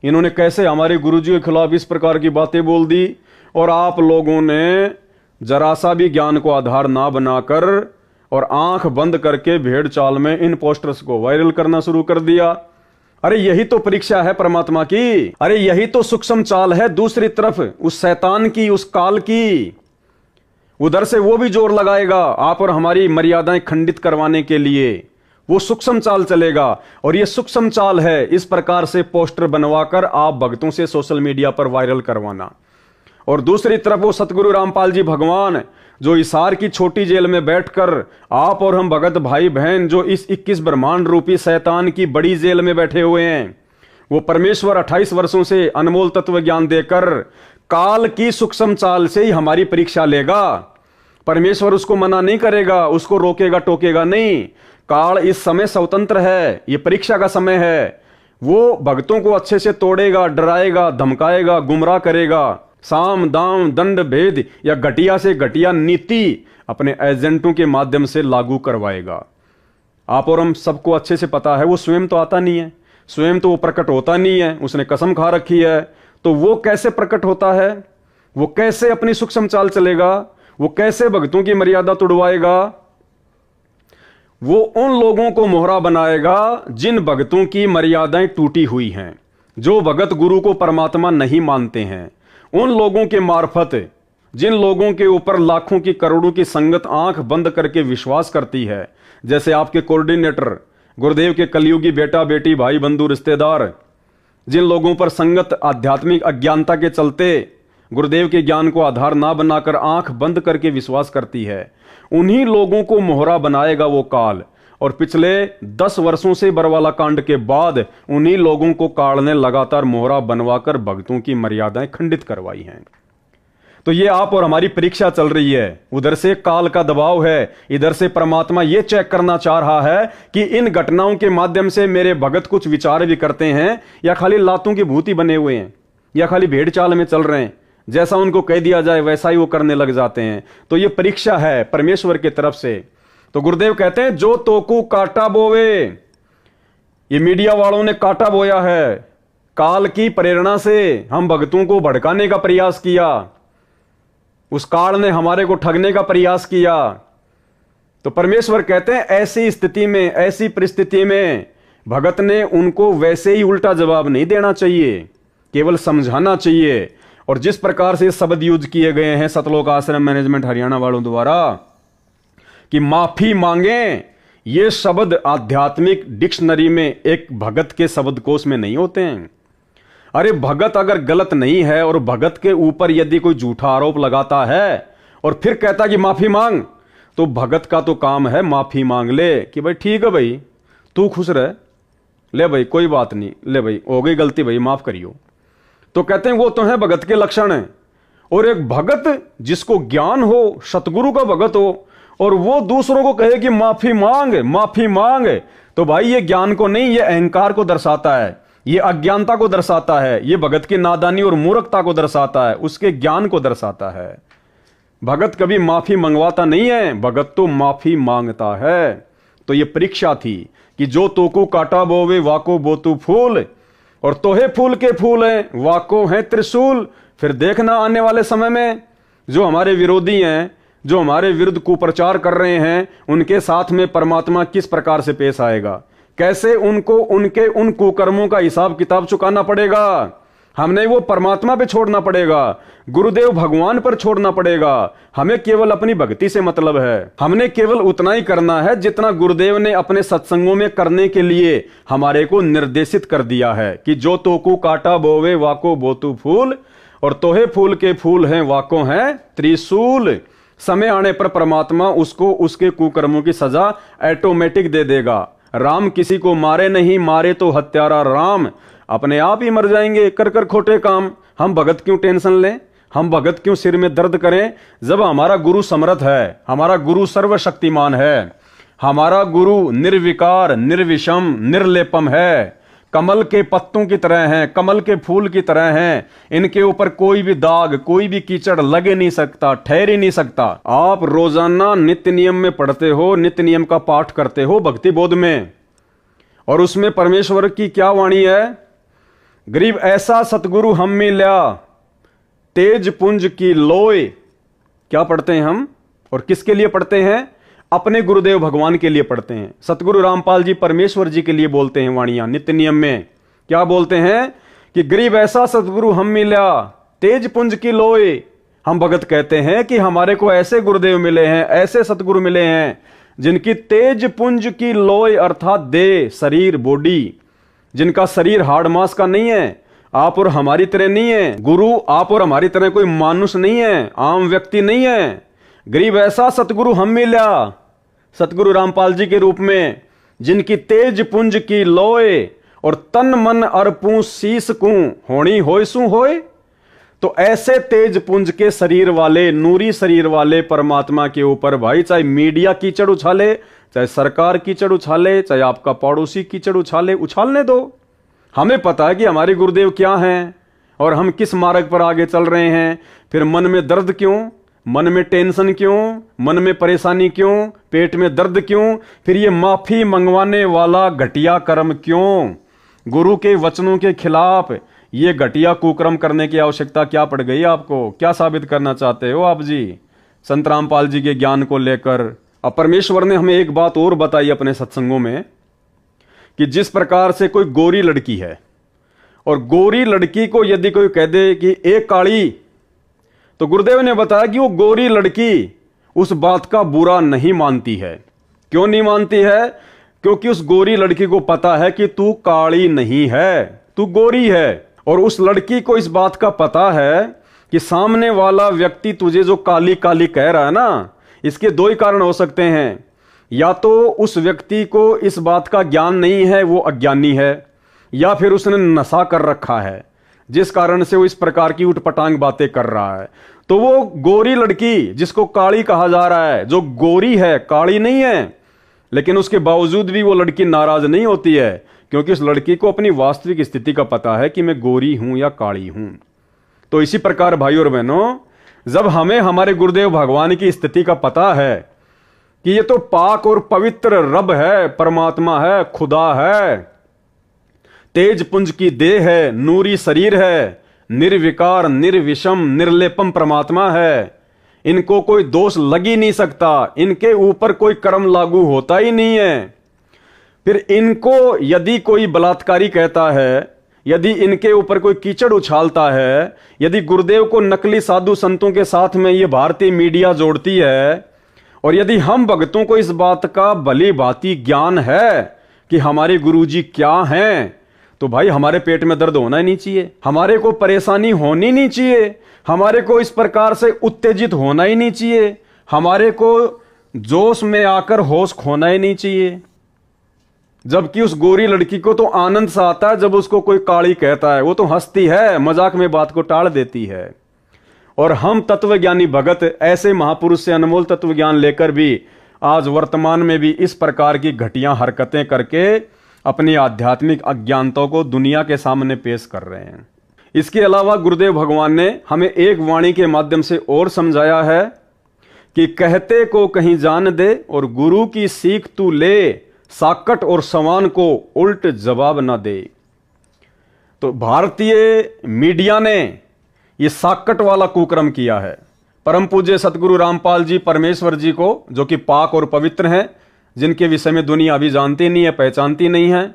इन्होंने कैसे हमारे गुरुजी के खिलाफ इस प्रकार की बातें बोल दी। और आप लोगों ने जरा सा भी ज्ञान को आधार ना बनाकर और आंख बंद करके भेड़ चाल में इन पोस्टर्स को वायरल करना शुरू कर दिया। अरे यही तो परीक्षा है परमात्मा की, अरे यही तो सूक्ष्म चाल है दूसरी तरफ उस शैतान की, उस काल की। उधर से वो भी जोर लगाएगा आप और हमारी मर्यादाएं खंडित करवाने के लिए, वो सूक्ष्म चाल चलेगा। और ये सूक्ष्म चाल है इस प्रकार से पोस्टर बनवाकर आप भक्तों से सोशल मीडिया पर वायरल करवाना। और दूसरी तरफ वो सतगुरु रामपाल जी भगवान जो हिसार की छोटी जेल में बैठकर आप और हम भगत भाई बहन जो इस 21 ब्रह्मांड रूपी शैतान की बड़ी जेल में बैठे हुए हैं, वो परमेश्वर 28 वर्षों से अनमोल तत्व ज्ञान देकर काल की सूक्ष्म चाल से ही हमारी परीक्षा लेगा। परमेश्वर उसको मना नहीं करेगा, उसको रोकेगा टोकेगा नहीं। काल इस समय स्वतंत्र है, ये परीक्षा का समय है। वो भक्तों को अच्छे से तोड़ेगा, डराएगा, धमकाएगा, गुमराह करेगा, साम दाम दंड भेद या घटिया से घटिया नीति अपने एजेंटों के माध्यम से लागू करवाएगा। आप और हम सबको अच्छे से पता है वो स्वयं तो आता नहीं है, स्वयं तो वो प्रकट होता नहीं है, उसने कसम खा रखी है। तो वो कैसे प्रकट होता है, वो कैसे अपनी सूक्ष्म चाल चलेगा, वो कैसे भक्तों की मर्यादा तोड़वाएगा। वो उन लोगों को मोहरा बनाएगा जिन भक्तों की मर्यादाएं टूटी हुई हैं, जो भगत गुरु को परमात्मा नहीं मानते हैं। उन लोगों के मार्फत, जिन लोगों के ऊपर लाखों की करोड़ों की संगत आंख बंद करके विश्वास करती है, जैसे आपके कोऑर्डिनेटर गुरुदेव के कलयुगी बेटा बेटी भाई बंधु रिश्तेदार, जिन लोगों पर संगत आध्यात्मिक अज्ञानता के चलते गुरुदेव के ज्ञान को आधार ना बनाकर आंख बंद करके विश्वास करती है, उन्हीं लोगों को मोहरा बनाएगा वो काल। और पिछले 10 वर्षों से बरवाला कांड के बाद उन्हीं लोगों को काल ने लगातार मोहरा बनवाकर भक्तों की मर्यादाएं खंडित करवाई हैं। तो ये आप और हमारी परीक्षा चल रही है। उधर से काल का दबाव है, इधर से परमात्मा ये चेक करना चाह रहा है कि इन घटनाओं के माध्यम से मेरे भगत कुछ विचार भी करते हैं या खाली लातों की भूति बने हुए हैं, या खाली भेड़ चाल में चल रहे हैं, जैसा उनको कह दिया जाए वैसा ही वो करने लग जाते हैं। तो ये परीक्षा है परमेश्वर की तरफ से। तो गुरुदेव कहते हैं जो तोकू काटा बोवे, ये मीडिया वालों ने काटा बोया है। काल की प्रेरणा से हम भक्तों को भड़काने का प्रयास किया, उस काल ने हमारे को ठगने का प्रयास किया। तो परमेश्वर कहते हैं ऐसी स्थिति में, ऐसी परिस्थिति में भगत ने उनको वैसे ही उल्टा जवाब नहीं देना चाहिए, केवल समझाना चाहिए। और जिस प्रकार से शब्द यूज किए गए हैं सतलोक आश्रम मैनेजमेंट हरियाणा वालों द्वारा कि माफी मांगे, ये शब्द आध्यात्मिक डिक्शनरी में एक भगत के शब्दकोश में नहीं होते हैं। अरे भगत अगर गलत नहीं है और भगत के ऊपर यदि कोई झूठा आरोप लगाता है और फिर कहता कि माफी मांग, तो भगत का तो काम है माफी मांग ले कि भाई ठीक है भाई तू खुश रह, ले भाई कोई बात नहीं, ले भाई हो गई गलती भाई माफ करियो। तो कहते हैं वो तो है भगत के लक्षण है। और एक भगत जिसको ज्ञान हो, सतगुरु का भगत हो, और वो दूसरों को कहे कि माफी मांग माफी मांग, तो भाई ये ज्ञान को नहीं, ये अहंकार को दर्शाता है, ये अज्ञानता को दर्शाता है, ये भगत की नादानी और मूर्खता को दर्शाता है, उसके ज्ञान को दर्शाता है। भगत कभी माफी मंगवाता नहीं है, भगत तो माफी मांगता है। तो ये परीक्षा थी कि जो तोको काटा बोवे वाको बोतु फूल, और तोहे फूल के फूल हैं वाको हैं त्रिशूल। फिर देखना आने वाले समय में जो हमारे विरोधी हैं, जो हमारे विरुद्ध कुप्रचार कर रहे हैं, उनके साथ में परमात्मा किस प्रकार से पेश आएगा, कैसे उनको उनके उन कुकर्मों का हिसाब किताब चुकाना पड़ेगा। हमने वो परमात्मा पे छोड़ना पड़ेगा, गुरुदेव भगवान पर छोड़ना पड़ेगा। हमें केवल अपनी भक्ति से मतलब है, हमने केवल उतना ही करना है जितना गुरुदेव ने अपने सत्संगों में करने के लिए हमारे को निर्देशित कर दिया है कि जो तोकू काटा बोवे वाको बोतु फूल, और तोहे फूल के फूल हैं वाको हैं त्रिशूल। समय आने पर परमात्मा उसको उसके कुकर्मों की सजा ऑटोमेटिक दे देगा। राम किसी को मारे नहीं, मारे तो हत्यारा राम, अपने आप ही मर जाएंगे कर कर खोटे काम। हम भगत क्यों टेंशन लें, हम भगत क्यों सिर में दर्द करें, जब हमारा गुरु समर्थ है, हमारा गुरु सर्वशक्तिमान है, हमारा गुरु निर्विकार निर्विषम निर्लेपम है, कमल के पत्तों की तरह हैं, कमल के फूल की तरह हैं। इनके ऊपर कोई भी दाग, कोई भी कीचड़ लगे नहीं सकता, ठहर ही नहीं सकता। आप रोजाना नित्य नियम में पढ़ते हो, नित्य नियम का पाठ करते हो भक्ति बोध में, और उसमें परमेश्वर की क्या वाणी है, गरीब ऐसा सतगुरु हम मिल्या तेज पुंज की लोय। क्या पढ़ते हैं हम और किसके लिए पढ़ते हैं? अपने गुरुदेव भगवान के लिए पढ़ते हैं। सतगुरु रामपाल जी परमेश्वर जी के लिए बोलते हैं वाणियां नित्य नियम में। क्या बोलते हैं कि गरीब ऐसा सतगुरु हम मिल्या तेज पुंज की लोय। हम भगत कहते हैं कि हमारे को ऐसे गुरुदेव मिले हैं, ऐसे सतगुरु मिले हैं जिनकी तेज पुंज की लोय अर्थात देह, शरीर, बॉडी, जिनका शरीर हाड़ मांस का नहीं है, आप और हमारी तरह नहीं है। गुरु आप और हमारी तरह कोई मानुष नहीं है, आम व्यक्ति नहीं है। गरीब ऐसा सतगुरु हम मिल्या, सतगुरु रामपाल जी के रूप में, जिनकी तेज पुंज की लोय और तन मन अर्पू शीस कू होनी होय सु होय। तो ऐसे तेज पुंज के शरीर वाले, नूरी शरीर वाले परमात्मा के ऊपर भाई चाहे मीडिया कीचड़ उछाले, चाहे सरकार कीचड़ उछाले, चाहे आपका पड़ोसी कीचड़ उछाले, उछालने दो। हमें पता है कि हमारे गुरुदेव क्या हैं और हम किस मार्ग पर आगे चल रहे हैं। फिर मन में दर्द क्यों, मन में टेंशन क्यों, मन में परेशानी क्यों, पेट में दर्द क्यों, फिर ये माफी मंगवाने वाला घटिया कर्म क्यों, गुरु के वचनों के खिलाफ ये घटिया कुकर्म करने की आवश्यकता क्या पड़ गई आपको? क्या साबित करना चाहते हो आप जी संत रामपाल जी के ज्ञान को लेकर? अब परमेश्वर ने हमें एक बात और बताई अपने सत्संगों में कि जिस प्रकार से कोई गोरी लड़की है और गोरी लड़की को यदि कोई कह दे कि एक काली, तो गुरुदेव ने बताया कि वो गोरी लड़की उस बात का बुरा नहीं मानती है। क्यों नहीं मानती है? क्योंकि उस गोरी लड़की को पता है कि तू काली नहीं है, तू गोरी है। और उस लड़की को इस बात का पता है कि सामने वाला व्यक्ति तुझे जो काली काली कह रहा है ना, इसके दो ही कारण हो सकते हैं। या तो उस व्यक्ति को इस बात का ज्ञान नहीं है, वो अज्ञानी है, या फिर उसने नशा कर रखा है जिस कारण से वो इस प्रकार की उठपटांग बातें कर रहा है। तो वो गोरी लड़की जिसको काली कहा जा रहा है, जो गोरी है, काली नहीं है, लेकिन उसके बावजूद भी वो लड़की नाराज नहीं होती है, क्योंकि उस लड़की को अपनी वास्तविक स्थिति का पता है कि मैं गोरी हूं या काली हूं। तो इसी प्रकार भाई और बहनों, जब हमें हमारे गुरुदेव भगवान की स्थिति का पता है कि ये तो पाक और पवित्र रब है, परमात्मा है, खुदा है, तेज पुंज की देह है, नूरी शरीर है, निर्विकार निर्विषम निर्लेपम परमात्मा है, इनको कोई दोष लग ही नहीं सकता, इनके ऊपर कोई कर्म लागू होता ही नहीं है। फिर इनको यदि कोई बलात्कारी कहता है, यदि इनके ऊपर कोई कीचड़ उछालता है, यदि गुरुदेव को नकली साधु संतों के साथ में ये भारतीय मीडिया जोड़ती है, और यदि हम भक्तों को इस बात का भली भांति ज्ञान है कि हमारे गुरुजी क्या हैं, तो भाई हमारे पेट में दर्द होना ही नहीं चाहिए, हमारे को परेशानी होनी नहीं चाहिए, हमारे को इस प्रकार से उत्तेजित होना ही नहीं चाहिए, हमारे को जोश में आकर होश खोना ही नहीं चाहिए। जबकि उस गोरी लड़की को तो आनंद सा आता है जब उसको कोई काली कहता है, वो तो हंसती है, मजाक में बात को टाल देती है। और हम तत्वज्ञानी भगत ऐसे महापुरुष से अनमोल तत्व ज्ञान लेकर भी आज वर्तमान में भी इस प्रकार की घटिया हरकतें करके अपनी आध्यात्मिक अज्ञानता को दुनिया के सामने पेश कर रहे हैं। इसके अलावा गुरुदेव भगवान ने हमें एक वाणी के माध्यम से और समझाया है कि कहते को कहीं जान दे और गुरु की सीख तू ले, साकट और समान को उल्ट जवाब ना दे। तो भारतीय मीडिया ने यह साकट वाला कुकर्म किया है। परम पूज्य सतगुरु रामपाल जी परमेश्वर जी को, जो कि पाक और पवित्र हैं, जिनके विषय में दुनिया अभी जानती नहीं है, पहचानती नहीं है,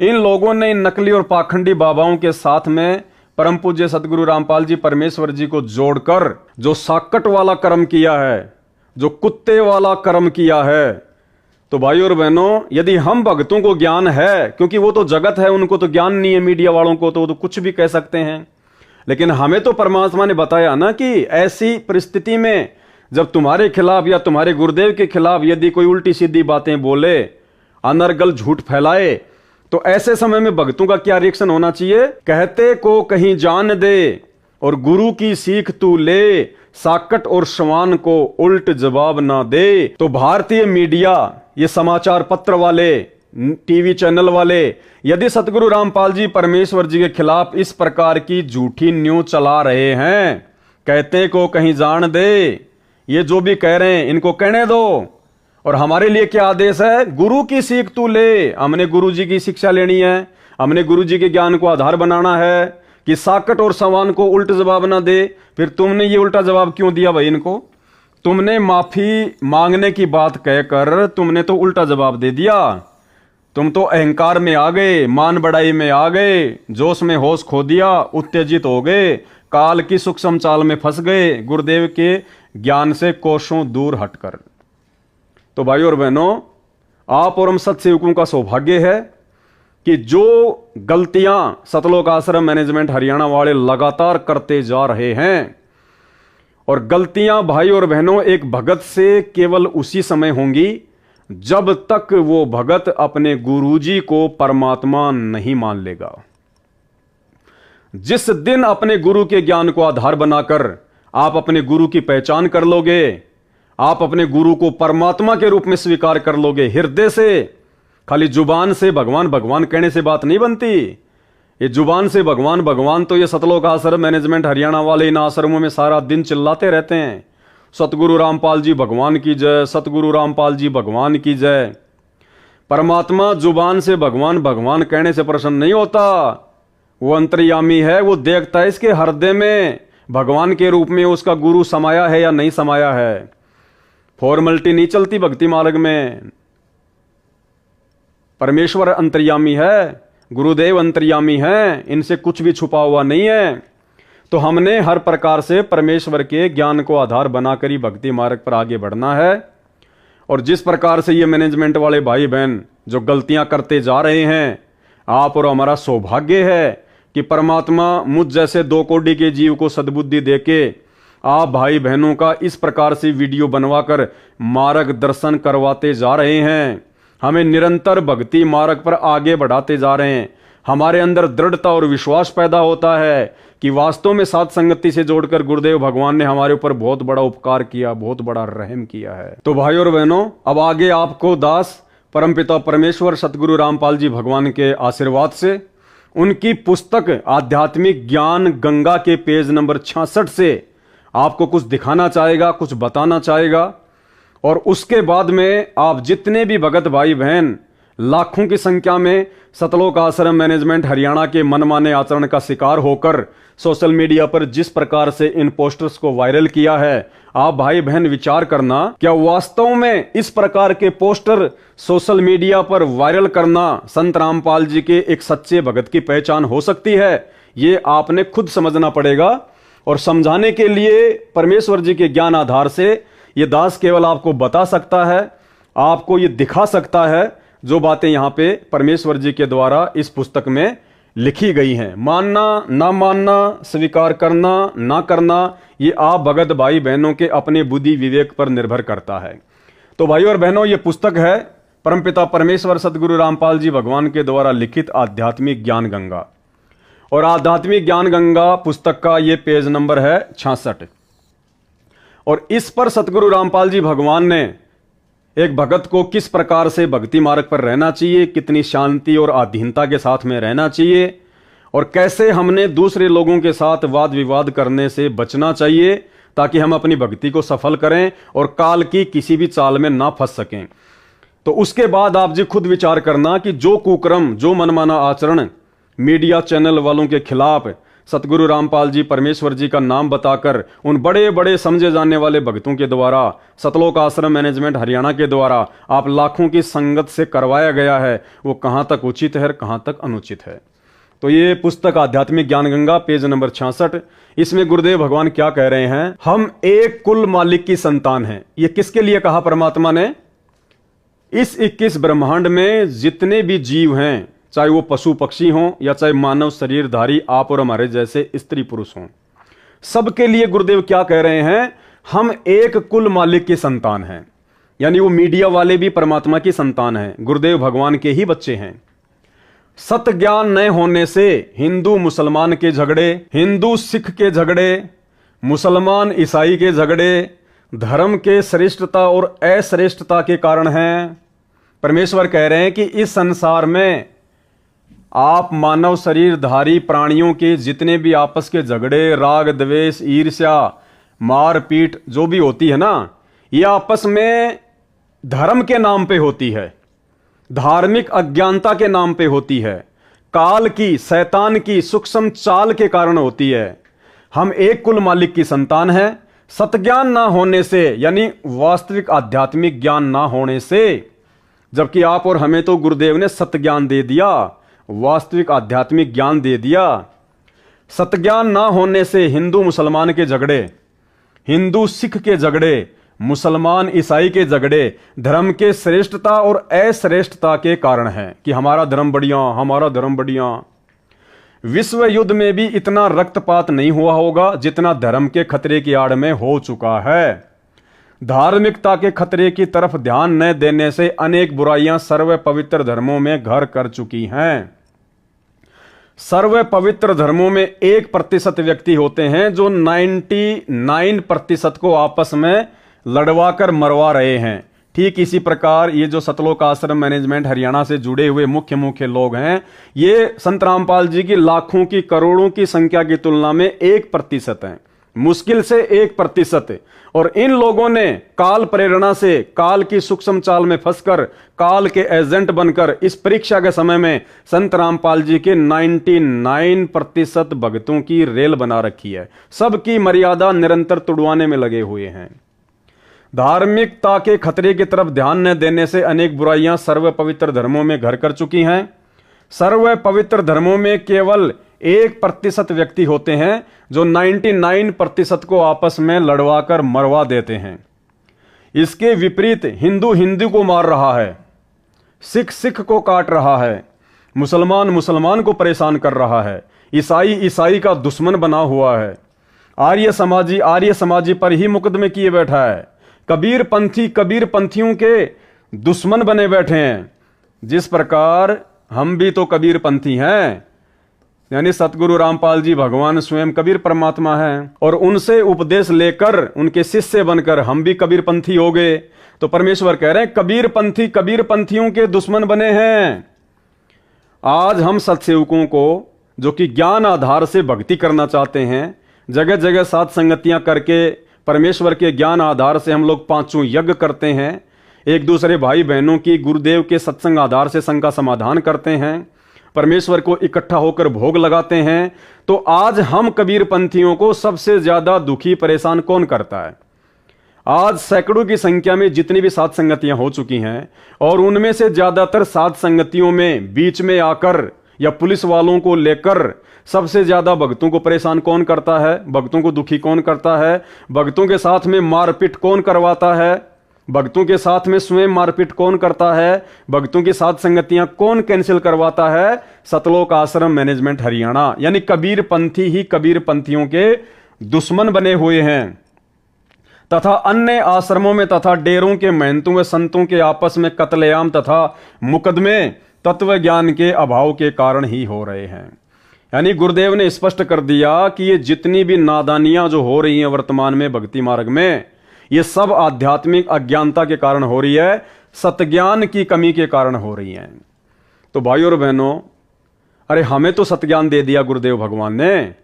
इन लोगों ने इन नकली और पाखंडी बाबाओं के साथ में परम पूज्य सतगुरु रामपाल जी परमेश्वर जी को जोड़कर जो साकट वाला कर्म किया है, जो कुत्ते वाला कर्म किया है। तो भाई और बहनों, यदि हम भक्तों को ज्ञान है, क्योंकि वो तो जगत है, उनको तो ज्ञान नहीं है, मीडिया वालों को तो कुछ भी कह सकते हैं, लेकिन हमें तो परमात्मा ने बताया ना कि ऐसी परिस्थिति में जब तुम्हारे खिलाफ या तुम्हारे गुरुदेव के खिलाफ यदि कोई उल्टी सीधी बातें बोले, अनर्गल झूठ फैलाए, तो ऐसे समय में भक्तों का क्या रिएक्शन होना चाहिए? कहते को कहीं जान दे और गुरु की सीख तू ले, साकट और श्वान को उल्ट जवाब ना दे। तो भारतीय मीडिया, ये समाचार पत्र वाले, टीवी चैनल वाले, यदि सतगुरु रामपाल जी परमेश्वर जी के खिलाफ इस प्रकार की झूठी न्यूज चला रहे हैं, कहते को कहीं जान दे, ये जो भी कह रहे हैं इनको कहने दो। और हमारे लिए क्या आदेश है? गुरु की सीख तू ले। हमने गुरु जी की शिक्षा लेनी है, हमने गुरु जी के ज्ञान को आधार बनाना है कि साकट और सवान को उल्ट जवाब ना दे। फिर तुमने ये उल्टा जवाब क्यों दिया भाई इनको? तुमने माफी मांगने की बात कहकर तुमने तो उल्टा जवाब दे दिया। तुम तो अहंकार में आ गए, मान बढ़ाई में आ गए, जोश में होश खो दिया, उत्तेजित हो गए, काल की सूक्ष्म चाल में फंस गए, गुरुदेव के ज्ञान से कोसों दूर हटकर। तो भाई और बहनों, आप और हम सत्सेवकों का सौभाग्य है कि जो गलतियां सतलोक आश्रम मैनेजमेंट हरियाणा वाले लगातार करते जा रहे हैं, और गलतियां भाई और बहनों एक भगत से केवल उसी समय होंगी जब तक वो भगत अपने गुरुजी को परमात्मा नहीं मान लेगा। जिस दिन अपने गुरु के ज्ञान को आधार बनाकर आप अपने गुरु की पहचान कर लोगे, आप अपने गुरु को परमात्मा के रूप में स्वीकार कर लोगे हृदय से, खाली जुबान से भगवान भगवान कहने से बात नहीं बनती। ये जुबान से भगवान भगवान तो ये सतलोक आश्रम मैनेजमेंट हरियाणा वाले इन आश्रमों में सारा दिन चिल्लाते रहते हैं, सतगुरु रामपाल जी भगवान की जय, सतगुरु रामपाल जी भगवान की जय। परमात्मा जुबान से भगवान भगवान कहने से प्रसन्न नहीं होता, वो अंतर्यामी है, वो देखता है इसके हृदय में भगवान के रूप में उसका गुरु समाया है या नहीं समाया है। फॉर्मेलिटी नहीं चलती भक्ति मार्ग में। परमेश्वर अंतर्यामी है, गुरुदेव अंतर्यामी है, इनसे कुछ भी छुपा हुआ नहीं है। तो हमने हर प्रकार से परमेश्वर के ज्ञान को आधार बनाकर ही भक्ति मार्ग पर आगे बढ़ना है। और जिस प्रकार से ये मैनेजमेंट वाले भाई बहन जो गलतियां करते जा रहे हैं, आप और हमारा सौभाग्य है कि परमात्मा मुझ जैसे 2 कौड़ी के जीव को सद्बुद्धि देके आप भाई बहनों का इस प्रकार से वीडियो बनवाकर मार्गदर्शन करवाते जा रहे हैं, हमें निरंतर भक्ति मार्ग पर आगे बढ़ाते जा रहे हैं। हमारे अंदर दृढ़ता और विश्वास पैदा होता है कि वास्तव में साथ संगति से जोड़कर गुरुदेव भगवान ने हमारे ऊपर बहुत बड़ा उपकार किया, बहुत बड़ा रहम किया है। तो भाई और बहनों, अब आगे आपको दास परमपिता परमेश्वर सतगुरु रामपाल जी भगवान के आशीर्वाद से उनकी पुस्तक आध्यात्मिक ज्ञान गंगा के पेज नंबर 66 से आपको कुछ दिखाना चाहेगा, कुछ बताना चाहेगा। और उसके बाद में आप जितने भी भगत भाई बहन लाखों की संख्या में सतलोक आश्रम मैनेजमेंट हरियाणा के मनमाने आचरण का शिकार होकर सोशल मीडिया पर जिस प्रकार से इन पोस्टर्स को वायरल किया है, आप भाई बहन विचार करना, क्या वास्तव में इस प्रकार के पोस्टर सोशल मीडिया पर वायरल करना संत रामपाल जी के एक सच्चे भगत की पहचान हो सकती है? ये आपने खुद समझना पड़ेगा। और समझाने के लिए परमेश्वर जी के ज्ञान आधार से ये दास केवल आपको बता सकता है, आपको ये दिखा सकता है जो बातें यहां पे परमेश्वर जी के द्वारा इस पुस्तक में लिखी गई हैं। मानना ना मानना, स्वीकार करना ना करना, ये आप भगत भाई बहनों के अपने बुद्धि विवेक पर निर्भर करता है। तो भाई और बहनों, ये पुस्तक है परमपिता परमेश्वर सतगुरु रामपाल जी भगवान के द्वारा लिखित आध्यात्मिक ज्ञान गंगा। और आध्यात्मिक ज्ञान गंगा पुस्तक का ये पेज नंबर है 66। और इस पर सतगुरु रामपाल जी भगवान ने एक भगत को किस प्रकार से भक्ति मार्ग पर रहना चाहिए, कितनी शांति और अधीनता के साथ में रहना चाहिए, और कैसे हमने दूसरे लोगों के साथ वाद विवाद करने से बचना चाहिए ताकि हम अपनी भक्ति को सफल करें और काल की किसी भी चाल में ना फंस सकें। तो उसके बाद आप जी खुद विचार करना कि जो कुक्रम, जो मनमाना आचरण मीडिया चैनल वालों के खिलाफ सतगुरु रामपाल जी परमेश्वर जी का नाम बताकर उन बड़े बड़े समझे जाने वाले भक्तों के द्वारा सतलोक आश्रम मैनेजमेंट हरियाणा के द्वारा आप लाखों की संगत से करवाया गया है, वो कहां तक उचित है और कहां तक अनुचित है। तो ये पुस्तक आध्यात्मिक ज्ञान गंगा पेज नंबर 66, इसमें गुरुदेव भगवान क्या कह रहे हैं? हम एक कुल मालिक की संतान हैं। ये किसके लिए कहा परमात्मा ने? इस 21 ब्रह्मांड में जितने भी जीव हैं, चाहे वो पशु पक्षी हों या चाहे मानव शरीरधारी आप और हमारे जैसे स्त्री पुरुष हों, सबके लिए गुरुदेव क्या कह रहे हैं? हम एक कुल मालिक की संतान हैं। यानी वो मीडिया वाले भी परमात्मा की संतान हैं, गुरुदेव भगवान के ही बच्चे हैं। सत ज्ञान न होने से हिंदू मुसलमान के झगड़े, हिंदू सिख के झगड़े, मुसलमान ईसाई के झगड़े धर्म के श्रेष्ठता और अश्रेष्ठता के कारण हैं। परमेश्वर कह रहे हैं कि इस संसार में आप मानव शरीरधारी प्राणियों के जितने भी आपस के झगड़े, राग द्वेष, ईर्ष्या, मारपीट जो भी होती है ना, ये आपस में धर्म के नाम पे होती है, धार्मिक अज्ञानता के नाम पे होती है, काल की, शैतान की सूक्ष्म चाल के कारण होती है। हम एक कुल मालिक की संतान हैं। सतज्ञान ना होने से, यानी वास्तविक आध्यात्मिक ज्ञान ना होने से, जबकि आप और हमें तो गुरुदेव ने सतज्ञान दे दिया, वास्तविक आध्यात्मिक ज्ञान दे दिया। सतज्ञान ना होने से हिंदू मुसलमान के झगड़े, हिंदू सिख के झगड़े, मुसलमान ईसाई के झगड़े धर्म के श्रेष्ठता और अश्रेष्ठता के कारण हैं कि हमारा धर्म बढ़िया, हमारा धर्म बढ़िया। विश्व युद्ध में भी इतना रक्तपात नहीं हुआ होगा जितना धर्म के खतरे की आड़ में हो चुका है। धार्मिकता के खतरे की तरफ ध्यान न देने से अनेक बुराइयां सर्व पवित्र धर्मों में घर कर चुकी हैं। सर्व पवित्र धर्मों में 1% व्यक्ति होते हैं जो 99% को आपस में लड़वाकर मरवा रहे हैं। ठीक इसी प्रकार ये जो सतलोक आश्रम मैनेजमेंट हरियाणा से जुड़े हुए मुख्य लोग हैं, ये संत रामपाल जी की लाखों की, करोड़ों की संख्या की तुलना में 1% हैं। मुश्किल से 1%। और इन लोगों ने काल प्रेरणा से, काल की सूक्ष्म चाल में फंसकर, काल के एजेंट बनकर इस परीक्षा के समय में संत रामपाल जी के 99% भक्तों की रेल बना रखी है। सबकी मर्यादा निरंतर तुड़वाने में लगे हुए हैं। धार्मिकता के खतरे की तरफ ध्यान न देने से अनेक बुराइयां सर्व पवित्र धर्मों में घर कर चुकी हैं। सर्व पवित्र धर्मों में केवल 1% व्यक्ति होते हैं जो 99% को आपस में लड़वाकर मरवा देते हैं। इसके विपरीत हिंदू हिंदू को मार रहा है, सिख सिख को काट रहा है, मुसलमान मुसलमान को परेशान कर रहा है, ईसाई ईसाई का दुश्मन बना हुआ है, आर्य समाजी पर ही मुकदमे किए बैठा है, कबीर पंथियों के दुश्मन बने बैठे हैं। जिस प्रकार हम भी तो कबीर पंथी हैं, यानी सतगुरु रामपाल जी भगवान स्वयं कबीर परमात्मा हैं, और उनसे उपदेश लेकर उनके शिष्य बनकर हम भी कबीर पंथी हो गए। तो परमेश्वर कह रहे हैं कबीर पंथियों के दुश्मन बने हैं। आज हम सत्सेवकों को, जो कि ज्ञान आधार से भक्ति करना चाहते हैं, जगह जगह साथ संगतियां करके परमेश्वर के ज्ञान आधार से हम लोग 5 यज्ञ करते हैं, एक दूसरे भाई बहनों की गुरुदेव के सत्संग आधार से शंका समाधान करते हैं, परमेश्वर को इकट्ठा होकर भोग लगाते हैं। तो आज हम कबीर पंथियों को सबसे ज्यादा दुखी परेशान कौन करता है? आज सैकड़ों की संख्या में जितनी भी साध संगतियां हो चुकी हैं, और उनमें से ज्यादातर साध संगतियों में बीच में आकर या पुलिस वालों को लेकर सबसे ज्यादा भक्तों को परेशान कौन करता है? भक्तों को दुखी कौन करता है? भक्तों के साथ में मारपीट कौन करवाता है? भक्तों के साथ में स्वयं मारपीट कौन करता है? भक्तों की साथ संगतियां कौन कैंसिल करवाता है? सतलोक आश्रम मैनेजमेंट हरियाणा, यानी कबीर पंथी ही कबीर पंथियों के दुश्मन बने हुए हैं, तथा अन्य आश्रमों में तथा डेरों के महंतों व संतों के आपस में कत्लेआम तथा मुकदमे तत्व ज्ञान के अभाव के कारण ही हो रहे हैं। यानी गुरुदेव ने स्पष्ट कर दिया कि ये जितनी भी नादानियां जो हो रही हैं वर्तमान में भक्ति मार्ग में, ये सब आध्यात्मिक अज्ञानता के कारण हो रही है, सतज्ञान की कमी के कारण हो रही है। तो भाइयों और बहनों, अरे हमें तो सतज्ञान दे दिया गुरुदेव भगवान ने।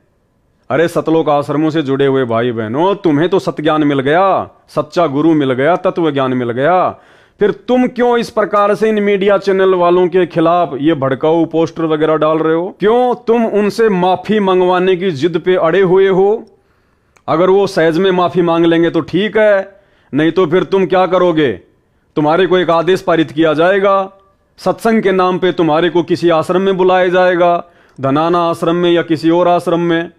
अरे सतलोक आश्रमों से जुड़े हुए भाई बहनों, तुम्हें तो सतज्ञान मिल गया, सच्चा गुरु मिल गया, तत्व ज्ञान मिल गया। फिर तुम क्यों इस प्रकार से इन मीडिया चैनल वालों के खिलाफ ये भड़काऊ पोस्टर वगैरह डाल रहे हो? क्यों तुम उनसे माफी मंगवाने की जिद पे अड़े हुए हो? अगर वो सहज में माफी मांग लेंगे तो ठीक है, नहीं तो फिर तुम क्या करोगे? तुम्हारे को एक आदेश पारित किया जाएगा, सत्संग के नाम पे तुम्हारे को किसी आश्रम में बुलाया जाएगा, धनाना आश्रम में या किसी और आश्रम में,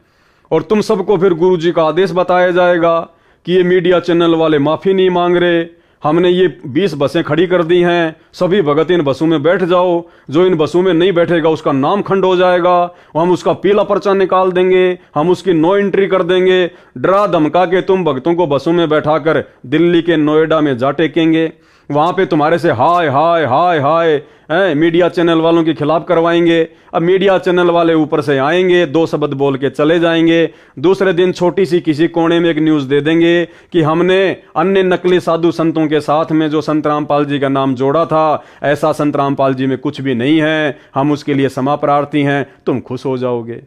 और तुम सबको फिर गुरु जी का आदेश बताया जाएगा कि ये मीडिया चैनल वाले माफी नहीं मांग रहे, हमने ये 20 बसें खड़ी कर दी हैं, सभी भगत इन बसों में बैठ जाओ, जो इन बसों में नहीं बैठेगा उसका नाम खंड हो जाएगा, हम उसका पीला पर्चा निकाल देंगे, हम उसकी नो एंट्री कर देंगे। डरा धमका के तुम भक्तों को बसों में बैठाकर दिल्ली के नोएडा में जा टेकेंगे, वहां पे तुम्हारे से हाय हाय हाय हाय मीडिया चैनल वालों के खिलाफ करवाएंगे। अब मीडिया चैनल वाले ऊपर से आएंगे, 2 शब्द बोल के चले जाएंगे, दूसरे दिन छोटी सी किसी कोने में एक न्यूज दे देंगे कि हमने अन्य नकली साधु संतों के साथ में जो संत रामपाल जी का नाम जोड़ा था, ऐसा संत रामपाल जी में कुछ भी नहीं है, हम उसके लिए क्षमा प्रार्थी हैं। तुम खुश हो जाओगे।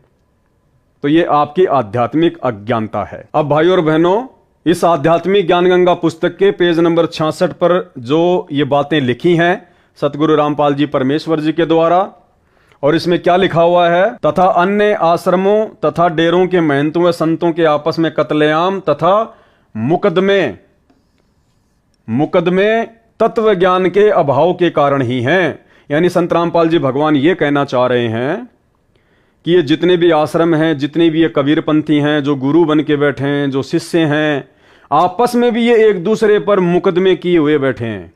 तो ये आपकी आध्यात्मिक अज्ञानता है। अब भाइयों और बहनों, इस आध्यात्मिक ज्ञान गंगा पुस्तक के पेज नंबर 66 पर जो ये बातें लिखी हैं सतगुरु रामपाल जी परमेश्वर जी के द्वारा, और इसमें क्या लिखा हुआ है? तथा अन्य आश्रमों तथा डेरों के महंतों व संतों के आपस में कत्लेआम तथा मुकदमे तत्व ज्ञान के अभाव के कारण ही हैं। यानी संत रामपाल जी भगवान ये कहना चाह रहे हैं कि ये जितने भी आश्रम हैं, जितने भी ये कबीरपंथी हैं, जो गुरु बन के बैठे हैं, जो शिष्य हैं, आपस में भी ये एक दूसरे पर मुकदमे किए हुए बैठे हैं।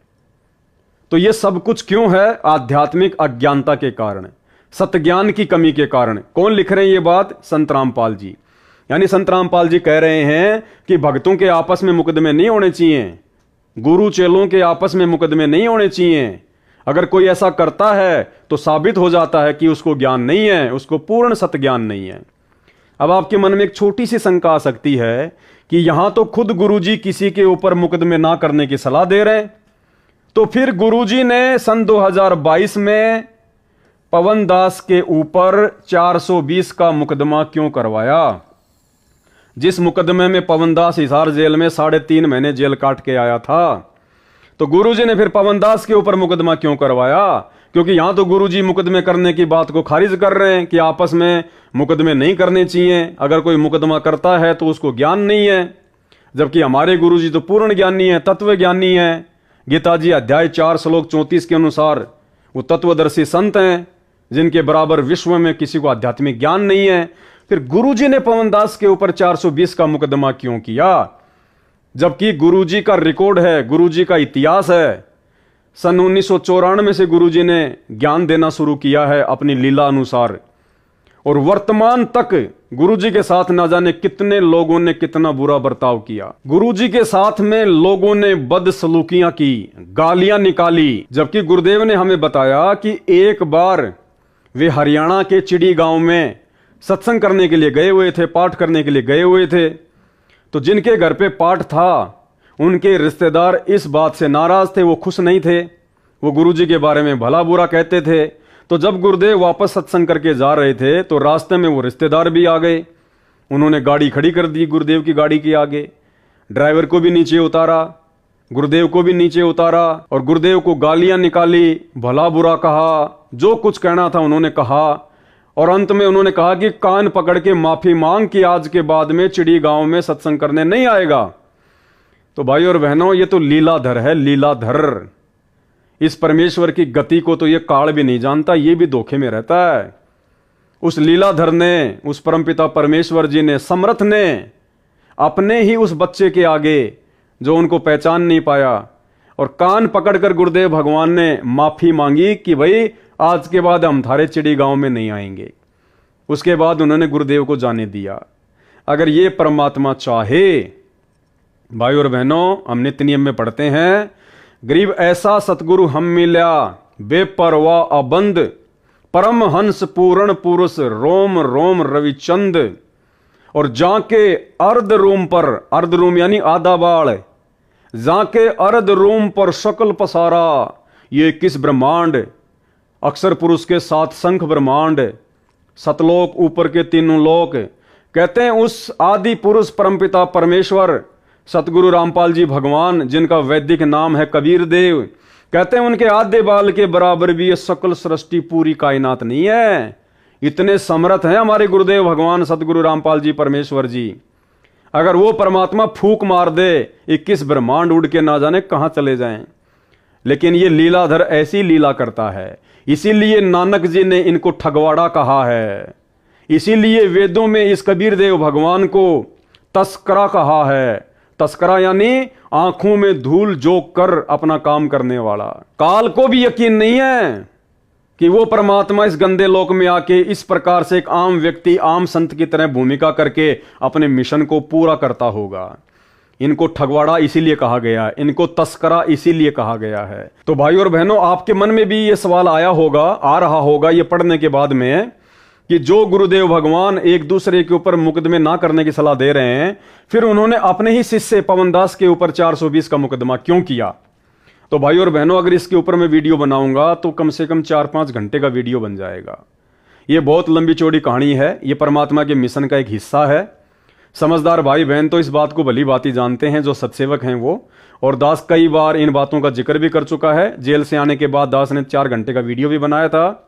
तो ये सब कुछ क्यों है? आध्यात्मिक अज्ञानता के कारण, सतज्ञान की कमी के कारण। कौन लिख रहे हैं ये बात? संत रामपाल जी। यानी संत रामपाल जी कह रहे हैं कि भक्तों के आपस में मुकदमे नहीं होने चाहिए, गुरु चेलों के आपस में मुकदमे नहीं होने चाहिए। अगर कोई ऐसा करता है तो साबित हो जाता है कि उसको ज्ञान नहीं है, उसको पूर्ण सतज्ञान नहीं है। अब आपके मन में एक छोटी सी शंका आ सकती है कि यहां तो खुद गुरुजी किसी के ऊपर मुकदमे ना करने की सलाह दे रहे हैं, तो फिर गुरुजी ने सन 2022 में पवन दास के ऊपर 420 का मुकदमा क्यों करवाया? जिस मुकदमे में पवनदास हिसार जेल में 3.5 महीने जेल काट के आया था, तो गुरुजी ने फिर पवनदास के ऊपर मुकदमा क्यों करवाया? क्योंकि यहां तो गुरुजी मुकदमे करने की बात को खारिज कर रहे हैं कि आपस में मुकदमे नहीं करने चाहिए, अगर कोई मुकदमा करता है तो उसको ज्ञान नहीं है। जबकि हमारे गुरुजी तो पूर्ण ज्ञानी है, तत्व ज्ञानी है। गीता जी अध्याय 4 श्लोक 34 के अनुसार वो तत्वदर्शी संत हैं जिनके बराबर विश्व में किसी को आध्यात्मिक ज्ञान नहीं है। फिर गुरुजी ने पवनदास के ऊपर 420 का मुकदमा क्यों किया? जबकि गुरुजी का रिकॉर्ड है, गुरुजी का इतिहास है। सन 1994 से गुरुजी ने ज्ञान देना शुरू किया है अपनी लीला अनुसार, और वर्तमान तक गुरुजी के साथ ना जाने कितने लोगों ने कितना बुरा बर्ताव किया। गुरुजी के साथ में लोगों ने बदसलूकियां की, गालियां निकाली। जबकि गुरुदेव ने हमें बताया कि एक बार वे हरियाणा के चिड़ी गांव में सत्संग करने के लिए गए हुए थे, पाठ करने के लिए गए हुए थे। तो जिनके घर पे पाठ था उनके रिश्तेदार इस बात से नाराज थे, वो खुश नहीं थे, वो गुरुजी के बारे में भला बुरा कहते थे। तो जब गुरुदेव वापस सत्संग करके जा रहे थे तो रास्ते में वो रिश्तेदार भी आ गए। उन्होंने गाड़ी खड़ी कर दी गुरुदेव की गाड़ी के आगे, ड्राइवर को भी नीचे उतारा, गुरुदेव को भी नीचे उतारा, और गुरुदेव को गालियां निकाली, भला बुरा कहा, जो कुछ कहना था उन्होंने कहा। और अंत में उन्होंने कहा कि कान पकड़ के माफी मांग कि आज के बाद में चिड़ी गांव में सत्संग करने नहीं आएगा। तो भाई और बहनों, ये तो लीलाधर है, लीलाधर। इस परमेश्वर की गति को तो ये काल भी नहीं जानता, ये भी धोखे में रहता है। उस लीलाधर ने, उस परमपिता परमेश्वर जी ने, समर्थ ने अपने ही उस बच्चे के आगे जो उनको पहचान नहीं पाया, और कान पकड़कर गुरुदेव भगवान ने माफी मांगी कि भाई आज के बाद हम थारे चिड़ी गांव में नहीं आएंगे। उसके बाद उन्होंने गुरुदेव को जाने दिया। अगर ये परमात्मा चाहे, भाई और बहनों, हम नित्य नियम में पढ़ते हैं, गरीब ऐसा सतगुरु हम मिल्या, बेपरवाह अबंद, परम हंस पूर्ण पुरुष, रोम रोम रविचंद। और जाके अर्ध रूम पर, अर्ध रूम यानी आधा बाल, जाके अर्ध रूम पर शकल पसारा, ये किस ब्रह्मांड, अक्षर पुरुष के 7 शंख ब्रह्मांड, सतलोक ऊपर के 3 लोक। कहते हैं उस आदि पुरुष परमपिता परमेश्वर सतगुरु रामपाल जी भगवान, जिनका वैदिक नाम है कबीर देव, कहते हैं उनके आधे बाल के बराबर भी ये सकल सृष्टि पूरी कायनात नहीं है। इतने समर्थ हैं हमारे गुरुदेव भगवान सतगुरु रामपाल जी परमेश्वर जी। अगर वो परमात्मा फूंक मार दे, 21 ब्रह्मांड उड़ के ना जाने कहां चले जाएं। लेकिन ये लीलाधर ऐसी लीला करता है, इसीलिए नानक जी ने इनको ठगवाड़ा कहा है। इसीलिए वेदों में इस कबीर देव भगवान को तस्करा कहा है। तस्करा यानी आंखों में धूल जोक कर अपना काम करने वाला। काल को भी यकीन नहीं है कि वो परमात्मा इस गंदे लोक में आके इस प्रकार से एक आम व्यक्ति, आम संत की तरह भूमिका करके अपने मिशन को पूरा करता होगा। इनको ठगवाड़ा इसीलिए कहा गया है, इनको तस्करा इसीलिए कहा गया है। तो भाई और बहनों, आपके मन में भी ये सवाल आया होगा, आ रहा होगा ये पढ़ने के बाद में, कि जो गुरुदेव भगवान एक दूसरे के ऊपर मुकदमे ना करने की सलाह दे रहे हैं, फिर उन्होंने अपने ही शिष्य पवनदास के ऊपर 420 का मुकदमा क्यों किया? तो भाई और बहनों, अगर इसके ऊपर मैं वीडियो बनाऊंगा तो कम से कम 4-5 घंटे का वीडियो बन जाएगा। ये बहुत लंबी चौड़ी कहानी है, ये परमात्मा के मिशन का एक हिस्सा है। समझदार भाई बहन तो इस बात को भली भांति जानते हैं, जो सत्सेवक हैं वो। और दास कई बार इन बातों का जिक्र भी कर चुका है। जेल से आने के बाद दास ने 4 घंटे का वीडियो भी बनाया था।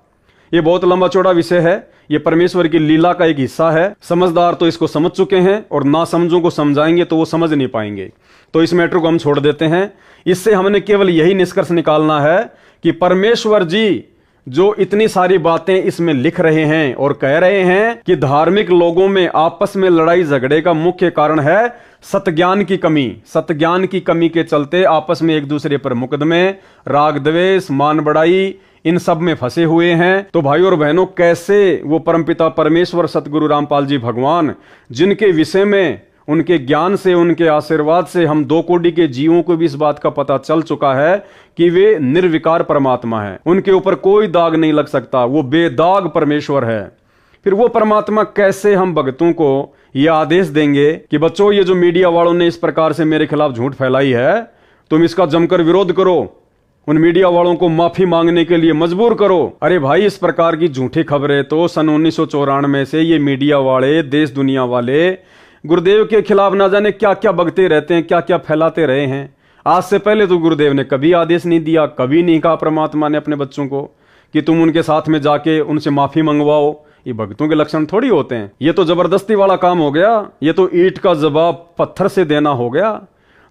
ये बहुत लंबा चौड़ा विषय है, ये परमेश्वर की लीला का एक हिस्सा है। समझदार तो इसको समझ चुके हैं, और ना समझों को समझाएंगे तो वो समझ नहीं पाएंगे। तो इस मैटर को हम छोड़ देते हैं। इससे हमने केवल यही निष्कर्ष निकालना है कि परमेश्वर जी जो इतनी सारी बातें इसमें लिख रहे हैं और कह रहे हैं कि धार्मिक लोगों में आपस में लड़ाई झगड़े का मुख्य कारण है सतज्ञान की कमी। सतज्ञान की कमी के चलते आपस में एक दूसरे पर मुकदमे, राग द्वेष, मान बढ़ाई, इन सब में फंसे हुए हैं। तो भाई और बहनों, कैसे वो परमपिता परमेश्वर सतगुरु रामपाल जी भगवान, जिनके विषय में उनके ज्ञान से, उनके आशीर्वाद से हम 2 कोटि के जीवों को भी इस बात का पता चल चुका है कि वे निर्विकार परमात्मा है, उनके ऊपर कोई दाग नहीं लग सकता, वो बेदाग परमेश्वर है। फिर वो परमात्मा कैसे हम भक्तों को ये आदेश देंगे कि बच्चों, ये जो मीडिया वालों ने इस प्रकार से मेरे खिलाफ झूठ फैलाई है, तुम इसका जमकर विरोध करो, उन मीडिया वालों को माफी मांगने के लिए मजबूर करो। अरे भाई, इस प्रकार की झूठी खबरें तो सन 1994 से ये मीडिया वाले, देश दुनिया वाले गुरुदेव के खिलाफ ना जाने क्या क्या बकते रहते हैं, क्या क्या फैलाते रहे हैं। आज से पहले तो गुरुदेव ने कभी आदेश नहीं दिया, कभी नहीं कहा परमात्मा ने अपने बच्चों को कि तुम उनके साथ में जाके उनसे माफी मंगवाओ। ये भक्तों के लक्षण थोड़ी होते हैं। ये तो जबरदस्ती वाला काम हो गया, ये तो ईंट का जवाब पत्थर से देना हो गया।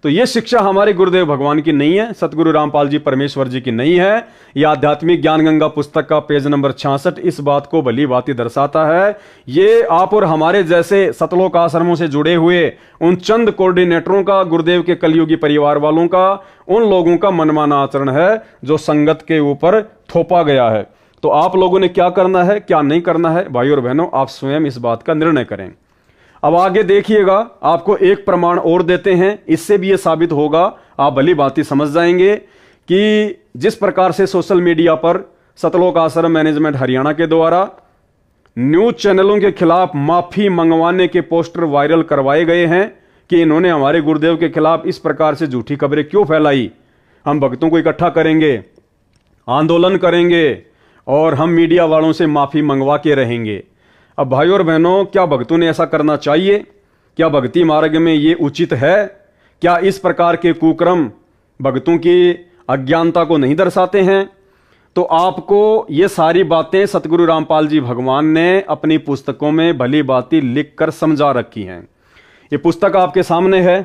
तो ये शिक्षा हमारे गुरुदेव भगवान की नहीं है, सतगुरु रामपाल जी परमेश्वर जी की नहीं है। यह आध्यात्मिक ज्ञान गंगा पुस्तक का पेज नंबर 66 इस बात को भली भांति दर्शाता है। ये आप और हमारे जैसे सतलोक आश्रमों से जुड़े हुए उन चंद कोऑर्डिनेटरों का, गुरुदेव के कलयुगी परिवार वालों का, उन लोगों का मनमाना आचरण है जो संगत के ऊपर थोपा गया है। तो आप लोगों ने क्या करना है, क्या नहीं करना है, भाई और बहनों, आप स्वयं इस बात का निर्णय करें। अब आगे देखिएगा, आपको एक प्रमाण और देते हैं, इससे भी यह साबित होगा, आप भली भांति समझ जाएंगे कि जिस प्रकार से सोशल मीडिया पर सतलोक आश्रम मैनेजमेंट हरियाणा के द्वारा न्यूज चैनलों के खिलाफ माफी मंगवाने के पोस्टर वायरल करवाए गए हैं कि इन्होंने हमारे गुरुदेव के खिलाफ इस प्रकार से झूठी खबरें क्यों फैलाई। हम भक्तों को इकट्ठा करेंगे, आंदोलन करेंगे और हम मीडिया वालों से माफी मंगवा के रहेंगे। अब भाई और बहनों, क्या भक्तों ने ऐसा करना चाहिए? क्या भक्ति मार्ग में ये उचित है? क्या इस प्रकार के कुक्रम भक्तों की अज्ञानता को नहीं दर्शाते हैं? तो आपको ये सारी बातें सतगुरु रामपाल जी भगवान ने अपनी पुस्तकों में भली भांति लिख कर समझा रखी हैं। ये पुस्तक आपके सामने है,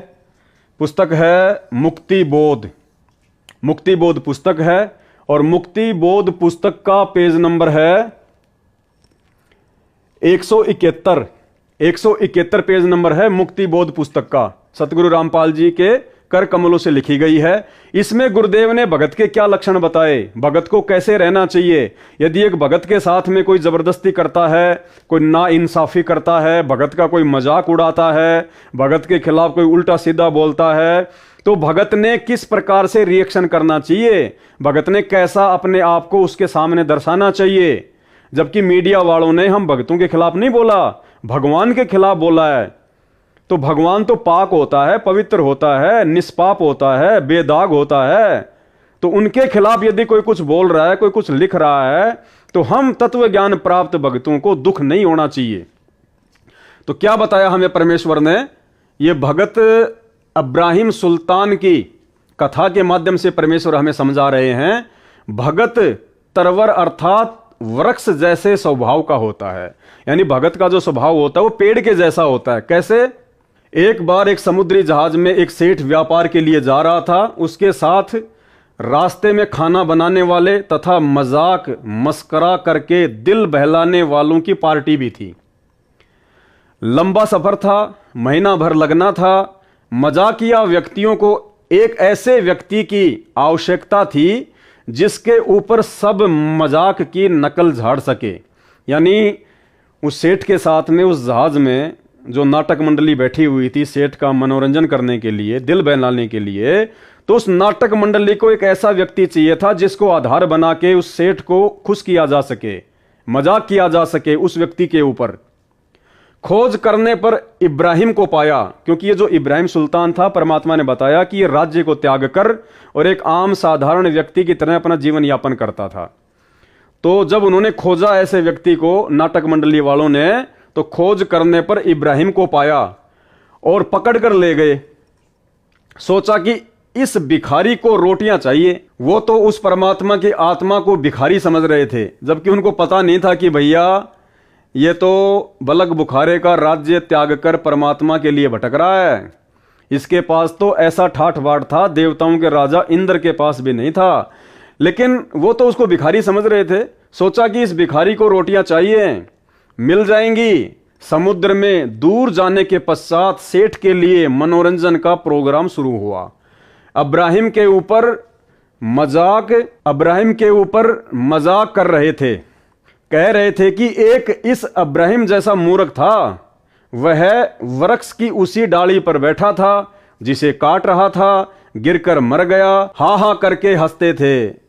पुस्तक है मुक्ति बोध। मुक्ति बोध पुस्तक है और मुक्ति बोध पुस्तक का पेज नंबर है 171 पेज नंबर है मुक्ति बोध पुस्तक का, सतगुरु रामपाल जी के कर कमलों से लिखी गई है। इसमें गुरुदेव ने भगत के क्या लक्षण बताए, भगत को कैसे रहना चाहिए। यदि एक भगत के साथ में कोई जबरदस्ती करता है, कोई ना इंसाफी करता है, भगत का कोई मजाक उड़ाता है, भगत के खिलाफ कोई उल्टा सीधा बोलता है, तो भगत ने किस प्रकार से रिएक्शन करना चाहिए, भगत ने कैसा अपने आप को उसके सामने दर्शाना चाहिए। जबकि मीडिया वालों ने हम भक्तों के खिलाफ नहीं बोला, भगवान के खिलाफ बोला है। तो भगवान तो पाक होता है, पवित्र होता है, निष्पाप होता है, बेदाग होता है। तो उनके खिलाफ यदि कोई कुछ बोल रहा है, कोई कुछ लिख रहा है, तो हम तत्व ज्ञान प्राप्त भक्तों को दुख नहीं होना चाहिए। तो क्या बताया हमें परमेश्वर ने? ये भगत इब्राहिम सुल्तान की कथा के माध्यम से परमेश्वर हमें समझा रहे हैं। भगत तरवर अर्थात वृक्ष जैसे स्वभाव का होता है, यानी भगत का जो स्वभाव होता है वो पेड़ के जैसा होता है। कैसे? एक बार एक समुद्री जहाज में एक सेठ व्यापार के लिए जा रहा था, उसके साथ रास्ते में खाना बनाने वाले तथा मजाक मस्करा करके दिल बहलाने वालों की पार्टी भी थी। लंबा सफर था, महीना भर लगना था। मजाकिया व्यक्तियों को एक ऐसे व्यक्ति की आवश्यकता थी जिसके ऊपर सब मजाक की नकल झाड़ सके। यानी उस सेठ के साथ में उस जहाज में जो नाटक मंडली बैठी हुई थी सेठ का मनोरंजन करने के लिए, दिल बहलाने के लिए, तो उस नाटक मंडली को एक ऐसा व्यक्ति चाहिए था जिसको आधार बना के उस सेठ को खुश किया जा सके, मजाक किया जा सके उस व्यक्ति के ऊपर। खोज करने पर इब्राहिम को पाया, क्योंकि ये जो इब्राहिम सुल्तान था, परमात्मा ने बताया कि ये राज्य को त्याग कर और एक आम साधारण व्यक्ति की तरह अपना जीवन यापन करता था। तो जब उन्होंने खोजा ऐसे व्यक्ति को, नाटक मंडली वालों ने, तो खोज करने पर इब्राहिम को पाया और पकड़ कर ले गए। सोचा कि इस भिखारी को रोटियां चाहिए। वो तो उस परमात्मा की आत्मा को भिखारी समझ रहे थे, जबकि उनको पता नहीं था कि भैया ये तो बलक बुखारे का राज्य त्याग कर परमात्मा के लिए भटक रहा है। इसके पास तो ऐसा ठाठ बाट था, देवताओं के राजा इंद्र के पास भी नहीं था। लेकिन वो तो उसको भिखारी समझ रहे थे। सोचा कि इस भिखारी को रोटियां चाहिए, मिल जाएंगी। समुद्र में दूर जाने के पश्चात सेठ के लिए मनोरंजन का प्रोग्राम शुरू हुआ। इब्राहिम के ऊपर मजाक कर रहे थे, कह रहे थे कि एक इस इब्राहिम जैसा मूर्ख था, वह वृक्ष की उसी डाली पर बैठा था जिसे काट रहा था, गिरकर मर गया। हा हा करके हंसते थे,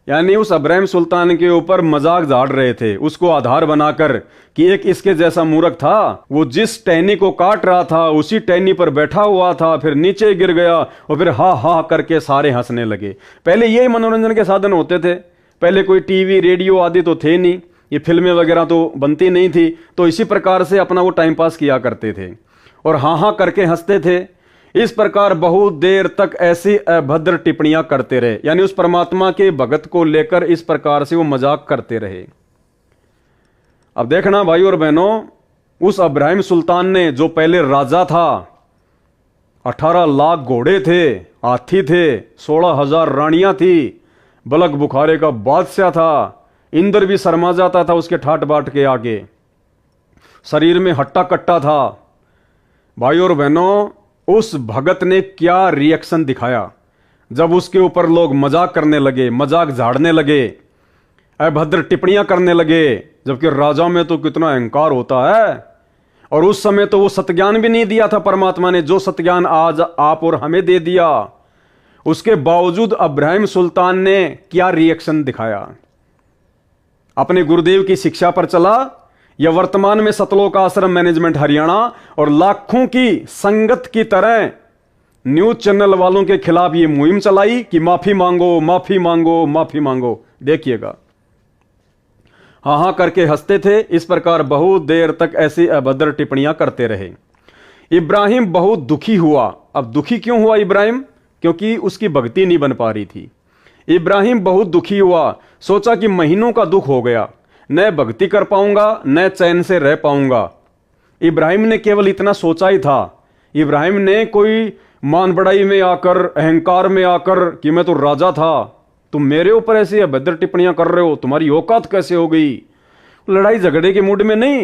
यानी उस इब्राहिम सुल्तान के ऊपर मजाक झाड़ रहे थे, उसको आधार बनाकर कि एक इसके जैसा मूर्ख था, वो जिस टहनी को काट रहा था उसी टहनी पर बैठा हुआ था, फिर नीचे गिर गया और फिर हा हा करके सारे हंसने लगे। पहले यही मनोरंजन के साधन होते थे। पहले कोई टीवी रेडियो आदि तो थे नहीं, ये फिल्में वगैरह तो बनती नहीं थी, तो इसी प्रकार से अपना वो टाइम पास किया करते थे। और हाँ हाँ करके हंसते थे। इस प्रकार बहुत देर तक ऐसी अभद्र टिप्पणियां करते रहे, यानी उस परमात्मा के भगत को लेकर इस प्रकार से वो मजाक करते रहे। अब देखना भाई और बहनों, उस इब्राहिम सुल्तान ने जो पहले राजा था, 18 लाख घोड़े थे, हाथी थे, 16,000 रानियां थी, बलक बुखारे का बादशाह था, इंद्र भी शर्मा जाता था उसके ठाट बाट के आगे, शरीर में हट्टा कट्टा था। भाई और बहनों, उस भगत ने क्या रिएक्शन दिखाया जब उसके ऊपर लोग मजाक करने लगे, मजाक झाड़ने लगे, अभद्र टिप्पणियां करने लगे, जबकि राजा में तो कितना अहंकार होता है। और उस समय तो वो सत्ज्ञान भी नहीं दिया था परमात्मा ने, जो सत्ज्ञान आज आप और हमें दे दिया। उसके बावजूद इब्राहिम सुल्तान ने क्या रिएक्शन दिखाया? अपने गुरुदेव की शिक्षा पर चला, या वर्तमान में सतलोक आश्रम मैनेजमेंट हरियाणा और लाखों की संगत की तरह न्यूज चैनल वालों के खिलाफ ये मुहिम चलाई कि माफी मांगो, माफी मांगो, माफी मांगो। देखिएगा, हाँ हाँ करके हंसते थे। इस प्रकार बहुत देर तक ऐसी अभद्र टिप्पणियां करते रहे। इब्राहिम बहुत दुखी हुआ। अब दुखी क्यों हुआ इब्राहिम? क्योंकि उसकी भक्ति नहीं बन पा रही थी। इब्राहिम बहुत दुखी हुआ, सोचा कि महीनों का दुख हो गया, न भक्ति कर पाऊंगा, न चैन से रह पाऊंगा। इब्राहिम ने केवल इतना सोचा ही था। इब्राहिम ने कोई मान बढ़ाई में आकर, अहंकार में आकर कि मैं तो राजा था, तुम मेरे ऊपर ऐसी अभद्र टिप्पणियां कर रहे हो, तुम्हारी औकात कैसे हो गई? लड़ाई झगड़े के मूड में नहीं।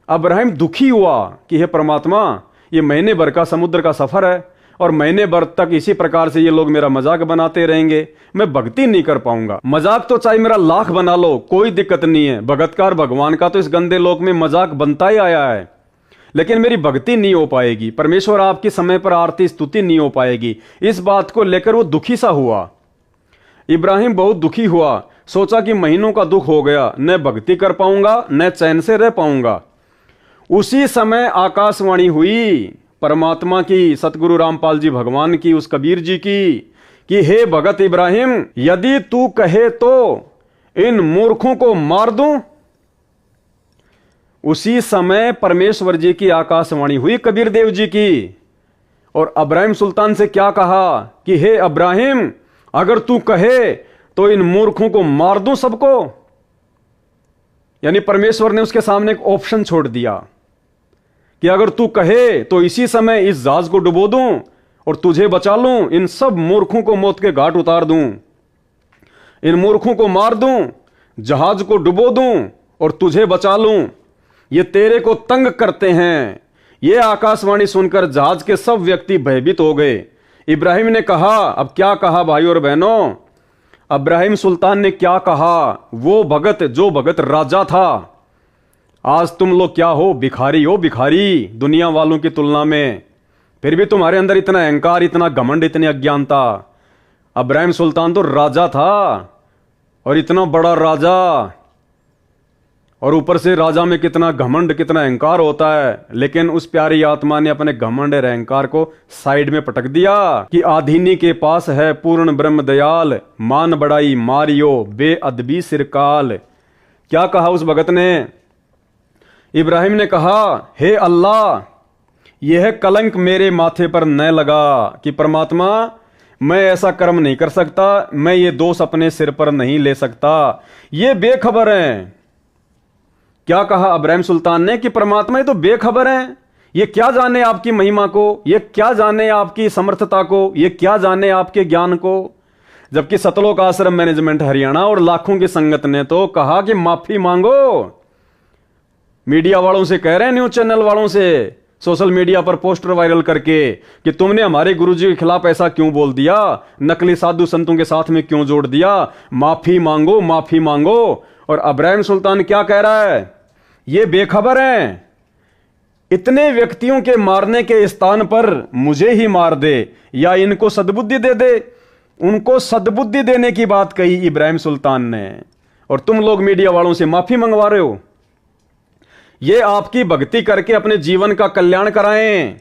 इब्राहिम दुखी हुआ कि हे परमात्मा, ये महीने भर का समुद्र का सफर है और महीने भर तक इसी प्रकार से ये लोग मेरा मजाक बनाते रहेंगे, मैं भक्ति नहीं कर पाऊंगा। मजाक तो चाहे मेरा लाख बना लो, कोई दिक्कत नहीं है, भगतकार भगवान का तो इस गंदे लोक में मजाक बनता ही आया है, लेकिन मेरी भक्ति नहीं हो पाएगी, परमेश्वर आपकी समय पर आरती स्तुति नहीं हो पाएगी। इस बात को लेकर वो दुखी सा हुआ। इब्राहिम बहुत दुखी हुआ, सोचा कि महीनों का दुख हो गया, न भक्ति कर पाऊंगा, न चैन से रह पाऊंगा। उसी समय आकाशवाणी हुई परमात्मा की, सतगुरु रामपाल जी भगवान की, उस कबीर जी की, कि हे भगत इब्राहिम, यदि तू कहे तो इन मूर्खों को मार दूं। उसी समय परमेश्वर जी की आकाशवाणी हुई कबीर देव जी की, और इब्राहिम सुल्तान से क्या कहा कि हे इब्राहिम, अगर तू कहे तो इन मूर्खों को मार दूं सबको। यानी परमेश्वर ने उसके सामने एक ऑप्शन छोड़ दिया कि अगर तू कहे तो इसी समय इस जहाज को डुबो दूं और तुझे बचा लूं, इन सब मूर्खों को मौत के घाट उतार दूं, इन मूर्खों को मार दूं, जहाज को डुबो दूं और तुझे बचा लूं, ये तेरे को तंग करते हैं। ये आकाशवाणी सुनकर जहाज के सब व्यक्ति भयभीत हो गए। इब्राहिम ने कहा, अब क्या कहा भाई और बहनों, इब्राहिम सुल्तान ने क्या कहा? वो भगत, जो भगत राजा था, आज तुम लोग क्या हो? भिखारी हो, भिखारी दुनिया वालों की तुलना में। फिर भी तुम्हारे अंदर इतना अहंकार, इतना घमंड, इतनी अज्ञानता। इब्राहिम सुल्तान तो राजा था, और इतना बड़ा राजा, और ऊपर से राजा में कितना घमंड, कितना अहंकार होता है। लेकिन उस प्यारी आत्मा ने अपने घमंड और अहंकार को साइड में पटक दिया कि आधीनी के पास है पूर्ण ब्रह्म दयाल, मान बढ़ाई मारियो बेअदबी सिरकाल। क्या कहा उस भगत ने? इब्राहिम ने कहा, हे अल्लाह, यह कलंक मेरे माथे पर न लगा कि परमात्मा, मैं ऐसा कर्म नहीं कर सकता, मैं ये दोष अपने सिर पर नहीं ले सकता, ये बेखबर हैं। क्या कहा इब्राहिम सुल्तान ने कि परमात्मा ये तो बेखबर हैं, ये क्या जाने आपकी महिमा को, ये क्या जाने आपकी समर्थता को, ये क्या जाने आपके ज्ञान को। जबकि सतलोक आश्रम मैनेजमेंट हरियाणा और लाखों की संगत ने तो कहा कि माफी मांगो। मीडिया वालों से कह रहे हैं, न्यूज चैनल वालों से, सोशल मीडिया पर पोस्टर वायरल करके कि तुमने हमारे गुरुजी के खिलाफ ऐसा क्यों बोल दिया, नकली साधु संतों के साथ में क्यों जोड़ दिया, माफी मांगो, माफी मांगो। और इब्राहिम सुल्तान क्या कह रहा है? ये बेखबर हैं, इतने व्यक्तियों के मारने के स्थान पर मुझे ही मार दे या इनको सद्बुद्धि दे दे। उनको सद्बुद्धि देने की बात कही इब्राहिम सुल्तान ने, और तुम लोग मीडिया वालों से माफी मंगवा रहे हो। ये आपकी भक्ति करके अपने जीवन का कल्याण कराएं।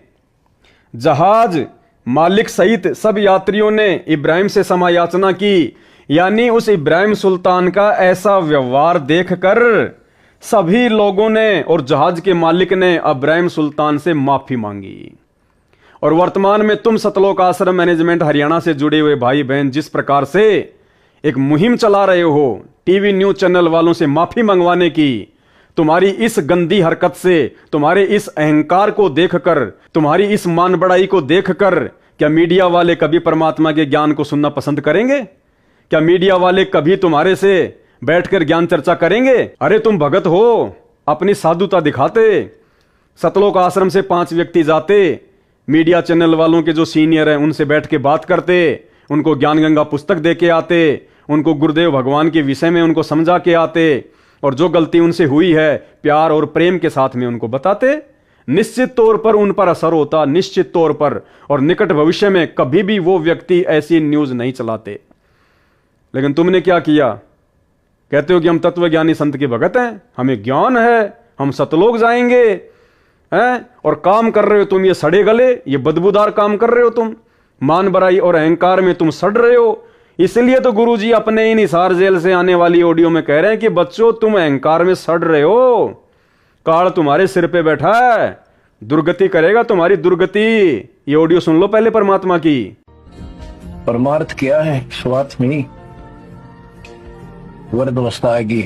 जहाज मालिक सहित सब यात्रियों ने इब्राहिम से क्षमा याचना की, यानी उस इब्राहिम सुल्तान का ऐसा व्यवहार देखकर सभी लोगों ने और जहाज के मालिक ने इब्राहिम सुल्तान से माफी मांगी। और वर्तमान में तुम सतलोक आश्रम मैनेजमेंट हरियाणा से जुड़े हुए भाई बहन जिस प्रकार से एक मुहिम चला रहे हो टीवी न्यूज चैनल वालों से माफी मंगवाने की, तुम्हारी इस गंदी हरकत से, तुम्हारे इस अहंकार को देखकर, तुम्हारी इस मान बढ़ाई को देखकर क्या मीडिया वाले कभी परमात्मा के ज्ञान को सुनना पसंद करेंगे? क्या मीडिया वाले कभी तुम्हारे से बैठकर ज्ञान चर्चा करेंगे? अरे तुम भगत हो, अपनी साधुता दिखाते, सतलोक आश्रम से 5 व्यक्ति जाते, मीडिया चैनल वालों के जो सीनियर हैं उनसे बैठ के बात करते, उनको ज्ञान गंगा पुस्तक दे के आते, उनको गुरुदेव भगवान के विषय में उनको समझा के आते, और जो गलती उनसे हुई है प्यार और प्रेम के साथ में उनको बताते। निश्चित तौर पर उन पर असर होता, निश्चित तौर पर, और निकट भविष्य में कभी भी वो व्यक्ति ऐसी न्यूज नहीं चलाते। लेकिन तुमने क्या किया? कहते हो कि हम तत्वज्ञानी संत के भगत हैं, हमें ज्ञान है, हम सतलोक जाएंगे हैं, और काम कर रहे हो तुम ये सड़े गले, ये बदबूदार काम कर रहे हो तुम, मान बराई और अहंकार में तुम सड़ रहे हो। इसलिए तो गुरुजी अपने इन हिसार जेल से आने वाली ऑडियो में कह रहे हैं कि बच्चों तुम अहंकार में सड़ रहे हो, काल तुम्हारे सिर पे बैठा है, दुर्गति करेगा तुम्हारी दुर्गति। ये ऑडियो सुन लो पहले परमात्मा की। परमार्थ क्या है? स्वार्थ नहीं। वृद्ध अवस्था आएगी,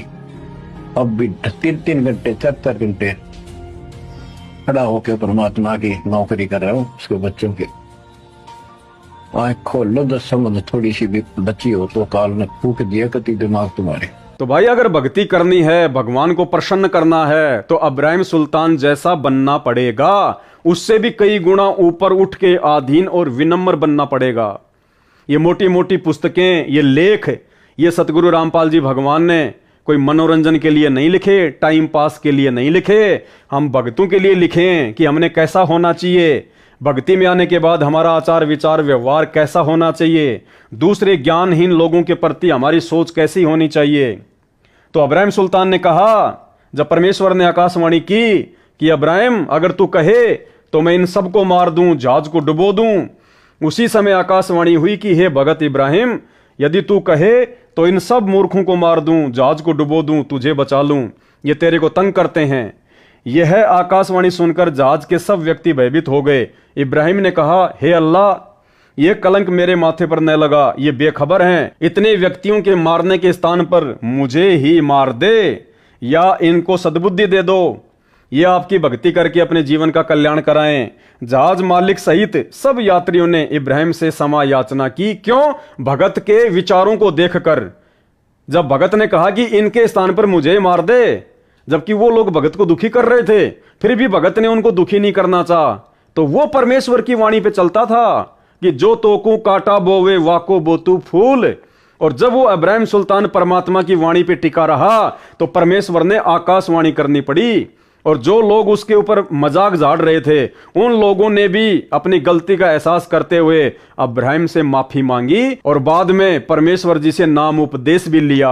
अब भी 3-3 घंटे 4-4 घंटे खड़ा होकर परमात्मा की नौकरी कर रहा हूं, उसके बच्चों के। आँख खोल लो, 10 समझ थोड़ी सी भी बच्ची हो तो काल ने फूक दिया कति दिमाग तुम्हारे। तो भाई अगर भक्ति करनी है, भगवान को प्रसन्न करना है, तो इब्राहिम सुल्तान जैसा बनना पड़ेगा, उससे भी कई गुना ऊपर उठ के आधीन और विनम्र बनना पड़ेगा। ये मोटी मोटी पुस्तकें, ये लेख, ये सतगुरु रामपाल जी भगवान ने कोई मनोरंजन के लिए नहीं लिखे, टाइम पास के लिए नहीं लिखे, हम भक्तों के लिए लिखे कि हमने कैसा होना चाहिए, भक्ति में आने के बाद हमारा आचार विचार व्यवहार कैसा होना चाहिए, दूसरे ज्ञानहीन लोगों के प्रति हमारी सोच कैसी होनी चाहिए। तो इब्राहिम सुल्तान ने कहा, जब परमेश्वर ने आकाशवाणी की कि इब्राहिम अगर तू कहे तो मैं इन सबको मार दूं, जहाज को डुबो दूं, उसी समय आकाशवाणी हुई कि हे भगत इब्राहिम, यदि तू कहे तो इन सब मूर्खों को मार दूं, जहाज को डुबो दूं, तुझे बचा लूं, ये तेरे को तंग करते हैं। यह आकाशवाणी सुनकर जहाज के सब व्यक्ति भयभीत हो गए। इब्राहिम ने कहा, हे अल्लाह, ये कलंक मेरे माथे पर न लगा, ये बेखबर हैं, इतने व्यक्तियों के मारने के स्थान पर मुझे ही मार दे या इनको सद्बुद्धि दे दो, ये आपकी भक्ति करके अपने जीवन का कल्याण कराएं। जहाज मालिक सहित सब यात्रियों ने इब्राहिम से क्षमा याचना की। क्यों? भगत के विचारों को देखकर। जब भगत ने कहा कि इनके स्थान पर मुझे मार दे, जबकि वो लोग भगत को दुखी कर रहे थे, फिर भी भगत ने उनको दुखी नहीं करना चाहा, तो वो परमेश्वर की वाणी पे चलता था कि जो तोकू काटा बोवे वाको बोतू फूल। और जब वो इब्राहिम सुल्तान परमात्मा की वाणी पे टिका रहा तो परमेश्वर ने आकाशवाणी करनी पड़ी, और जो लोग उसके ऊपर मजाक झाड़ रहे थे उन लोगों ने भी अपनी गलती का एहसास करते हुए इब्राहिम से माफी मांगी और बाद में परमेश्वर जी से नाम उपदेश भी लिया।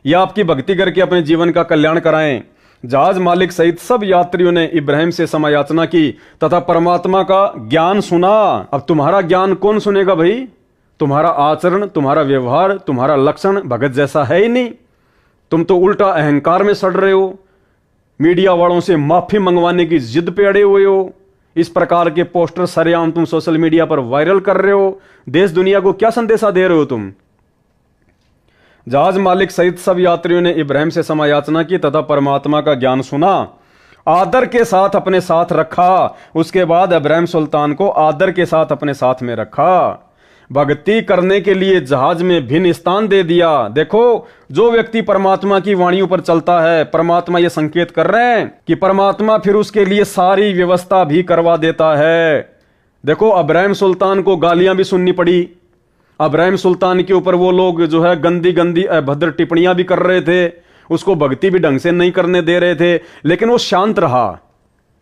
यह आपकी भक्ति करके अपने जीवन का कल्याण कराएं। जहाज मालिक सहित सब यात्रियों ने इब्राहिम से क्षमा याचना की तथा परमात्मा का ज्ञान सुना। अब तुम्हारा ज्ञान कौन सुनेगा भाई? तुम्हारा आचरण, तुम्हारा व्यवहार, तुम्हारा लक्षण भगत जैसा है ही नहीं। तुम तो उल्टा अहंकार में सड़ रहे हो, मीडिया वालों से माफी मंगवाने की जिद पे अड़े हुए हो, इस प्रकार के पोस्टर सरेआम तुम सोशल मीडिया पर वायरल कर रहे हो। देश दुनिया को क्या संदेशा दे रहे हो तुम? जहाज मालिक सहित सब यात्रियों ने इब्राहिम से क्षमा याचना की तथा परमात्मा का ज्ञान सुना, आदर के साथ अपने साथ रखा। उसके बाद इब्राहिम सुल्तान को आदर के साथ अपने साथ में रखा। भक्ति करने के लिए जहाज में भिन्न स्थान दे दिया। देखो, जो व्यक्ति परमात्मा की वाणियों पर चलता है, परमात्मा ये संकेत कर रहे हैं कि परमात्मा फिर उसके लिए सारी व्यवस्था भी करवा देता है। देखो, इब्राहिम सुल्तान को गालियां भी सुननी पड़ी। इब्राहिम सुल्तान के ऊपर वो लोग जो है गंदी गंदी अभद्र टिप्पणियां भी कर रहे थे, उसको भक्ति भी ढंग से नहीं करने दे रहे थे, लेकिन वो शांत रहा।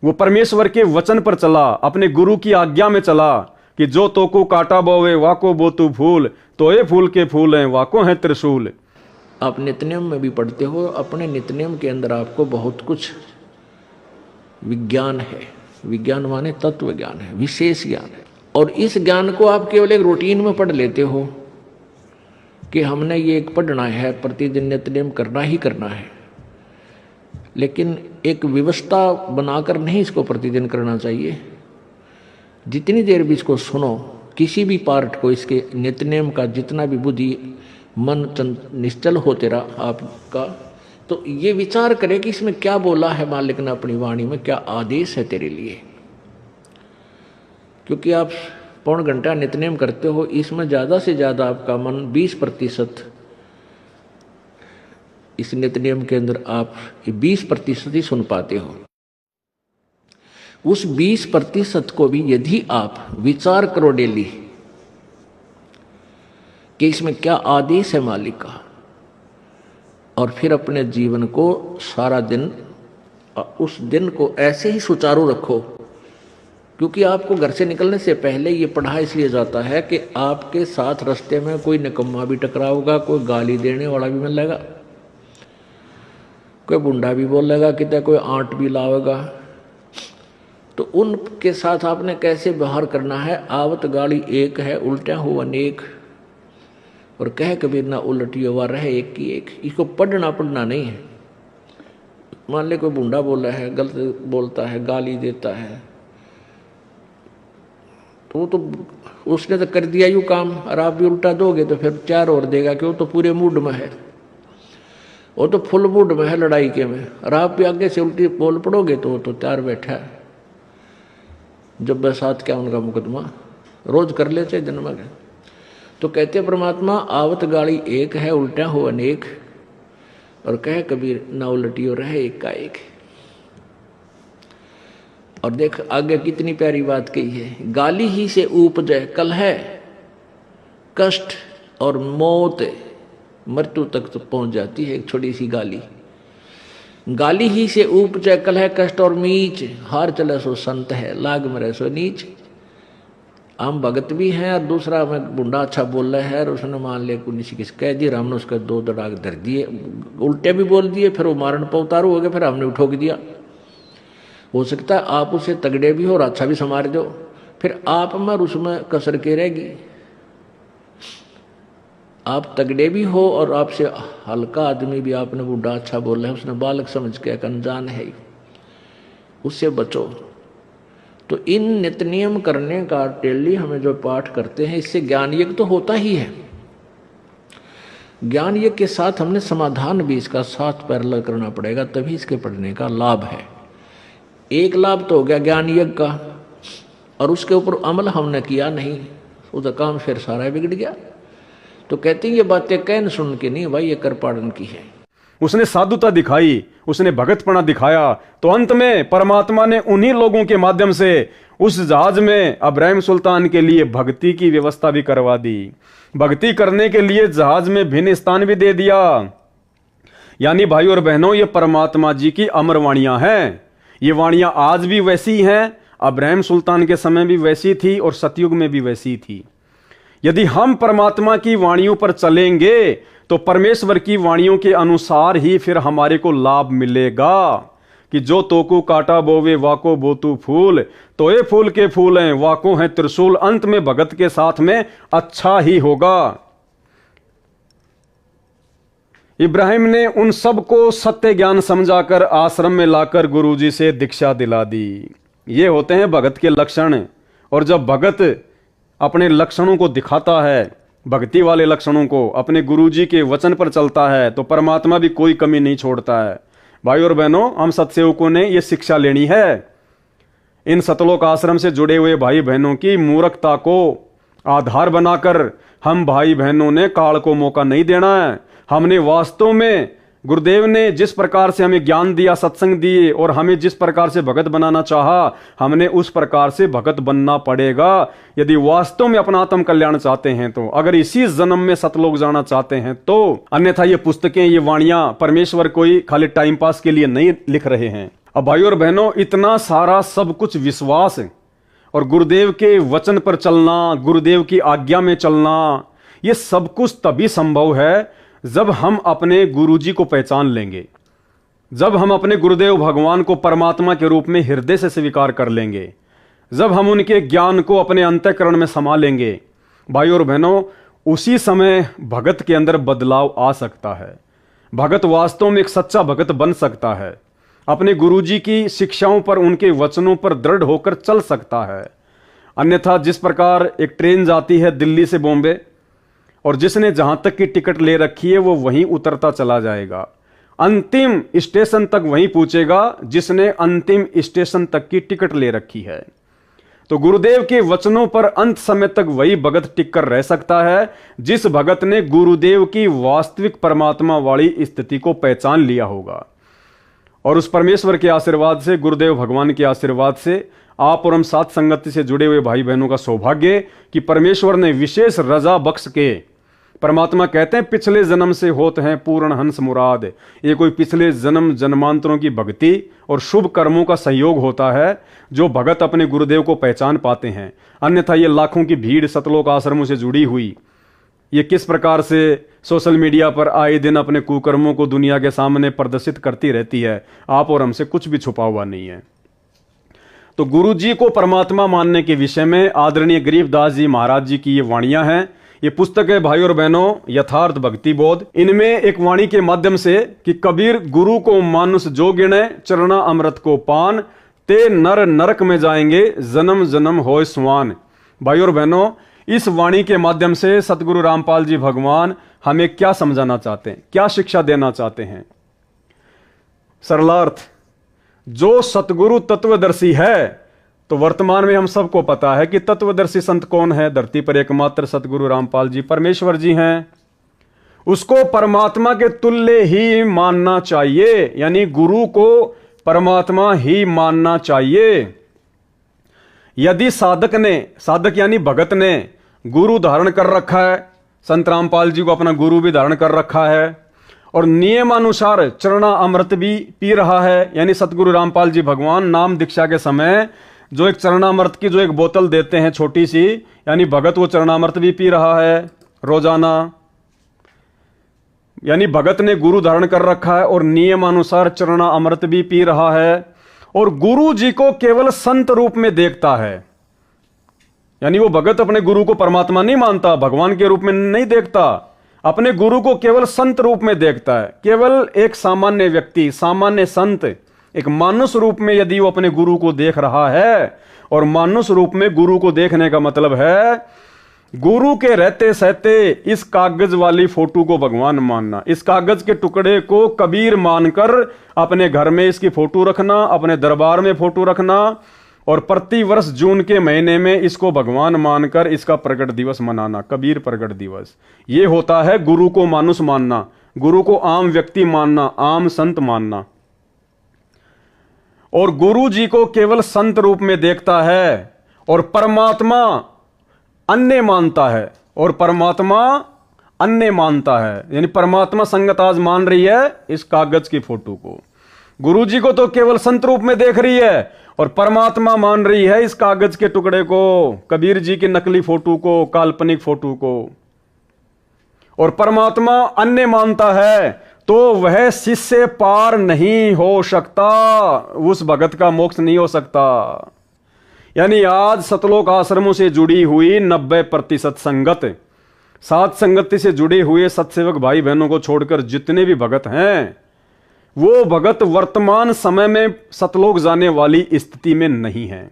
वो परमेश्वर के वचन पर चला, अपने गुरु की आज्ञा में चला कि जो तोको काटा बोवे वाको बोतू फूल, तो ये फूल के फूल हैं, वाको हैं त्रिशूल। आप नित्यनियम में भी पढ़ते हो, अपने नित्यनियम के अंदर आपको बहुत कुछ विज्ञान है। विज्ञान माने तत्व ज्ञान है, विशेष ज्ञान है। और इस ज्ञान को आप केवल एक रूटीन में पढ़ लेते हो कि हमने ये एक पढ़ना है, प्रतिदिन नित्यनियम करना ही करना है। लेकिन एक व्यवस्था बनाकर नहीं इसको प्रतिदिन करना चाहिए। जितनी देर भी इसको सुनो, किसी भी पार्ट को, इसके नित्य नेम का जितना भी बुद्धि मन निश्चल होते रहा आपका, तो ये विचार करे कि इसमें क्या बोला है मालिक ने अपनी वाणी में, क्या आदेश है तेरे लिए। क्योंकि आप पौन घंटा नित्यनेम करते हो, इसमें ज़्यादा से ज़्यादा आपका मन 20% इस नित्यनेम के अंदर आप 20% ही सुन पाते हो। उस 20% को भी यदि आप विचार करो डेली कि इसमें क्या आदेश है मालिक का, और फिर अपने जीवन को सारा दिन, उस दिन को ऐसे ही सुचारू रखो। क्योंकि आपको घर से निकलने से पहले ये पढ़ा इसलिए जाता है कि आपके साथ रास्ते में कोई निकम्मा भी टकराओगा, कोई गाली देने वाला भी मिलेगा, कोई बुंडा भी बोलेगा, कितना कोई आंट भी लावेगा। तो उनके साथ आपने कैसे व्यवहार करना है। आवत गाली एक है, उल्टा हो अनेक, और कह कबीर ना उलटी हुआ रहे एक की एक। इसको पढ़ना नहीं है। मान ले कोई बुंडा बोला है, गलत बोलता है, गाली देता है, तो उसने तो कर दिया यूँ काम, और आप भी उल्टा दोगे तो फिर 4 और देगा कि वो तो पूरे मूड में है, वो तो फुल मूड में है लड़ाई के में, और आप भी आगे से उल्टी बोल पड़ोगे तो वो तो तैयार बैठा है। जब बरसात क्या उनका मुकदमा रोज कर ले चाहे दिन में। तो कहते परमात्मा आवत गाड़ी एक है, उल्टा हो अनेक, और कह कबीर ना उलटी हो रहे एक का एक। और देख आगे कितनी प्यारी बात कही है। गाली ही से उपजे कलह, कष्ट और मौत, मृत्यु तक तो पहुंच जाती है एक छोटी सी गाली। गाली ही से उपजे कलह, कष्ट और मीच, हार चले सो संत है, लाग मरे सो नीच। हम भगत भी हैं और दूसरा में बुंडा अच्छा बोल रहा है, और उसने मान लिया किसी किस कह दिया, हमने उसका 2 दड़ाक धर दिए, उल्टे भी बोल दिए, फिर वो मारन पर उतारू हो गए, फिर हमने उठोक दिया। हो सकता है आप उसे तगड़े भी हो और अच्छा भी संवार दो, फिर आप में उसमें कसर के रहेगी। आप तगड़े भी हो और आपसे हल्का आदमी भी आपने बुढ़ा अच्छा बोला है, उसने बालक समझ के एक अनजान है, उससे बचो। तो इन नित्य नियम करने का डेली हमें जो पाठ करते हैं, इससे ज्ञान यज्ञ तो होता ही है। ज्ञान यज्ञ के साथ हमने समाधान भी इसका साथ पैरेलल करना पड़ेगा, तभी इसके पढ़ने का लाभ है। एक लाभ तो हो गया ज्ञान यज्ञ का, और उसके ऊपर अमल हमने किया नहीं, उसका काम फिर सारा बिगड़ गया। तो कहते हैं ये बातें कहन सुन के नहीं भाई, ये कर पाड़न की है। उसने साधुता दिखाई, उसने भगतपना दिखाया, तो अंत में परमात्मा ने उन्हीं लोगों के माध्यम से उस जहाज में इब्राहिम सुल्तान के लिए भक्ति की व्यवस्था भी करवा दी। भक्ति करने के लिए जहाज में भिन्न स्थान भी दे दिया। यानी भाई और बहनों, ये परमात्मा जी की अमर वाणियां हैं। ये वाणियां आज भी वैसी हैं, इब्राहिम सुल्तान के समय भी वैसी थी और सतयुग में भी वैसी थी। यदि हम परमात्मा की वाणियों पर चलेंगे तो परमेश्वर की वाणियों के अनुसार ही फिर हमारे को लाभ मिलेगा कि जो तोकू काटा बोवे वाको बोतू फूल, तो ये फूल के फूल हैं, वाको हैं त्रिशूल। अंत में भगत के साथ में अच्छा ही होगा। इब्राहिम ने उन सबको सत्य ज्ञान समझाकर आश्रम में लाकर गुरुजी से दीक्षा दिला दी। ये होते हैं भगत के लक्षण। और जब भगत अपने लक्षणों को दिखाता है, भक्ति वाले लक्षणों को, अपने गुरुजी के वचन पर चलता है, तो परमात्मा भी कोई कमी नहीं छोड़ता है। भाई और बहनों, हम सत्सेवकों ने ये शिक्षा लेनी है। इन सतलोक आश्रम से जुड़े हुए भाई बहनों की मूर्खता को आधार बनाकर हम भाई बहनों ने काल को मौका नहीं देना है। हमने वास्तव में गुरुदेव ने जिस प्रकार से हमें ज्ञान दिया, सत्संग दिए, और हमें जिस प्रकार से भगत बनाना चाहा, हमने उस प्रकार से भगत बनना पड़ेगा यदि वास्तव में अपना आत्म कल्याण चाहते हैं तो। अगर इसी जन्म में सतलोक जाना चाहते हैं तो। अन्यथा ये पुस्तकें, ये वाणियां परमेश्वर कोई खाली टाइम पास के लिए नहीं लिख रहे हैं। अब भाई और बहनों, इतना सारा सब कुछ विश्वास और गुरुदेव के वचन पर चलना, गुरुदेव की आज्ञा में चलना, ये सब कुछ तभी संभव है जब हम अपने गुरुजी को पहचान लेंगे, जब हम अपने गुरुदेव भगवान को परमात्मा के रूप में हृदय से स्वीकार कर लेंगे, जब हम उनके ज्ञान को अपने अंतःकरण में समा लेंगे। भाई और बहनों, उसी समय भगत के अंदर बदलाव आ सकता है। भगत वास्तव में एक सच्चा भगत बन सकता है। अपने गुरुजी की शिक्षाओं पर, उनके वचनों पर दृढ़ होकर चल सकता है। अन्यथा जिस प्रकार एक ट्रेन जाती है दिल्ली से बॉम्बे, और जिसने जहां तक की टिकट ले रखी है वो वहीं उतरता चला जाएगा, अंतिम स्टेशन तक वहीं पहुंचेगा जिसने अंतिम स्टेशन तक की टिकट ले रखी है। तो गुरुदेव के वचनों पर अंत समय तक वही भगत टिक कर रह सकता है जिस भगत ने गुरुदेव की वास्तविक परमात्मा वाली स्थिति को पहचान लिया होगा। और उस परमेश्वर के आशीर्वाद से, गुरुदेव भगवान के आशीर्वाद से आप और हम साथ संगति से जुड़े हुए भाई बहनों का सौभाग्य कि परमेश्वर ने विशेष रजा बख्श के, परमात्मा कहते हैं पिछले जन्म से होते हैं पूर्ण हंस मुराद, ये कोई पिछले जन्म जन्मांतरों की भक्ति और शुभ कर्मों का संयोग होता है जो भगत अपने गुरुदेव को पहचान पाते हैं। अन्यथा ये लाखों की भीड़ सतलोक आश्रमों से जुड़ी हुई, ये किस प्रकार से सोशल मीडिया पर आए दिन अपने कुकर्मों को दुनिया के सामने प्रदर्शित करती रहती है, आप और हमसे कुछ भी छुपा हुआ नहीं है। तो गुरु जी को परमात्मा मानने के विषय में आदरणीय गरीबदास जी महाराज जी की ये वाणियां हैं। ये पुस्तक है भाई और बहनों यथार्थ भक्ति बोध। इनमें एक वाणी के माध्यम से कि कबीर गुरु को मानुष जो गिने, चरणा अमृत को पान, ते नर नरक में जाएंगे, जन्म जन्म होय स्वान। भाई और बहनों, इस वाणी के माध्यम से सतगुरु रामपाल जी भगवान हमें क्या समझाना चाहते हैं, क्या शिक्षा देना चाहते हैं? सरलार्थ, जो सतगुरु तत्वदर्शी है, तो वर्तमान में हम सबको पता है कि तत्वदर्शी संत कौन है? धरती पर एकमात्र सतगुरु रामपाल जी परमेश्वर जी हैं। उसको परमात्मा के तुल्य ही मानना चाहिए, यानी गुरु को परमात्मा ही मानना चाहिए। यदि साधक ने, साधक यानी भगत ने गुरु धारण कर रखा है, संत रामपाल जी को अपना गुरु भी धारण कर रखा है, और नियमानुसार चरणा अमृत भी पी रहा है, यानी सतगुरु रामपाल जी भगवान नाम दीक्षा के समय जो एक चरणामृत की जो एक बोतल देते हैं छोटी सी, यानी भगत वो चरणामृत भी पी रहा है रोजाना, यानी भगत ने गुरु धारण कर रखा है और नियमानुसार चरणा अमृत भी पी रहा है, और गुरु जी को केवल संत रूप में देखता है। यानी वो भगत अपने गुरु को परमात्मा नहीं मानता, भगवान के रूप में नहीं देखता, अपने गुरु को केवल संत रूप में देखता है। केवल एक सामान्य व्यक्ति, सामान्य संत, एक मानुष रूप में यदि वो अपने गुरु को देख रहा है, और मानुष रूप में गुरु को देखने का मतलब है गुरु के रहते सहते इस कागज वाली फोटो को भगवान मानना, इस कागज के टुकड़े को कबीर मानकर अपने घर में इसकी फोटो रखना, अपने दरबार में फोटो रखना, और प्रति वर्ष जून के महीने में इसको भगवान मानकर इसका प्रकट दिवस मनाना, कबीर प्रकट दिवस। ये होता है गुरु को मानुष मानना, गुरु को आम व्यक्ति मानना, आम संत मानना। और गुरु जी को केवल संत रूप में देखता है और परमात्मा अन्य मानता है, और परमात्मा अन्य मानता है, यानी परमात्मा संगत आज मान रही है इस कागज की फोटो को, गुरु जी को तो केवल संत रूप में देख रही है, और परमात्मा मान रही है इस कागज के टुकड़े को, कबीर जी की नकली फोटो को, काल्पनिक फोटो को। और परमात्मा अन्य मानता है तो वह शिष्य पार नहीं हो सकता, उस भगत का मोक्ष नहीं हो सकता। यानी आज सतलोक आश्रमों से जुड़ी हुई 90% संगत, साथ संगति से जुड़े हुए सत्सेवक भाई बहनों को छोड़कर जितने भी भगत हैं, वो भगत वर्तमान समय में सतलोक जाने वाली स्थिति में नहीं है,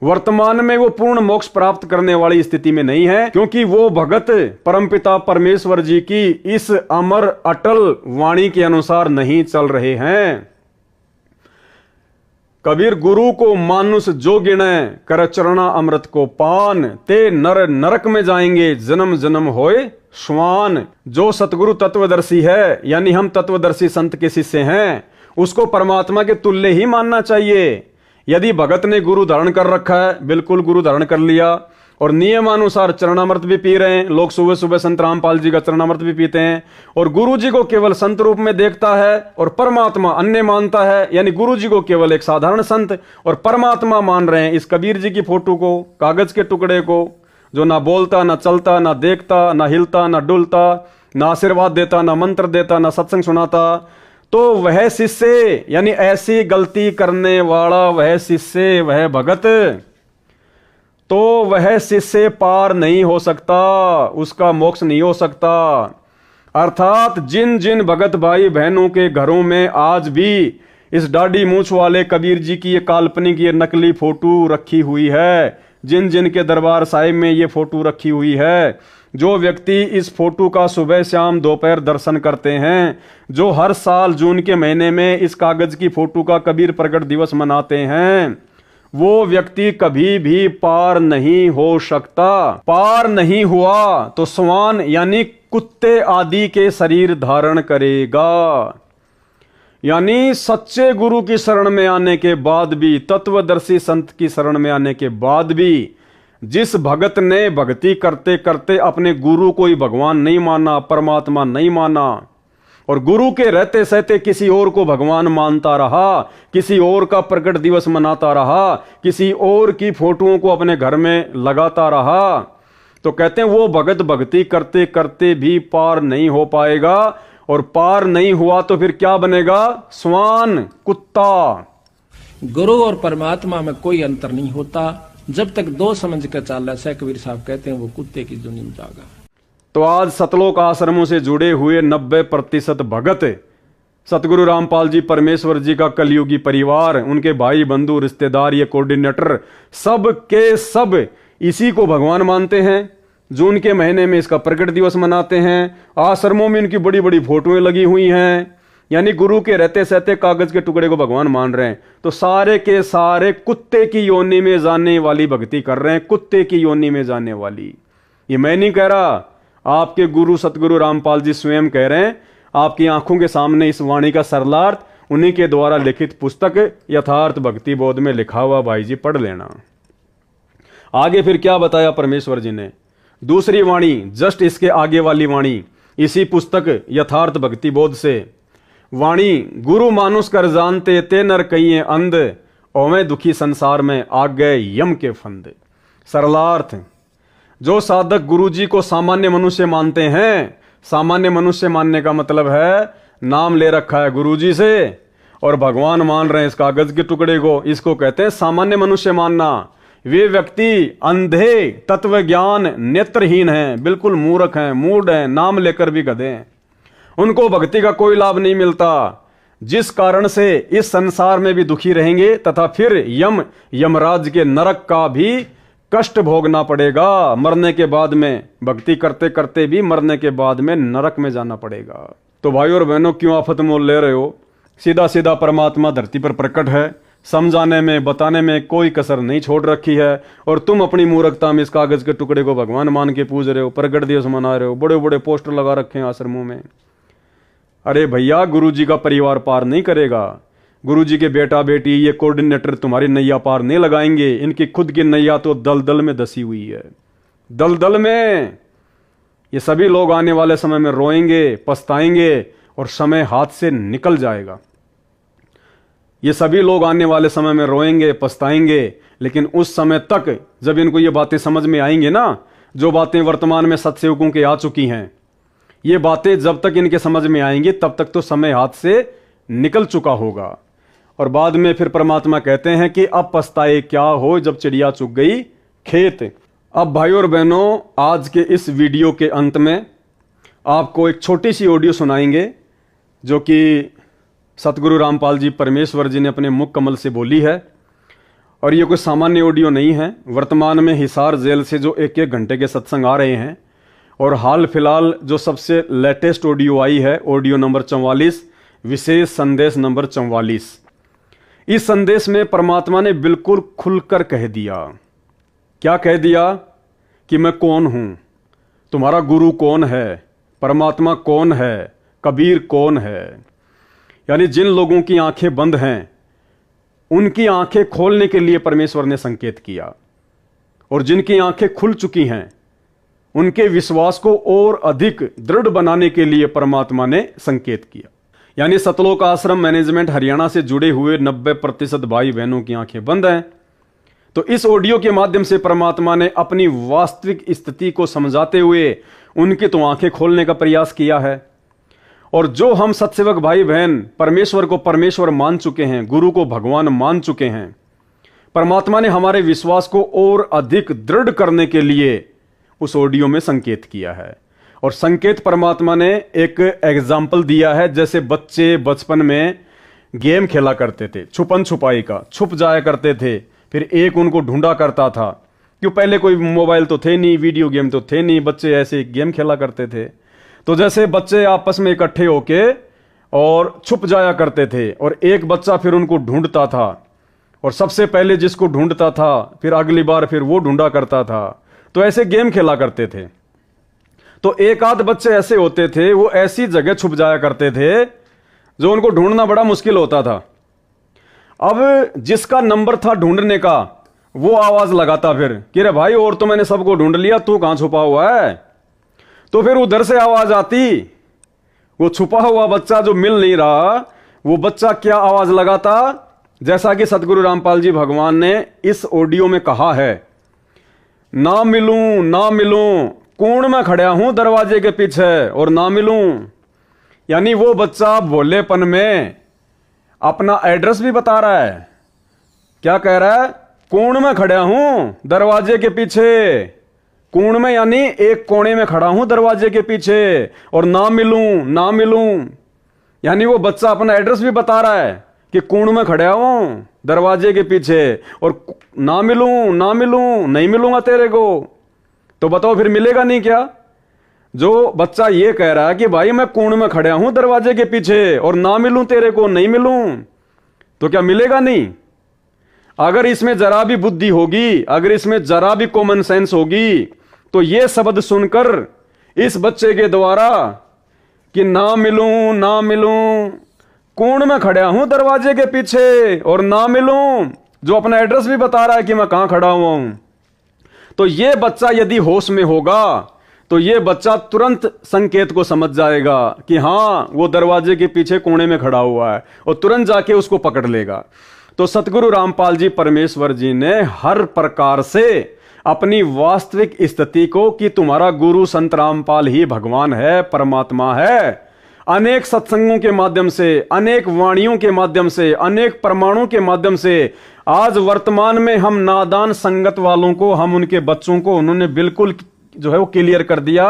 वर्तमान में वो पूर्ण मोक्ष प्राप्त करने वाली स्थिति में नहीं है, क्योंकि वो भगत परमपिता परमेश्वर जी की इस अमर अटल वाणी के अनुसार नहीं चल रहे हैं। कबीर गुरु को मानुष जो गिने, कर चरणा अमृत को पान, ते नर नरक में जाएंगे, जन्म जन्म होए श्वान। जो सतगुरु तत्वदर्शी है, यानी हम तत्वदर्शी संत के शिष्य हैं, उसको परमात्मा के तुल्य ही मानना चाहिए। यदि भगत ने गुरु धारण कर रखा है, बिल्कुल गुरु धारण कर लिया, और नियमानुसार चरणामृत भी पी रहे हैं, लोग सुबह सुबह संत रामपाल जी का चरणामृत भी पीते हैं, और गुरु जी को केवल संत रूप में देखता है और परमात्मा अन्य मानता है, यानी गुरु जी को केवल एक साधारण संत और परमात्मा मान रहे हैं इस कबीर जी की फोटो को, कागज के टुकड़े को, जो ना बोलता, ना चलता, ना देखता, ना हिलता, ना डुलता, ना आशीर्वाद देता, ना मंत्र देता, ना सत्संग सुनाता। तो वह शिष्य, यानी ऐसी गलती करने वाला वह शिष्य, वह भगत, तो वह शिष्य पार नहीं हो सकता, उसका मोक्ष नहीं हो सकता। अर्थात जिन जिन भगत भाई बहनों के घरों में आज भी इस दाढ़ी मूछ वाले कबीर जी की ये काल्पनिक, ये नकली फोटो रखी हुई है। जिन जिन के दरबार साहिब में ये फोटो रखी हुई है, जो व्यक्ति इस फोटो का सुबह शाम दोपहर दर्शन करते हैं, जो हर साल जून के महीने में इस कागज की फोटो का कबीर प्रकट दिवस मनाते हैं, वो व्यक्ति कभी भी पार नहीं हो सकता। पार नहीं हुआ तो स्वान यानी कुत्ते आदि के शरीर धारण करेगा। यानी सच्चे गुरु की शरण में आने के बाद भी, तत्वदर्शी संत की शरण में आने के बाद भी, जिस भगत ने भक्ति करते करते अपने गुरु को ही भगवान नहीं माना, परमात्मा नहीं माना, और गुरु के रहते सहते किसी और को भगवान मानता रहा, किसी और का प्रकट दिवस मनाता रहा, किसी और की फोटोओं को अपने घर में लगाता रहा, तो कहते हैं वो भगत भक्ति करते करते भी पार नहीं हो पाएगा। और पार नहीं हुआ तो फिर क्या बनेगा? स्वान, कुत्ता। गुरु और परमात्मा में कोई अंतर नहीं होता। जब तक दो समझ कर चाल से कबीर साहब कहते हैं वो कुत्ते की दुनिया में जागा। तो आज सतलोक आश्रमों से जुड़े हुए 90% भगत, सतगुरु रामपाल जी परमेश्वर जी का कलयुगी परिवार, उनके भाई बंधु रिश्तेदार, ये कोऑर्डिनेटर, सब के सब इसी को भगवान मानते हैं। जून के महीने में इसका प्रकट दिवस मनाते हैं। आश्रमों में इनकी बड़ी बड़ी फोटोएं लगी हुई हैं, यानी गुरु के रहते सहते कागज के टुकड़े को भगवान मान रहे हैं। तो सारे के सारे कुत्ते की योनि में जाने वाली भक्ति कर रहे हैं, कुत्ते की योनि में जाने वाली। ये मैं नहीं कह रहा, आपके गुरु सतगुरु रामपाल जी स्वयं कह रहे हैं। आपकी आंखों के सामने इस वाणी का सरलार्थ उन्हीं के द्वारा लिखित पुस्तक यथार्थ भक्ति बोध में लिखा हुआ, भाई जी पढ़ लेना। आगे फिर क्या बताया परमेश्वर जी ने? दूसरी वाणी, जस्ट इसके आगे वाली वाणी, इसी पुस्तक यथार्थ भक्ति बोध से वाणी, गुरु मानुष कर जानते ते नर कहिए अंध, ओवे दुखी संसार में आ गए यम के फंद। सरलार्थ, जो साधक गुरु जी को सामान्य मनुष्य मानते हैं, सामान्य मनुष्य मानने का मतलब है नाम ले रखा है गुरु जी से और भगवान मान रहे हैं इस कागज के टुकड़े को, इसको कहते हैं सामान्य मनुष्य मानना। वे व्यक्ति अंधे, तत्व ज्ञान नेत्रहीन हैं, बिल्कुल मूर्ख हैं, मूढ़ हैं, नाम लेकर भी गधे हैं। उनको भक्ति का कोई लाभ नहीं मिलता, जिस कारण से इस संसार में भी दुखी रहेंगे तथा फिर यमराज के नरक का भी कष्ट भोगना पड़ेगा। मरने के बाद में, भक्ति करते करते भी मरने के बाद में नरक में जाना पड़ेगा। तो भाई और बहनों, क्यों आफत मोल ले रहे हो? सीधा सीधा परमात्मा धरती पर प्रकट है, समझाने में बताने में कोई कसर नहीं छोड़ रखी है, और तुम अपनी मूर्खता में इस कागज के टुकड़े को भगवान मान के पूज रहे हो, प्रकट दिवस मना रहे हो, बड़े बड़े पोस्टर लगा रखे हैं आश्रमों में। अरे भैया, गुरु जी का परिवार पार नहीं करेगा। गुरु जी के बेटा बेटी, ये कोऑर्डिनेटर तुम्हारी नैया पार नहीं लगाएंगे। इनकी खुद की नैया तो दलदल में धसी हुई है, दलदल में। ये सभी लोग आने वाले समय में रोएंगे, पछताएंगे और समय हाथ से निकल जाएगा। ये सभी लोग आने वाले समय में रोएंगे, पछताएंगे, लेकिन उस समय तक जब इनको ये बातें समझ में आएंगे ना, जो बातें वर्तमान में सत्सेवकों के आ चुकी हैं, ये बातें जब तक इनके समझ में आएंगी तब तक तो समय हाथ से निकल चुका होगा। और बाद में फिर परमात्मा कहते हैं कि अब पछताए क्या हो जब चिड़िया चुग गई खेत। अब भाई और बहनों, आज के इस वीडियो के अंत में आपको एक छोटी सी ऑडियो सुनाएंगे, जो कि सतगुरु रामपाल जी परमेश्वर जी ने अपने मुख कमल से बोली है। और ये कोई सामान्य ऑडियो नहीं है। वर्तमान में हिसार जेल से जो 1-1 घंटे के सत्संग आ रहे हैं, और हाल फिलहाल जो सबसे लेटेस्ट ऑडियो आई है, ऑडियो नंबर 44, विशेष संदेश नंबर 44। इस संदेश में परमात्मा ने बिल्कुल खुलकर कह दिया। क्या कह दिया? कि मैं कौन हूं, तुम्हारा गुरु कौन है, परमात्मा कौन है, कबीर कौन है। यानी जिन लोगों की आंखें बंद हैं, उनकी आंखें खोलने के लिए परमेश्वर ने संकेत किया, और जिनकी आंखें खुल चुकी हैं, उनके विश्वास को और अधिक दृढ़ बनाने के लिए परमात्मा ने संकेत किया। यानी सतलोक आश्रम मैनेजमेंट हरियाणा से जुड़े हुए 90% भाई बहनों की आंखें बंद हैं। तो इस ऑडियो के माध्यम से परमात्मा ने अपनी वास्तविक स्थिति को समझाते हुए उनकी तो आंखें खोलने का प्रयास किया है। और जो हम सत्सेवक भाई बहन परमेश्वर को परमेश्वर मान चुके हैं, गुरु को भगवान मान चुके हैं, परमात्मा ने हमारे विश्वास को और अधिक दृढ़ करने के लिए उस ऑडियो में संकेत किया है। और संकेत परमात्मा ने एक एग्जाम्पल दिया है, जैसे बच्चे बचपन में गेम खेला करते थे, छुपन छुपाई का, छुप जाया करते थे, फिर एक उनको ढूंढा करता था। क्यों, पहले कोई मोबाइल तो थे नहीं, वीडियो गेम तो थे नहीं, बच्चे ऐसे गेम खेला करते थे। तो जैसे बच्चे आपस में इकट्ठे होके और छुप जाया करते थे, और एक बच्चा फिर उनको ढूंढता था, और सबसे पहले जिसको ढूंढता था फिर अगली बार फिर वो ढूंढा करता था। तो ऐसे गेम खेला करते थे। तो एक आध बच्चे ऐसे होते थे, वो ऐसी जगह छुप जाया करते थे जो उनको ढूंढना बड़ा मुश्किल होता था। अब जिसका नंबर था ढूंढने का, वो आवाज लगाता फिर कि रे भाई, और तो मैंने सबको ढूंढ लिया, तू कहां छुपा हुआ है। तो फिर उधर से आवाज आती, वो छुपा हुआ बच्चा जो मिल नहीं रहा, वो बच्चा क्या आवाज लगाता, जैसा कि सतगुरु रामपाल जी भगवान ने इस ऑडियो में कहा है, ना मिलूं ना मिलूं, कोण में खड़ा हूं दरवाजे के पीछे और ना मिलूं। यानी वो बच्चा भोलेपन में अपना एड्रेस भी बता रहा है। क्या कह रहा है, कोण में खड़ा हूं दरवाजे के पीछे, कोण में यानी एक कोने में खड़ा हूं दरवाजे के पीछे, और ना मिलूं ना मिलूं, यानी वो बच्चा अपना एड्रेस भी बता रहा है कि कोण में खड़ा हूं दरवाजे के पीछे, और ना मिलूं ना मिलूं, नहीं मिलूंगा तेरे को। तो बताओ फिर मिलेगा नहीं क्या? जो बच्चा ये कह रहा है कि भाई मैं कोण में खड़ा हूं दरवाजे के पीछे और ना मिलूं तेरे को, नहीं मिलूं, तो क्या मिलेगा नहीं? अगर इसमें जरा भी बुद्धि होगी, अगर इसमें जरा भी कॉमन सेंस होगी, तो ये शब्द सुनकर इस बच्चे के द्वारा कि ना मिलूं ना मिलूं, कोण में खड़ा हूं दरवाजे के पीछे और ना मिलूं, जो अपना एड्रेस भी बता रहा है कि मैं कहां खड़ा हुआ हूं, तो ये बच्चा यदि होश में होगा तो ये बच्चा तुरंत संकेत को समझ जाएगा कि हां वो दरवाजे के पीछे कोने में खड़ा हुआ है, और तुरंत जाके उसको पकड़ लेगा। तो सतगुरु रामपाल जी परमेश्वर जी ने हर प्रकार से अपनी वास्तविक स्थिति को कि तुम्हारा गुरु संत रामपाल ही भगवान है, परमात्मा है, अनेक सत्संगों के माध्यम से, अनेक वाणियों के माध्यम से, अनेक प्रमाणों के माध्यम से आज वर्तमान में हम नादान संगत वालों को, हम उनके बच्चों को उन्होंने बिल्कुल जो है वो क्लियर कर दिया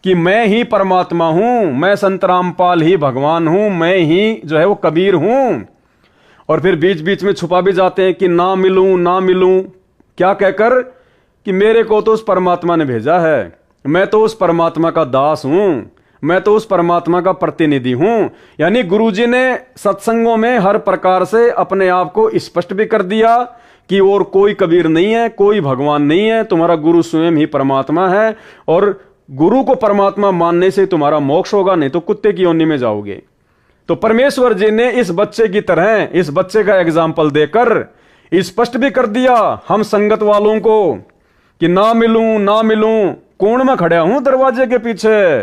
कि मैं ही परमात्मा हूं, मैं संत रामपाल ही भगवान हूं, मैं ही जो है वो कबीर हूं। और फिर बीच बीच में छुपा भी जाते हैं कि ना मिलूं ना मिलूं, क्या कहकर कि मेरे को तो उस परमात्मा ने भेजा है, मैं तो उस परमात्मा का दास हूं, मैं तो उस परमात्मा का प्रतिनिधि हूं। यानी गुरुजी ने सत्संगों में हर प्रकार से अपने आप को स्पष्ट भी कर दिया कि और कोई कबीर नहीं है, कोई भगवान नहीं है, तुम्हारा गुरु स्वयं ही परमात्मा है, और गुरु को परमात्मा मानने से तुम्हारा मोक्ष होगा, नहीं तो कुत्ते की योनि में जाओगे। तो परमेश्वर जी ने इस बच्चे की तरह, इस बच्चे का एग्जाम्पल देकर स्पष्ट भी कर दिया हम संगत वालों को कि ना मिलूं ना मिलूं, कोण में खड़ा हूं दरवाजे के पीछे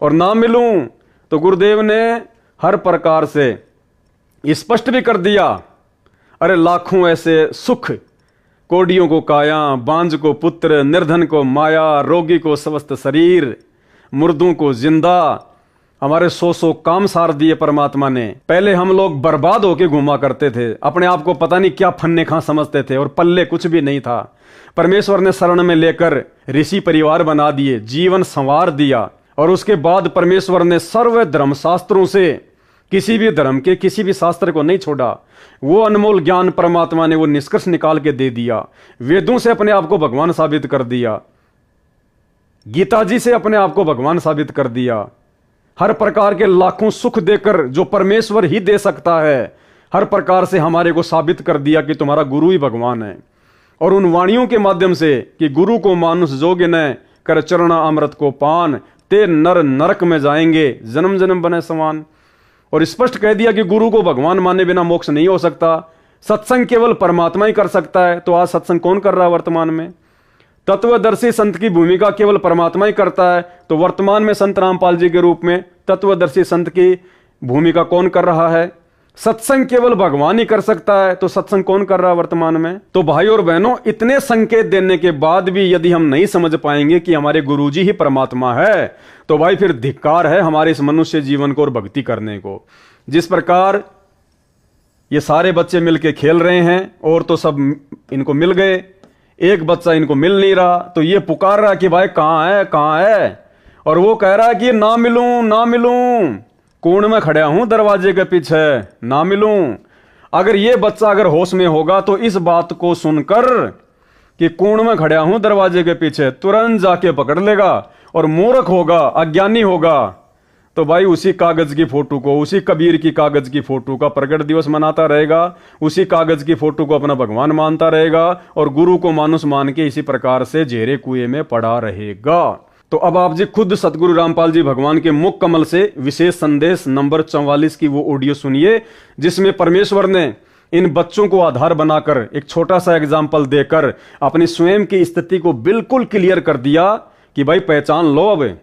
और ना मिलूं। तो गुरुदेव ने हर प्रकार से स्पष्ट भी कर दिया। अरे लाखों ऐसे सुख, कोडियों को काया, बांझ को पुत्र, निर्धन को माया, रोगी को स्वस्थ शरीर, मुर्दों को जिंदा, हमारे 100 काम सार दिए परमात्मा ने। पहले हम लोग बर्बाद होके घूमा करते थे, अपने आप को पता नहीं क्या फन्ने खां समझते थे और पल्ले कुछ भी नहीं था। परमेश्वर ने शरण में लेकर ऋषि परिवार बना दिए, जीवन संवार दिया, और उसके बाद परमेश्वर ने सर्व धर्म शास्त्रों से किसी भी धर्म के किसी भी शास्त्र को नहीं छोड़ा। वो अनमोल ज्ञान परमात्मा ने वो निष्कर्ष निकाल के दे दिया। वेदों से अपने आप को भगवान साबित कर दिया, गीता जी से अपने आप को भगवान साबित कर दिया। हर प्रकार के लाखों सुख देकर जो परमेश्वर ही दे सकता है, हर प्रकार से हमारे को साबित कर दिया कि तुम्हारा गुरु ही भगवान है। और उन वाणियों के माध्यम से कि गुरु को मानुष जोग न कर चरणा अमृत को पान, ते नर नरक में जाएंगे जन्म जन्म बने समान। और स्पष्ट कह दिया कि गुरु को भगवान माने बिना मोक्ष नहीं हो सकता, सत्संग केवल परमात्मा ही कर सकता है। तो आज सत्संग कौन कर रहा है वर्तमान में? तत्वदर्शी संत की भूमिका केवल परमात्मा ही करता है। तो वर्तमान में संत रामपाल जी के रूप में तत्वदर्शी संत की भूमिका कौन कर रहा है? सत्संग केवल भगवान ही कर सकता है। तो सत्संग कौन कर रहा है वर्तमान में? तो भाई और बहनों, इतने संकेत देने के बाद भी यदि हम नहीं समझ पाएंगे कि हमारे गुरुजी ही परमात्मा है, तो भाई फिर धिक्कार है हमारे इस मनुष्य जीवन को और भक्ति करने को। जिस प्रकार ये सारे बच्चे मिलके खेल रहे हैं और तो सब इनको मिल गए, एक बच्चा इनको मिल नहीं रहा, तो ये पुकार रहा कि भाई कहां है कहां है, और वो कह रहा है कि ना मिलूं ना मिलूं, कोण में खड़ा हूं दरवाजे के पीछे, ना मिलूं। अगर ये बच्चा अगर होश में होगा तो इस बात को सुनकर कि कोण में खड़ा हूं दरवाजे के पीछे तुरंत जाके पकड़ लेगा। और मूर्ख होगा, अज्ञानी होगा, तो भाई उसी कागज की फोटो को, उसी कबीर की कागज की फोटो का प्रकट दिवस मनाता रहेगा, उसी कागज की फोटो को अपना भगवान मानता रहेगा और गुरु को मानुष मान के इसी प्रकार से जेरे कुएं में पड़ा रहेगा। तो अब आप जी खुद सतगुरु रामपाल जी भगवान के मुख कमल से विशेष संदेश नंबर 44 की वो ऑडियो सुनिए, जिसमें परमेश्वर ने इन बच्चों को आधार बनाकर एक छोटा सा एग्जाम्पल देकर अपनी स्वयं की स्थिति को बिल्कुल क्लियर कर दिया कि भाई पहचान लो, अब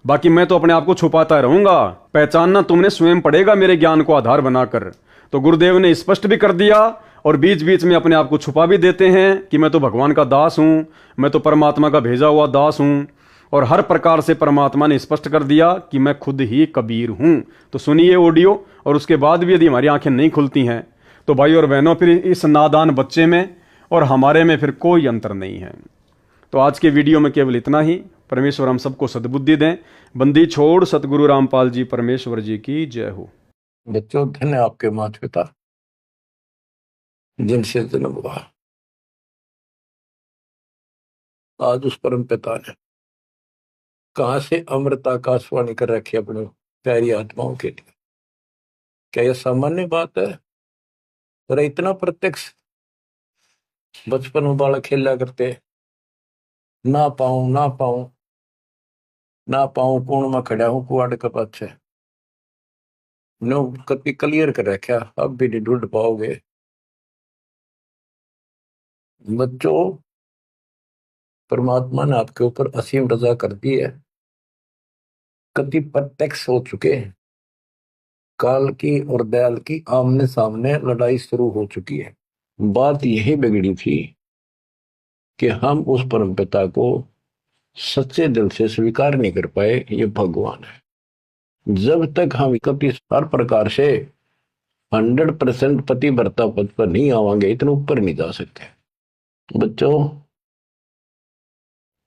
बाकी मैं तो अपने आप को छुपाता रहूंगा, पहचानना तुमने स्वयं पड़ेगा मेरे ज्ञान को आधार बनाकर। तो गुरुदेव ने स्पष्ट भी कर दिया और बीच बीच में अपने आप को छुपा भी देते हैं कि मैं तो भगवान का दास हूं, मैं तो परमात्मा का भेजा हुआ दास हूं। और हर प्रकार से परमात्मा ने स्पष्ट कर दिया कि मैं खुद ही कबीर हूं। तो सुनिए ऑडियो, और उसके बाद भी यदि हमारी आंखें नहीं खुलती हैं तो भाई और बहनों फिर इस नादान बच्चे में और हमारे में फिर कोई अंतर नहीं है। तो आज के वीडियो में केवल इतना ही। परमेश्वर हम सबको सद्बुद्धि दें। बंदी छोड़ सतगुरु रामपाल जी परमेश्वर जी की जय हो। बच्चों, धन्य आपके माता पिता जिनसे जन्म हुआ। आज उस परम पिता ने कहां से अमृत आकाशवाणी कर रखी अपने प्यारी आत्माओं के लिए। क्या यह सामान्य बात है? अरे इतना प्रत्यक्ष बचपन में बालक खेला करते, ना पाऊं ना पाऊं ना पाऊं, कोण में खड़ा हूं कुआड़ के पाछे, नो कभी क्लियर कर रखा, अब भी नहीं ढूंढ पाओगे। बच्चों, परमात्मा ने आपके ऊपर असीम रजा कर दी है, कति प्रत्यक्ष हो चुके हैं। काल की और दयाल की आमने सामने लड़ाई शुरू हो चुकी है। बात यही बिगड़ी थी कि हम उस परम पिता को सच्चे दिल से स्वीकार नहीं कर पाए, ये भगवान है। जब तक हम कभी हर प्रकार से 100% पतिव्रता पद पर नहीं आवांगे, इतने ऊपर नहीं जा सकते। बच्चों,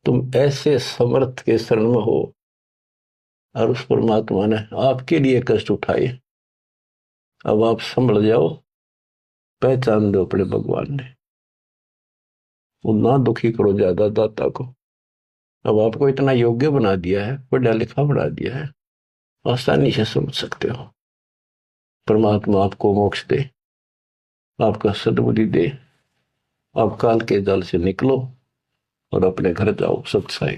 तुम ऐसे समर्थ के शरण में हो और उस परमात्मा ने आपके लिए कष्ट उठाए। अब आप संभल जाओ, पहचान दो अपने भगवान ने, वो ना दुखी करो ज्यादा दाता को। अब आपको इतना योग्य बना दिया है, पढ़ा लिखा बना दिया है, आसानी से समझ सकते हो। परमात्मा आपको मोक्ष दे, आपका सद्बुद्धि दे, आप काल के जाल से निकलो और अपने घर जाओ। सत्साई।